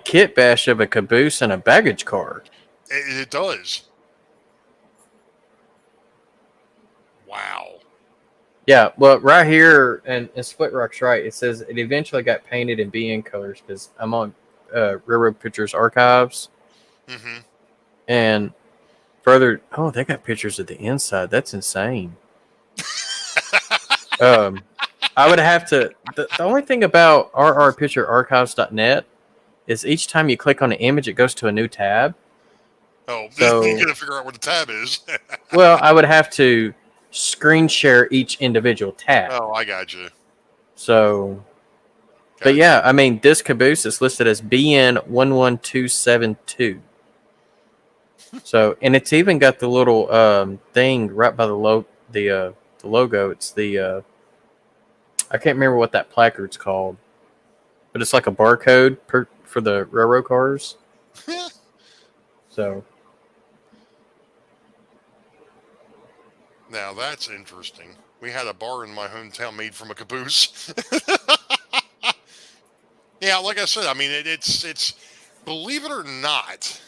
[SPEAKER 2] kit bash of a caboose and a baggage car.
[SPEAKER 3] It does. Wow.
[SPEAKER 2] Yeah, well, right here, and Split Rock's right. It says it eventually got painted in BN colors because I'm on Railroad Pictures Archives.
[SPEAKER 3] Mm-hmm.
[SPEAKER 2] And further, they got pictures of the inside. That's insane. I would have to. The only thing about rrpicturearchives.net is each time you click on an image, it goes to a new tab.
[SPEAKER 3] Oh,
[SPEAKER 2] So
[SPEAKER 3] you gotta figure out where the tab is.
[SPEAKER 2] well, I would have to screen share each individual tab.
[SPEAKER 3] Oh, I got you.
[SPEAKER 2] So, but yeah, I mean, this caboose is listed as BN11272. So, and it's even got the little thing right by the logo. It's the I can't remember what that placard's called, but it's like a barcode for the railroad cars. So,
[SPEAKER 3] now that's interesting. We had a bar in my hometown made from a caboose. Yeah, like I said, I mean, it's believe it or not,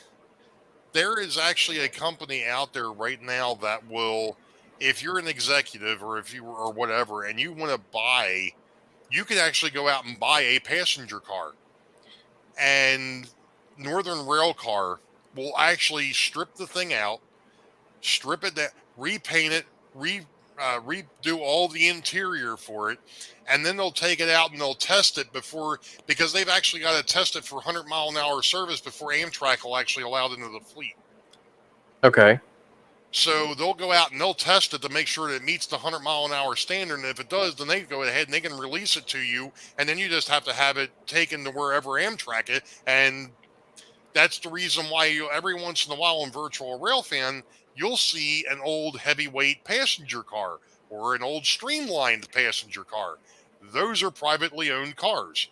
[SPEAKER 3] there is actually a company out there right now that will, if you're an executive or if you or whatever, and you want to buy, you can actually go out and buy a passenger car, and Northern Rail Car will actually strip the thing out, strip it down, repaint it, redo all the interior for it, and then they'll take it out and they'll test it because they've actually got to test it for 100-mile-an-hour service before Amtrak will actually allow it into the fleet.
[SPEAKER 2] okay.
[SPEAKER 3] So they'll go out and they'll test it to make sure that it meets the 100-mile-an-hour standard, and if it does, then they go ahead and they can release it to you, and then you just have to have it taken to wherever Amtrak it, and that's the reason why every once in a while in Virtual Railfan, you'll see an old heavyweight passenger car or an old streamlined passenger car. Those are privately owned cars.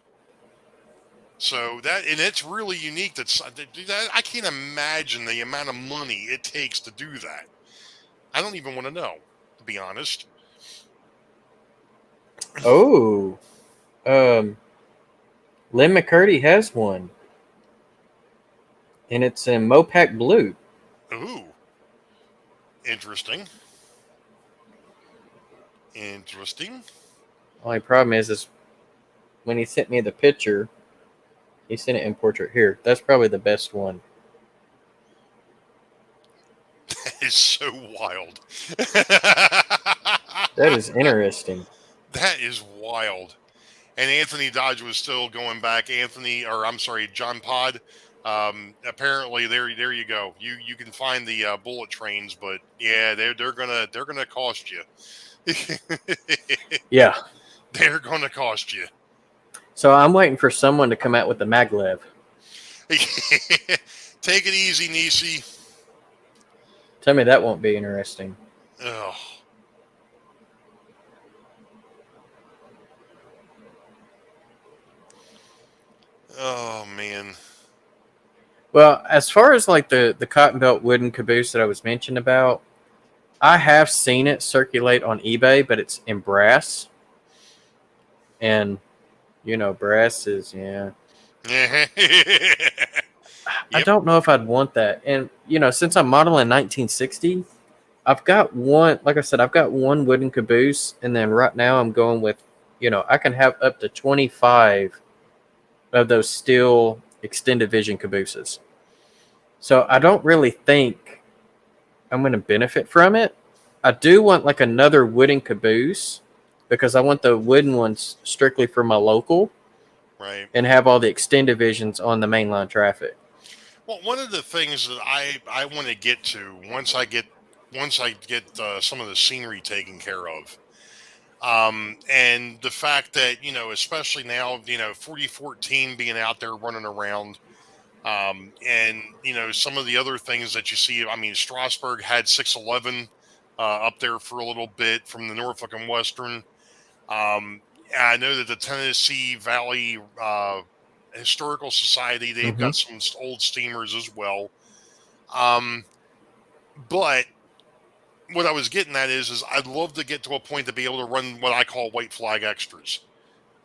[SPEAKER 3] So and it's really unique. I can't imagine the amount of money it takes to do that. I don't even want to know, to be honest.
[SPEAKER 2] Oh, Lynn McCurdy has one, and it's in Mopac blue.
[SPEAKER 3] Ooh, interesting. Interesting.
[SPEAKER 2] Only problem is when he sent me the picture, he sent it in portrait here. That's probably the best one.
[SPEAKER 3] That is so wild.
[SPEAKER 2] That is interesting.
[SPEAKER 3] That is wild. And Anthony Dodge was still going back. John Pod. Apparently, there you go. You can find the bullet trains, but yeah, they're gonna cost you.
[SPEAKER 2] Yeah,
[SPEAKER 3] they're gonna cost you.
[SPEAKER 2] So I'm waiting for someone to come out with the maglev.
[SPEAKER 3] Take it easy, Nisi.
[SPEAKER 2] Tell me that won't be interesting.
[SPEAKER 3] Ugh. Oh man.
[SPEAKER 2] Well, as far as like the cotton belt wooden caboose that I was mentioned about, I have seen it circulate on eBay, but it's in brass. And brass is I don't know if I'd want that. And since I'm modeling 1960, I've got one, like I said, I've got one wooden caboose, and then right now I'm going with, I can have up to 25 of those steel extended vision cabooses. So I don't really think I'm going to benefit from it. I do want like another wooden caboose because I want the wooden ones strictly for my local,
[SPEAKER 3] right?
[SPEAKER 2] And have all the extended visions on the mainline traffic.
[SPEAKER 3] Well, one of the things that I want to get to once I get some of the scenery taken care of, and the fact that especially now 4014 being out there running around, and some of the other things that you see. I mean, Strasburg had 611 up there for a little bit from the Norfolk and Western. I know that the Tennessee Valley Historical Society, they've got some old steamers as well. But what I was getting at is I'd love to get to a point to be able to run what I call white flag extras.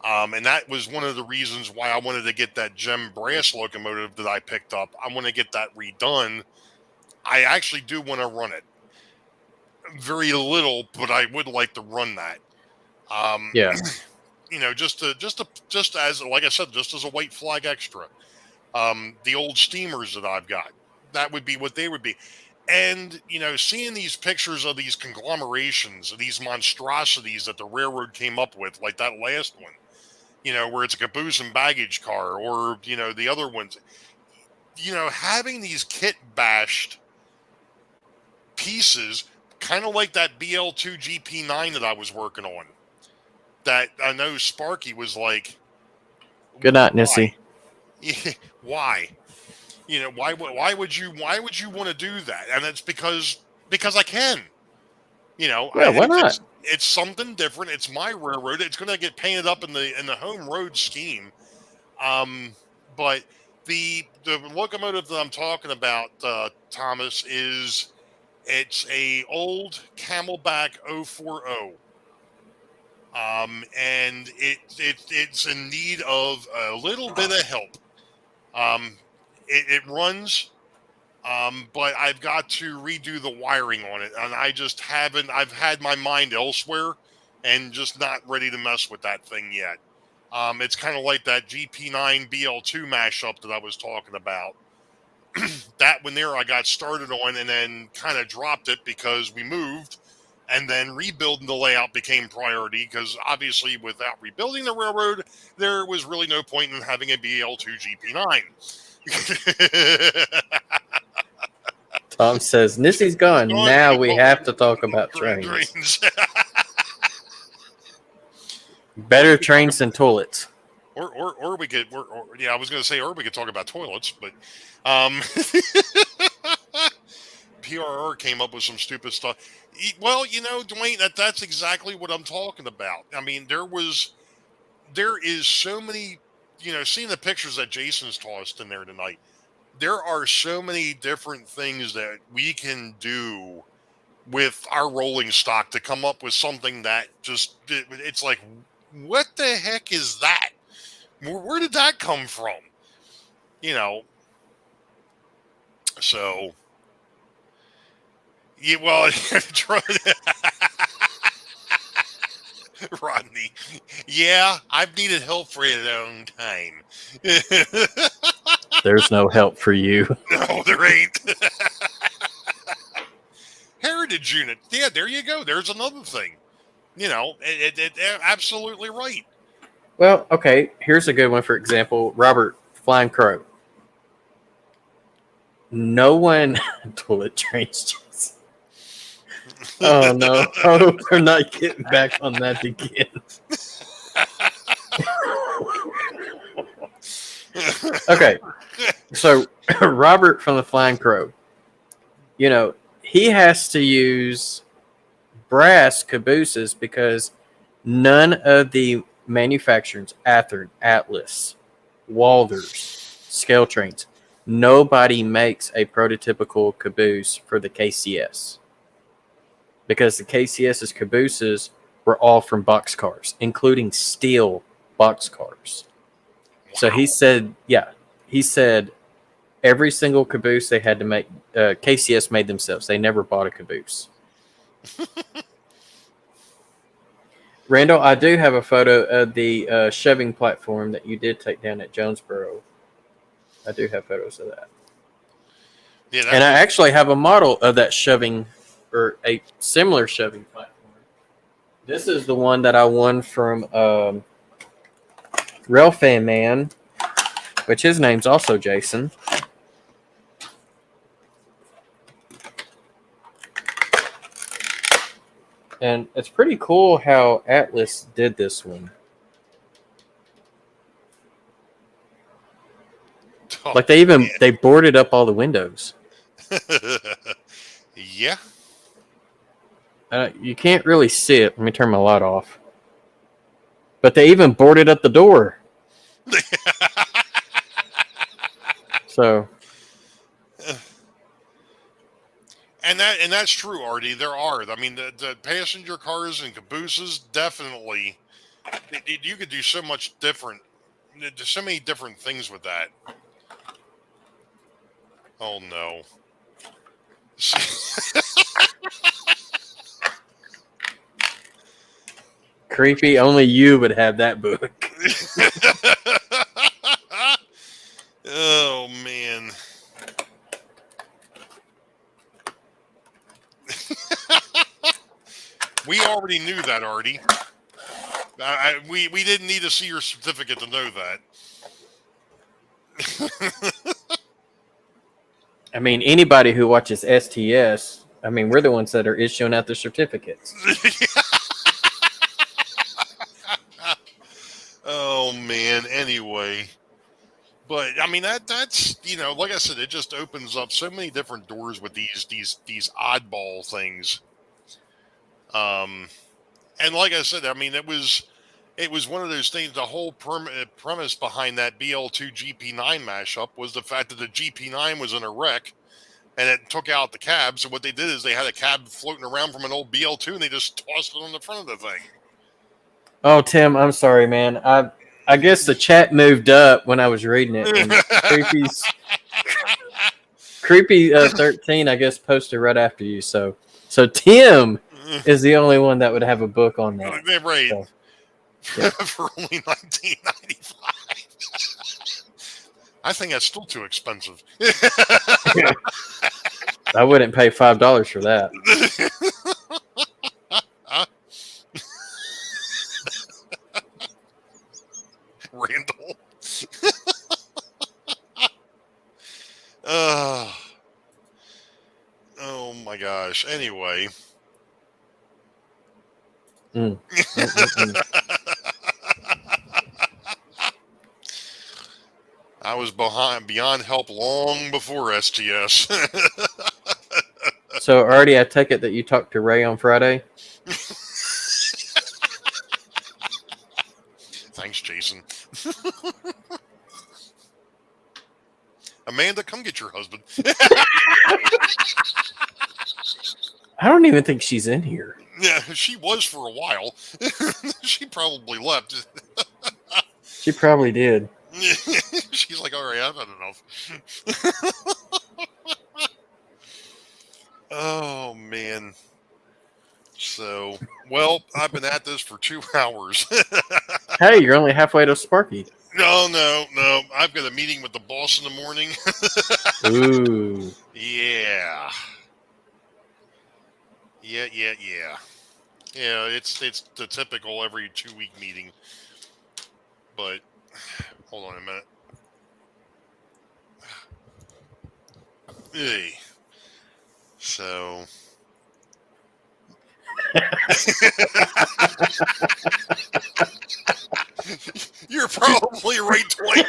[SPEAKER 3] And that was one of the reasons why I wanted to get that gem brass locomotive that I picked up. I want to get that redone. I actually do want to run it. Very little, but I would like to run that.
[SPEAKER 2] Yeah.
[SPEAKER 3] Just as, like I said, just as a white flag extra. The old steamers that I've got, that would be what they would be. And, seeing these pictures of these conglomerations, of these monstrosities that the railroad came up with, like that last one, where it's a caboose and baggage car, or, the other ones, having these kit bashed pieces, kind of like that BL2 GP9 that I was working on, that I know Sparky was like,
[SPEAKER 2] Good night, Nissy.
[SPEAKER 3] Why? Why would you want to do that? And it's because I can.
[SPEAKER 2] Yeah, why not?
[SPEAKER 3] It's something different. It's my railroad. It's going to get painted up in the home road scheme. But the locomotive that I'm talking about, Thomas, it's a old Camelback 040. And it's in need of a little bit of help. It runs, but I've got to redo the wiring on it, and I just haven't. I've had my mind elsewhere, and just not ready to mess with that thing yet. It's kind of like that GP9 BL2 mashup that I was talking about. That one there I got started on, and then kind of dropped it because we moved, and then rebuilding the layout became priority, because obviously without rebuilding the railroad, there was really no point in having a BL2 GP9.
[SPEAKER 2] Tom says, Nissy's gone. Now we have to talk about trains. Better trains than toilets.
[SPEAKER 3] Or we could, I was going to say, or we could talk about toilets, but PRR came up with some stupid stuff. Well, Dwayne, that's exactly what I'm talking about. I mean, there is so many, seeing the pictures that Jason's tossed in there tonight, there are so many different things that we can do with our rolling stock to come up with something that just, it's like, what the heck is that? Where did that come from? So, yeah, well, Rodney, yeah, I've needed help for a long time.
[SPEAKER 2] There's no help for you.
[SPEAKER 3] No, there ain't. Heritage unit. Yeah, there you go. There's another thing. Absolutely right.
[SPEAKER 2] Well, okay, here's a good one, for example. Robert, Flying Crow. No one... Toilet trains. Oh, no. I hope we're not getting back on that again. Okay, so Robert from the Flying Crow, he has to use brass cabooses because none of the manufacturers, Athearn, Atlas, Walders, Scale Trains, nobody makes a prototypical caboose for the KCS, because the KCS's cabooses were all from boxcars, including steel boxcars. So he said every single caboose they had to make, KCS made themselves. They never bought a caboose. Randall, I do have a photo of the shoving platform that you did take down at Jonesboro. I do have photos of that. Yeah, and I actually have a model of that shoving, or a similar shoving platform. This is the one that I won from Railfan Man, which his name's also Jason. And it's pretty cool how Atlas did this one. Oh, like they boarded up all the windows.
[SPEAKER 3] Yeah.
[SPEAKER 2] You can't really see it. Let me turn my light off. But they even boarded up the door. So.
[SPEAKER 3] And that's true, Artie. There are. I mean, the passenger cars and cabooses, definitely. You could do so much different. There's so many different things with that. Oh, no.
[SPEAKER 2] Creepy. Only you would have that book.
[SPEAKER 3] Oh, man. We already knew that, Artie. We didn't need to see your certificate to know that.
[SPEAKER 2] I mean, anybody who watches STS, I mean, we're the ones that are issuing out the certificates.
[SPEAKER 3] Oh, man. Anyway. But I mean that's like I said, it just opens up so many different doors with these oddball things. And like I said, I mean it was one of those things. The whole premise behind that BL2 GP9 mashup was the fact that the GP9 was in a wreck, and it took out the cab. So what they did is they had a cab floating around from an old BL2, and they just tossed it on the front of the thing.
[SPEAKER 2] Oh, Tim, I'm sorry, man. I guess the chat moved up when I was reading it. And Creepy 13, I guess, posted right after you. So Tim is the only one that would have a book on that.
[SPEAKER 3] Right.
[SPEAKER 2] So, yeah.
[SPEAKER 3] For only $19.95. I think that's still too expensive.
[SPEAKER 2] I wouldn't pay $5 for that.
[SPEAKER 3] Randall. Oh my gosh. Anyway. I was beyond help long before STS.
[SPEAKER 2] So, Artie, I take it that you talked to Ray on Friday?
[SPEAKER 3] Thanks, Jason. Amanda, come get your husband.
[SPEAKER 2] I don't even think she's in here.
[SPEAKER 3] Yeah, she was for a while. She probably left.
[SPEAKER 2] She probably did.
[SPEAKER 3] She's like, all right, I've had enough. Oh, man. So, well, I've been at this for 2 hours.
[SPEAKER 2] Hey, you're only halfway to Sparky.
[SPEAKER 3] No. I've got a meeting with the boss in the morning.
[SPEAKER 2] Ooh.
[SPEAKER 3] Yeah. Yeah. Yeah, it's the typical every 2-week meeting. But, hold on a minute. Hey. So... You're probably right, Dwight.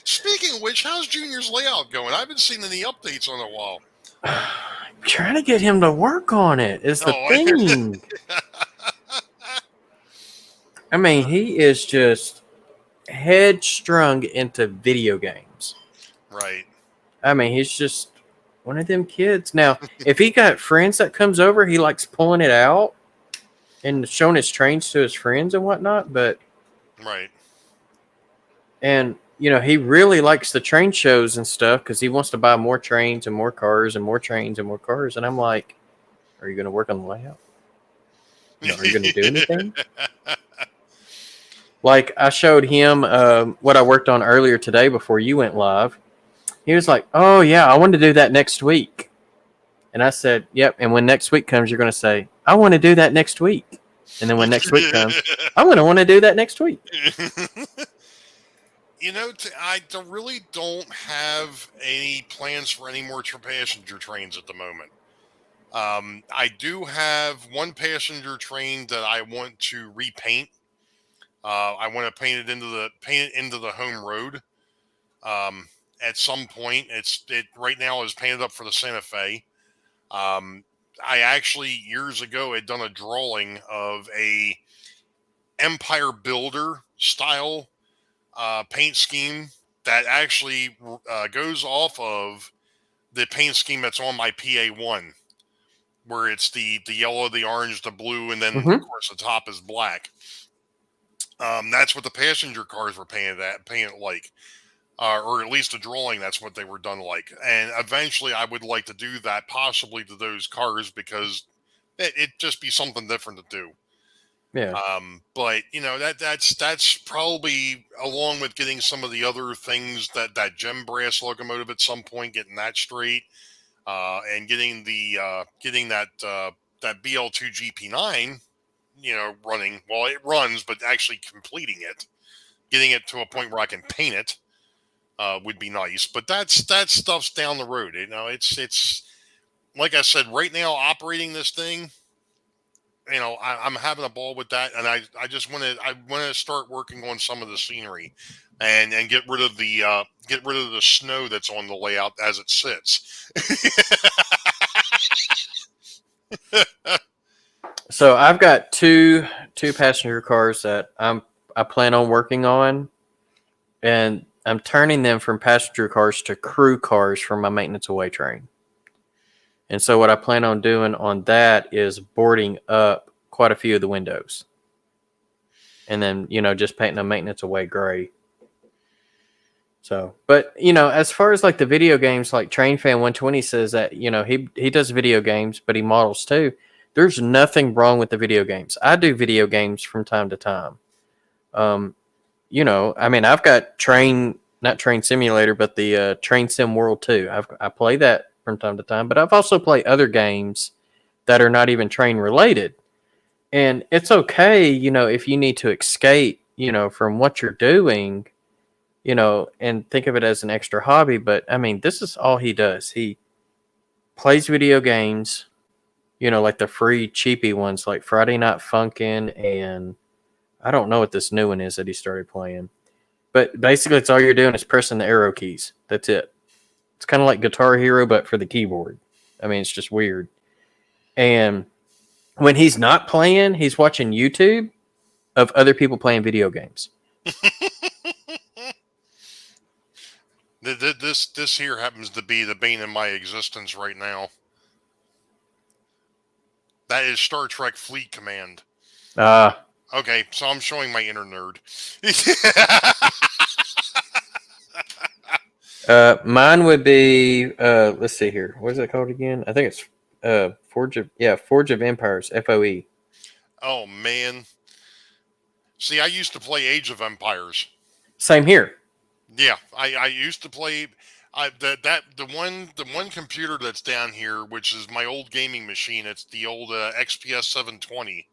[SPEAKER 3] Speaking of which, how's Junior's layout going? I haven't seen any updates on it in a while.
[SPEAKER 2] I'm trying to get him to work on it. Is the thing. I mean, he is just headstrong into video games.
[SPEAKER 3] Right.
[SPEAKER 2] I mean, he's just one of them kids. Now, if he got friends that comes over, he likes pulling it out and showing his trains to his friends and whatnot. But
[SPEAKER 3] right.
[SPEAKER 2] And he really likes the train shows and stuff because he wants to buy more trains and more cars and more trains and more cars. And I'm like, are you going to work on the layout? Are you going to do anything? Like I showed him what I worked on earlier today before you went live. He was like, oh, yeah, I want to do that next week. And I said, yep. And when next week comes, you're going to say, I want to do that next week. And then when next week comes, I'm going to want to do that next week.
[SPEAKER 3] I really don't have any plans for any more passenger trains at the moment. I do have one passenger train that I want to repaint. I want to paint it into the home road. At some point, it right now is painted up for the Santa Fe. I actually years ago had done a drawing of a Empire Builder style paint scheme that actually goes off of the paint scheme that's on my PA1, where it's the yellow, the orange, the blue, and then of course the top is black. That's what the passenger cars were painted like, or at least a drawing. That's what they were done like. And eventually, I would like to do that possibly to those cars because it just be something different to do.
[SPEAKER 2] Yeah.
[SPEAKER 3] But that's probably, along with getting some of the other things, that gem brass locomotive at some point, getting that straight, and getting that BL2 GP9, running. Well, it runs, but actually completing it, getting it to a point where I can paint it, would be nice. But that stuff's down the road. It's like I said, right now operating this thing. I'm having a ball with that, and I just want to start working on some of the scenery, and get rid of the snow that's on the layout as it sits.
[SPEAKER 2] So I've got two passenger cars that I plan on working on, and I'm turning them from passenger cars to crew cars for my maintenance away train. And so what I plan on doing on that is boarding up quite a few of the windows, and then just painting a maintenance away gray. So, but as far as like the video games, like Train Fan 120 says that he does video games, but he models too. There's nothing wrong with the video games. I do video games from time to time. I mean, I've got not Train Simulator, but the Train Sim World 2. I play that from time to time, but I've also played other games that are not even train related. And it's okay, if you need to escape, from what you're doing, and think of it as an extra hobby. But I mean, this is all he does. He plays video games, like the free cheapy ones, like Friday Night Funkin', and I don't know what this new one is that he started playing. But basically, it's all you're doing is pressing the arrow keys. That's it. It's kind of like Guitar Hero, but for the keyboard. I mean, it's just weird. And when he's not playing, he's watching YouTube of other people playing video games.
[SPEAKER 3] This here happens to be the bane of my existence right now. That is Star Trek Fleet Command. Okay, so I'm showing my inner nerd.
[SPEAKER 2] Mine would be let's see here. What is it called again? I think it's Forge of Empires, FOE.
[SPEAKER 3] Oh man. See, I used to play Age of Empires.
[SPEAKER 2] Same here.
[SPEAKER 3] Yeah, I used to play the one computer that's down here, which is my old gaming machine. It's the old XPS 720.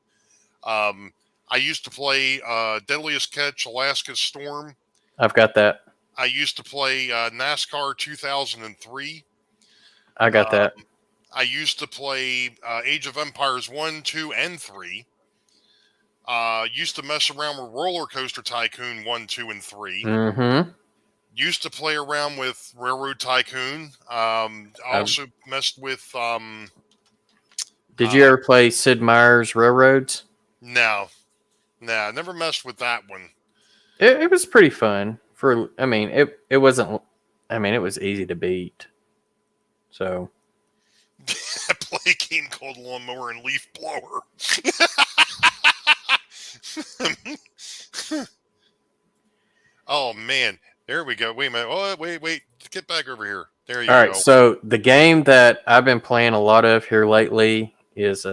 [SPEAKER 3] I used to play Deadliest Catch, Alaska Storm.
[SPEAKER 2] I've got that.
[SPEAKER 3] I used to play NASCAR 2003.
[SPEAKER 2] I got that.
[SPEAKER 3] I used to play Age of Empires 1, 2, and 3. Used to mess around with Roller Coaster Tycoon 1, 2, and 3.
[SPEAKER 2] Mm-hmm.
[SPEAKER 3] Used to play around with Railroad Tycoon. Also messed with...
[SPEAKER 2] Did you ever play Sid Meier's Railroads?
[SPEAKER 3] No. I never messed with that one.
[SPEAKER 2] It was pretty fun. It wasn't... it was easy to beat. So...
[SPEAKER 3] I play a game called Lawnmower and Leaf Blower. Oh, man. There we go. Wait a minute. Oh, wait. Get back over here. There you go. All right,
[SPEAKER 2] so the game that I've been playing a lot of here lately is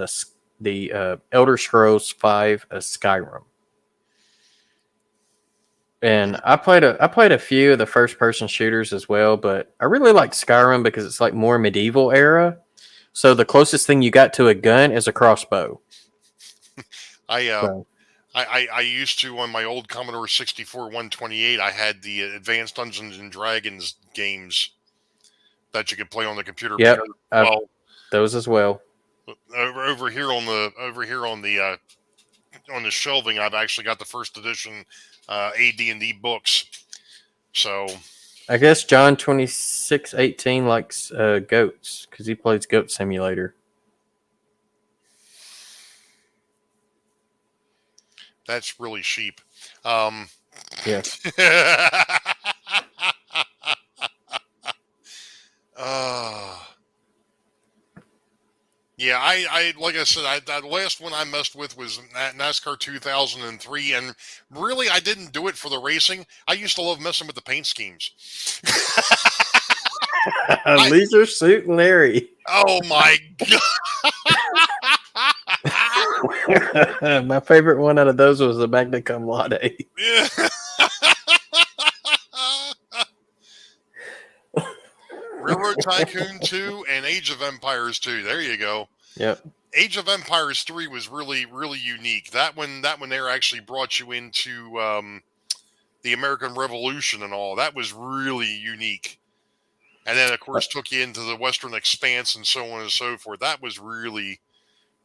[SPEAKER 2] the Elder Scrolls V Skyrim. And I played a few of the first-person shooters as well, but I really like Skyrim because it's like more medieval era. So the closest thing you got to a gun is a crossbow.
[SPEAKER 3] I used to, on my old Commodore 64 128, I had the Advanced Dungeons and Dragons games that you could play on the computer.
[SPEAKER 2] Yep, those as well.
[SPEAKER 3] Over here on the shelving, I've actually got the first edition AD&D books. So
[SPEAKER 2] I guess John 2618 likes goats because he plays Goat Simulator.
[SPEAKER 3] That's really sheep.
[SPEAKER 2] Yes.
[SPEAKER 3] Yeah, I like I said, that last one I messed with was NASCAR 2003, and really I didn't do it for the racing. I used to love messing with the paint schemes.
[SPEAKER 2] Leisure Suit Larry.
[SPEAKER 3] Oh my god!
[SPEAKER 2] My favorite one out of those was the Magna Cum Laude.
[SPEAKER 3] Yeah. Railroad Tycoon 2 and Age of Empires 2. There you go.
[SPEAKER 2] Yep.
[SPEAKER 3] Age of Empires 3 was really, really unique. That one there actually brought you into the American Revolution and all. That was really unique. And then, of course, took you into the Western Expanse and so on and so forth. That was really,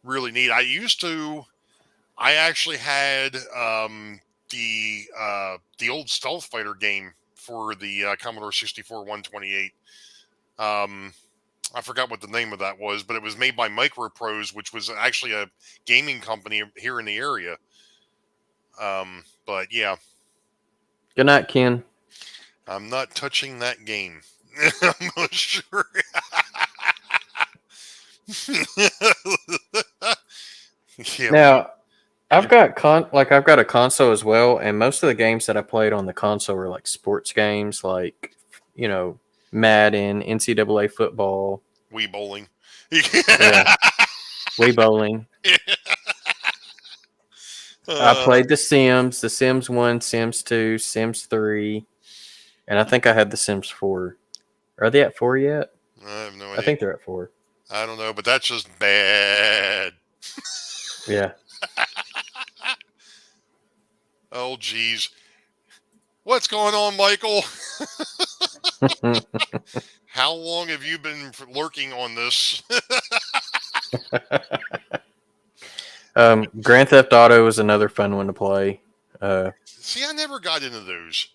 [SPEAKER 3] really neat. I actually had the old Stealth Fighter game for the Commodore 64 128. I forgot what the name of that was, but it was made by Microprose, which was actually a gaming company here in the area. But yeah.
[SPEAKER 2] Good night, Ken.
[SPEAKER 3] I'm not touching that game. I'm not sure. Yeah,
[SPEAKER 2] now, I've got a console as well, and most of the games that I played on the console were like sports games, like Madden, NCAA football,
[SPEAKER 3] Wii bowling.
[SPEAKER 2] Yeah. Wii bowling. I played The Sims 1, Sims 2, Sims 3, and I think I had The Sims 4. Are they at 4 yet?
[SPEAKER 3] I have no idea.
[SPEAKER 2] I think they're at 4.
[SPEAKER 3] I don't know, but that's just bad.
[SPEAKER 2] Yeah.
[SPEAKER 3] Oh, geez. What's going on, Michael? How long have you been lurking on this?
[SPEAKER 2] Grand Theft Auto was another fun one to play.
[SPEAKER 3] See, I never got into those.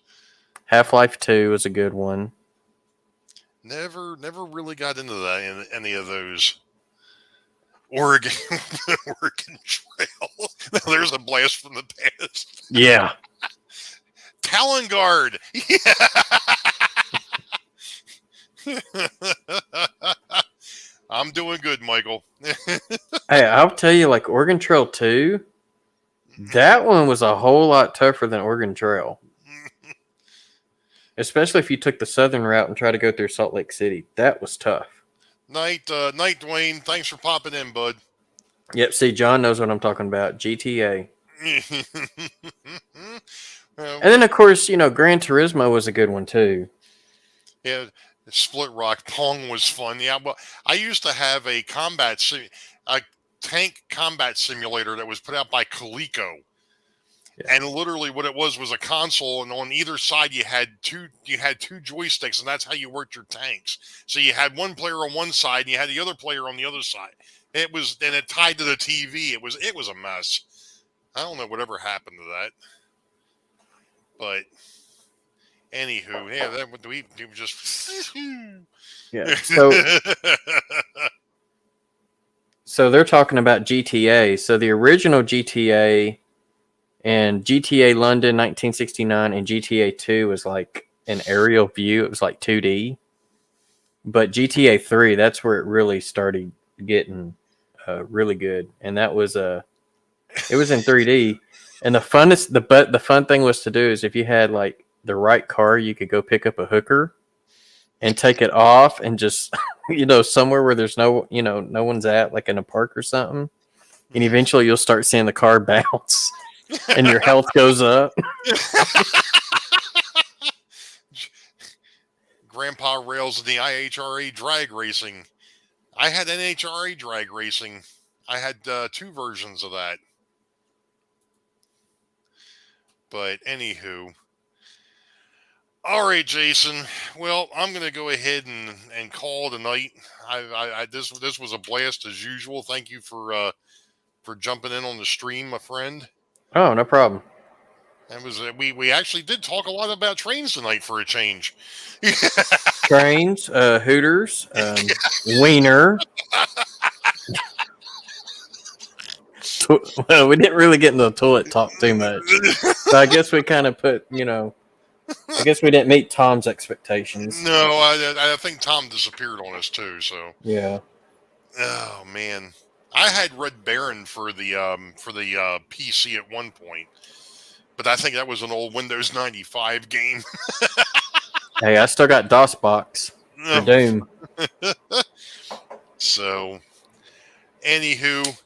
[SPEAKER 2] Half-Life 2 was a good one.
[SPEAKER 3] Never really got into that in any of those. Oregon Trail. Now, there's a blast from the past.
[SPEAKER 2] Yeah.
[SPEAKER 3] Talon Guard. Yeah. I'm doing good, Michael.
[SPEAKER 2] Hey, I'll tell you, like Oregon Trail 2, that one was a whole lot tougher than Oregon Trail. Especially if you took the southern route and tried to go through Salt Lake City. That was tough.
[SPEAKER 3] Night, Dwayne. Thanks for popping in, bud.
[SPEAKER 2] Yep, see, John knows what I'm talking about. GTA. And then, of course, Gran Turismo was a good one, too.
[SPEAKER 3] Yeah, Split Rock Pong was fun. Yeah, well, I used to have a tank combat simulator that was put out by Coleco. Yeah. And literally what it was a console, and on either side you had two joysticks, and that's how you worked your tanks. So you had one player on one side and you had the other player on the other side. It tied to the TV. It was a mess. I don't know whatever happened to that. But anywho, yeah, that we just
[SPEAKER 2] yeah. So they're talking about GTA. So the original GTA and GTA London 1969 and GTA 2 was like an aerial view. It was like 2D. But GTA 3, that's where it really started getting really good. And that was it was in 3D. And the fun thing was to do is if you had like the right car, you could go pick up a hooker and take it off and just somewhere where there's no one's at, like in a park or something. And eventually you'll start seeing the car bounce and your health goes up.
[SPEAKER 3] Grandpa rails in the IHRA drag racing. I had NHRA drag racing. I had 2 versions of that. But anywho. All right, Jason. Well, I'm going to go ahead and call tonight. This was a blast as usual. Thank you for jumping in on the stream, my friend.
[SPEAKER 2] Oh, no problem.
[SPEAKER 3] That was we actually did talk a lot about trains tonight for a change.
[SPEAKER 2] Trains, Hooters, Wiener. Well, we didn't really get into the toilet talk too much. So I guess we kind of put, I guess we didn't meet Tom's expectations.
[SPEAKER 3] No, I think Tom disappeared on us too. So
[SPEAKER 2] yeah.
[SPEAKER 3] Oh man, I had Red Baron for the PC at one point, but I think that was an old Windows 95 game.
[SPEAKER 2] Hey, I still got DOSBox for Doom.
[SPEAKER 3] So, anywho,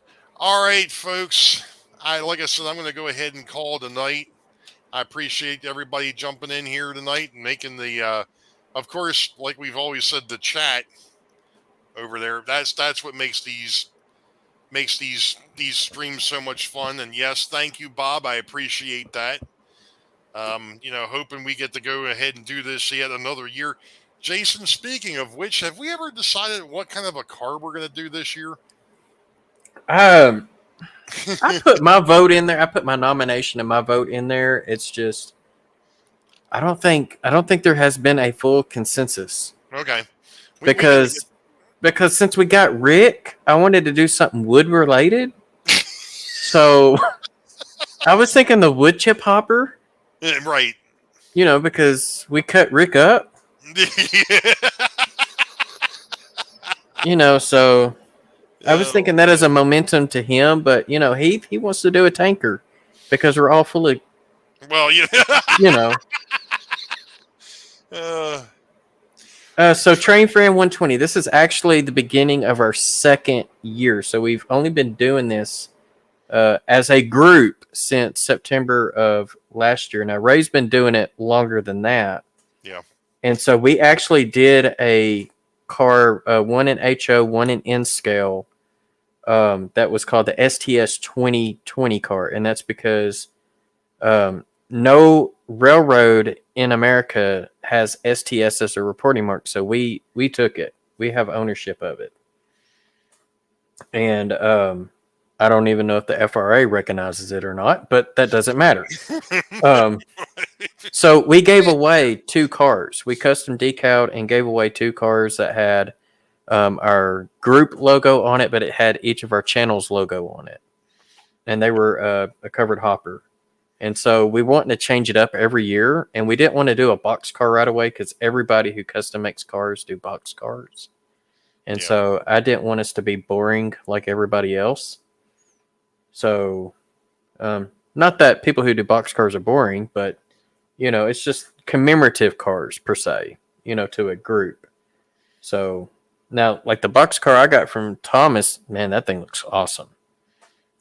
[SPEAKER 3] All right, folks. Like I said, I'm going to go ahead and call it a night. I appreciate everybody jumping in here tonight and making the, of course, like we've always said, the chat over there. That's what makes these streams so much fun. And yes, thank you, Bob. I appreciate that. Hoping we get to go ahead and do this yet another year. Jason, speaking of which, have we ever decided what kind of a car we're going to do this year?
[SPEAKER 2] I put my vote in there. I put my nomination and my vote in there. It's just, I don't think there has been a full consensus.
[SPEAKER 3] Okay.
[SPEAKER 2] Because since we got Rick, I wanted to do something wood related. So I was thinking the wood chip hopper.
[SPEAKER 3] Right.
[SPEAKER 2] Because we cut Rick up. So I was thinking that as a momentum to him, but he wants to do a tanker because we're all full of, So Train Friend 120. This is actually the beginning of our second year, so we've only been doing this as a group since September of last year. Now Ray's been doing it longer than that.
[SPEAKER 3] Yeah.
[SPEAKER 2] And so we actually did a car, one in HO, one in N scale. That was called the STS-2020 car, and that's because no railroad in America has STS as a reporting mark, so we took it. We have ownership of it, and I don't even know if the FRA recognizes it or not, but that doesn't matter. So we gave away 2 cars. We custom decaled and gave away 2 cars that had our group logo on it, but it had each of our channels logo on it, and they were a covered hopper. And so we wanted to change it up every year, and we didn't want to do a box car right away because everybody who custom makes cars do box cars. And so I didn't want us to be boring like everybody else. So not that people who do box cars are boring, but it's just commemorative cars per se, to a group. So now, like the box car I got from Thomas, man, that thing looks awesome.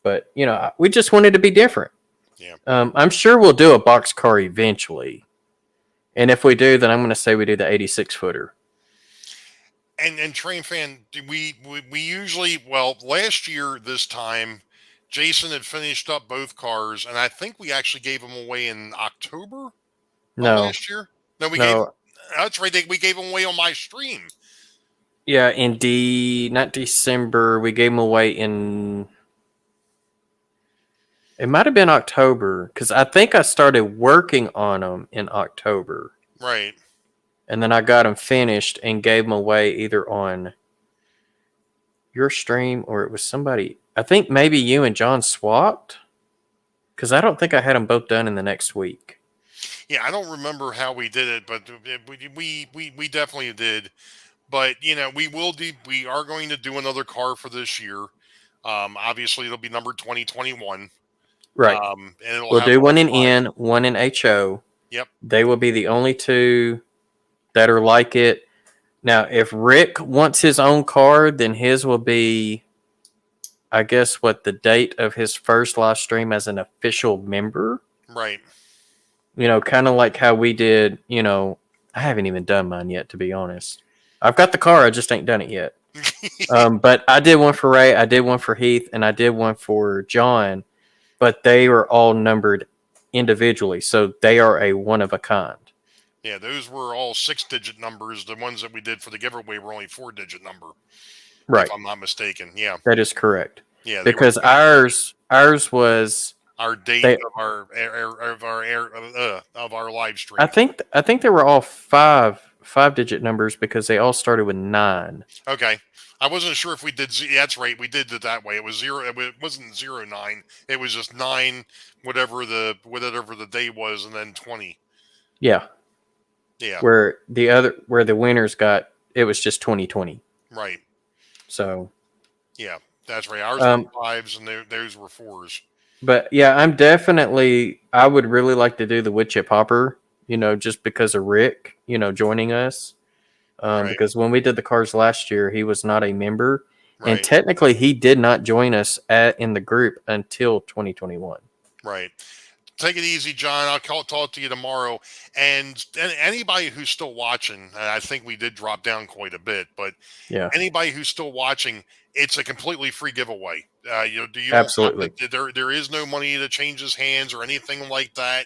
[SPEAKER 2] But, we just wanted to be different.
[SPEAKER 3] Yeah.
[SPEAKER 2] I'm sure we'll do a box car eventually. And if we do, then I'm going to say we do the 86-footer.
[SPEAKER 3] And Train Fan, we usually, last year this time, Jason had finished up both cars, and I think we actually gave them away in October last year. No, that's right. We gave them away on my stream.
[SPEAKER 2] Yeah, not December. We gave them away in. It might have been October because I think I started working on them in October.
[SPEAKER 3] Right.
[SPEAKER 2] And then I got them finished and gave them away either on your stream or it was somebody. I think maybe you and John swapped because I don't think I had them both done in the next week.
[SPEAKER 3] Yeah, I don't remember how we did it, but we definitely did. But we are going to do another car for this year. Obviously, it'll be number 2021.
[SPEAKER 2] Right.
[SPEAKER 3] And
[SPEAKER 2] we'll do one in N, one in HO.
[SPEAKER 3] Yep.
[SPEAKER 2] They will be the only 2 that are like it. Now, if Rick wants his own car, then his will be, I guess, the date of his first live stream as an official member.
[SPEAKER 3] Right.
[SPEAKER 2] Kind of like how we did, I haven't even done mine yet, to be honest. I've got the car, I just ain't done it yet. But I did one for Ray, I did one for Heath, and I did one for John. But they are all numbered individually, so they are a one of a kind.
[SPEAKER 3] Yeah, those were all 6-digit numbers. The ones that we did for the giveaway were only 4-digit number.
[SPEAKER 2] Right.
[SPEAKER 3] If I'm not mistaken. Yeah.
[SPEAKER 2] That is correct.
[SPEAKER 3] Yeah.
[SPEAKER 2] Because ours was
[SPEAKER 3] our date of our live stream.
[SPEAKER 2] I think they were all 5-digit numbers because they all started with 9.
[SPEAKER 3] Okay. I wasn't sure if we did. That's right. We did it that way. It was 0. It wasn't 09. It was just 9, whatever the day was, and then 20.
[SPEAKER 2] Yeah.
[SPEAKER 3] Yeah.
[SPEAKER 2] Where the winners got, it was just 2020.
[SPEAKER 3] Right.
[SPEAKER 2] So.
[SPEAKER 3] Yeah, that's right. Ours were 5s and theirs were 4s.
[SPEAKER 2] But yeah, I would really like to do the wood chip hopper, just because of Rick, joining us. Right. Because when we did the cars last year, he was not a member.
[SPEAKER 3] Right.
[SPEAKER 2] And technically, he did not join us in the group until 2021.
[SPEAKER 3] Right. Take it easy, John. I'll talk to you tomorrow. And anybody who's still watching, I think we did drop down quite a bit, but
[SPEAKER 2] Yeah,
[SPEAKER 3] anybody who's still watching, it's a completely free giveaway.
[SPEAKER 2] absolutely.
[SPEAKER 3] There is no money that changes hands or anything like that.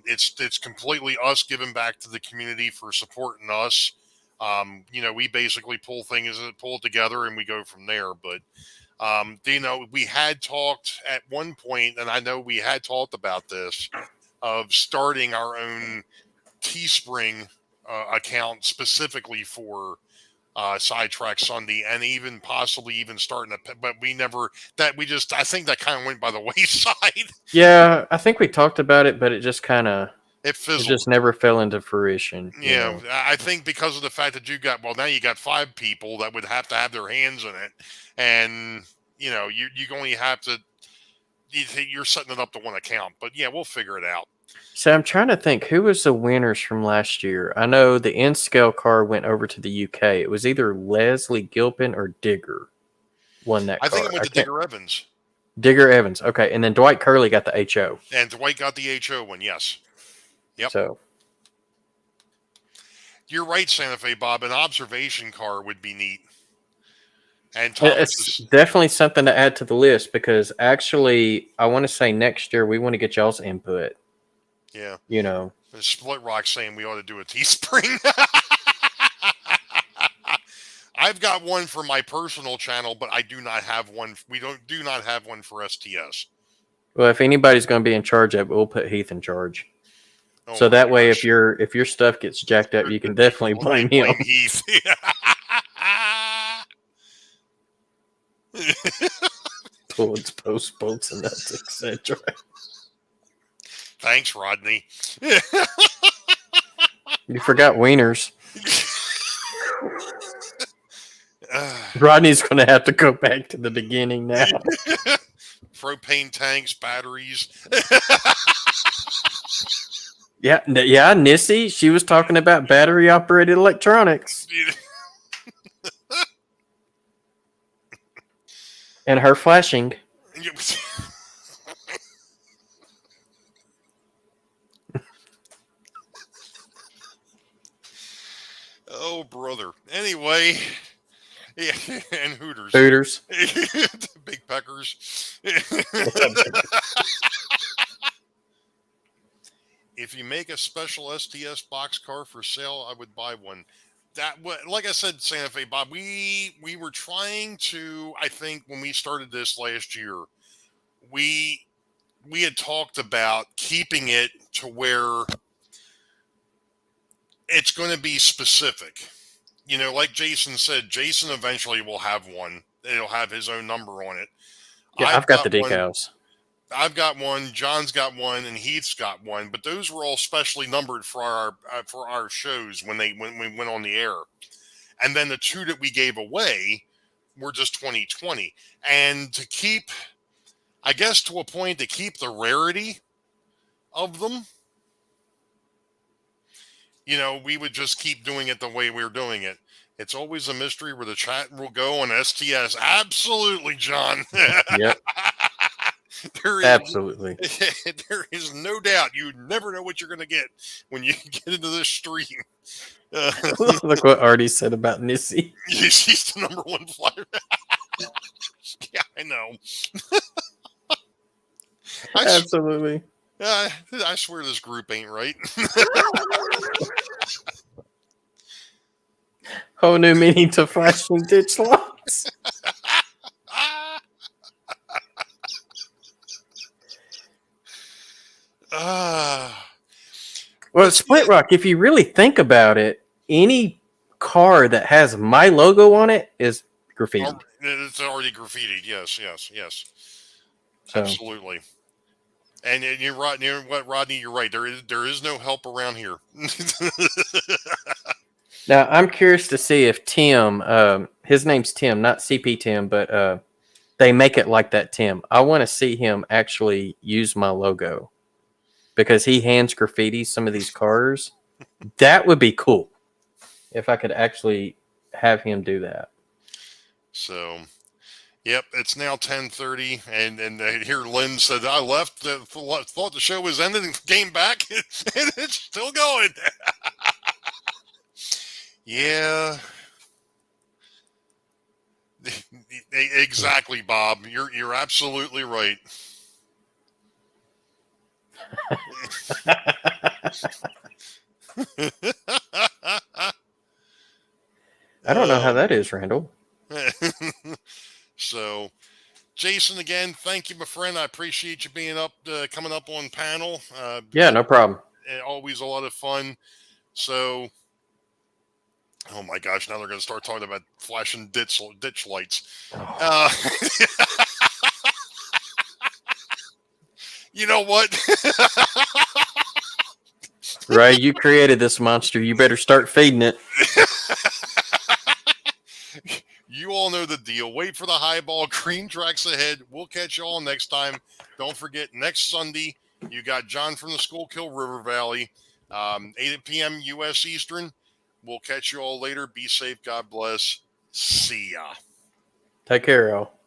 [SPEAKER 3] It's completely us giving back to the community for supporting us. We basically pull it together and we go from there. But we had talked at one point, and I know we had talked about this, of starting our own Teespring account specifically for Track Sunday, and even possibly even starting but I think that kind of went by the wayside.
[SPEAKER 2] Yeah, I think we talked about it, but it just kind of
[SPEAKER 3] It
[SPEAKER 2] it
[SPEAKER 3] fizzled.
[SPEAKER 2] just never fell into fruition.
[SPEAKER 3] Yeah, I think because of the fact that now you got 5 people that would have to have their hands in it, and you only have to you're setting it up to one account. But yeah, we'll figure it out.
[SPEAKER 2] So I'm trying to think, who was the winners from last year? I know the N-Scale car went over to the UK. It was either Leslie Gilpin or Digger won that car.
[SPEAKER 3] I think it went to Digger Evans.
[SPEAKER 2] Digger Evans, okay. And then Dwight Curley got the HO.
[SPEAKER 3] And Dwight got the HO one, yes. Yep.
[SPEAKER 2] So
[SPEAKER 3] you're right, Santa Fe Bob. An observation car would be neat. And Thomas
[SPEAKER 2] it's definitely something to add to the list, because actually, I want to say next year we want to get y'all's input.
[SPEAKER 3] Yeah.
[SPEAKER 2] The
[SPEAKER 3] Split Rock saying we ought to do a Teespring. I've got one for my personal channel, but I do not have one. We do not have one for STS.
[SPEAKER 2] Well, if anybody's going to be in charge of it, we'll put Heath in charge.
[SPEAKER 3] Oh,
[SPEAKER 2] so that way,
[SPEAKER 3] gosh.
[SPEAKER 2] if your stuff gets jacked up, you can definitely blame him.
[SPEAKER 3] Heath.
[SPEAKER 2] Towards post bolts and nuts, etc.
[SPEAKER 3] Thanks, Rodney.
[SPEAKER 2] You forgot wieners. Rodney's going to have to go back to the beginning now.
[SPEAKER 3] Propane tanks, batteries.
[SPEAKER 2] Yeah, Nissy, she was talking about battery operated electronics. And her flashing.
[SPEAKER 3] Oh, brother. Anyway, yeah, and Hooters. Big peckers. If you make a special STS box car for sale, I would buy one. Like I said, Santa Fe Bob, we were trying to, I think when we started this last year, we had talked about keeping it to where it's going to be specific. Like Jason said, Jason eventually will have one. It'll have his own number on it.
[SPEAKER 2] Yeah, I've got the decals.
[SPEAKER 3] I've got one, John's got one, and Heath's got one, but those were all specially numbered for our shows when we went on the air. And then the 2 that we gave away were just 2020. And to keep, I guess to a point, to keep the rarity of them, we would just keep doing it the way we're doing it. It's always a mystery where the chat will go on STS. Absolutely, John.
[SPEAKER 2] Yep. Absolutely.
[SPEAKER 3] There is no doubt. You never know what you're going to get when you get into this stream.
[SPEAKER 2] Look what Artie said about Nissy.
[SPEAKER 3] She's the number 1 flyer. Yeah, I know.
[SPEAKER 2] Absolutely.
[SPEAKER 3] I swear this group ain't right.
[SPEAKER 2] Whole new meaning to flashing ditch locks. Well, Split Rock, if you really think about it, any car that has my logo on it is graffitied.
[SPEAKER 3] It's already graffitied. Yes.
[SPEAKER 2] So.
[SPEAKER 3] Absolutely. And you're right. You know what, Rodney? You're right. There is no help around here.
[SPEAKER 2] Now, I'm curious to see if Tim, his name's Tim, not CP Tim, but they make it like that Tim. I want to see him actually use my logo, because he hands graffiti some of these cars. That would be cool if I could actually have him do that.
[SPEAKER 3] So, yep, it's now 10:30, and here Lynn said I left, thought the show was ended, and came back, and it's still going. Yeah, exactly, Bob. You're absolutely right.
[SPEAKER 2] I don't know how that is, Randall.
[SPEAKER 3] So, Jason, again, thank you, my friend. I appreciate you being coming up on panel.
[SPEAKER 2] Yeah, no problem.
[SPEAKER 3] Always a lot of fun. So, oh my gosh, now they're going to start talking about flashing ditch lights. You know what?
[SPEAKER 2] Ray, you created this monster. You better start feeding it.
[SPEAKER 3] You all know the deal. Wait for the highball. Green tracks ahead. We'll catch you all next time. Don't forget, next Sunday, you got John from the Schuylkill River Valley, 8 p.m. U.S. Eastern. We'll catch you all later. Be safe. God bless. See ya.
[SPEAKER 2] Take care, y'all.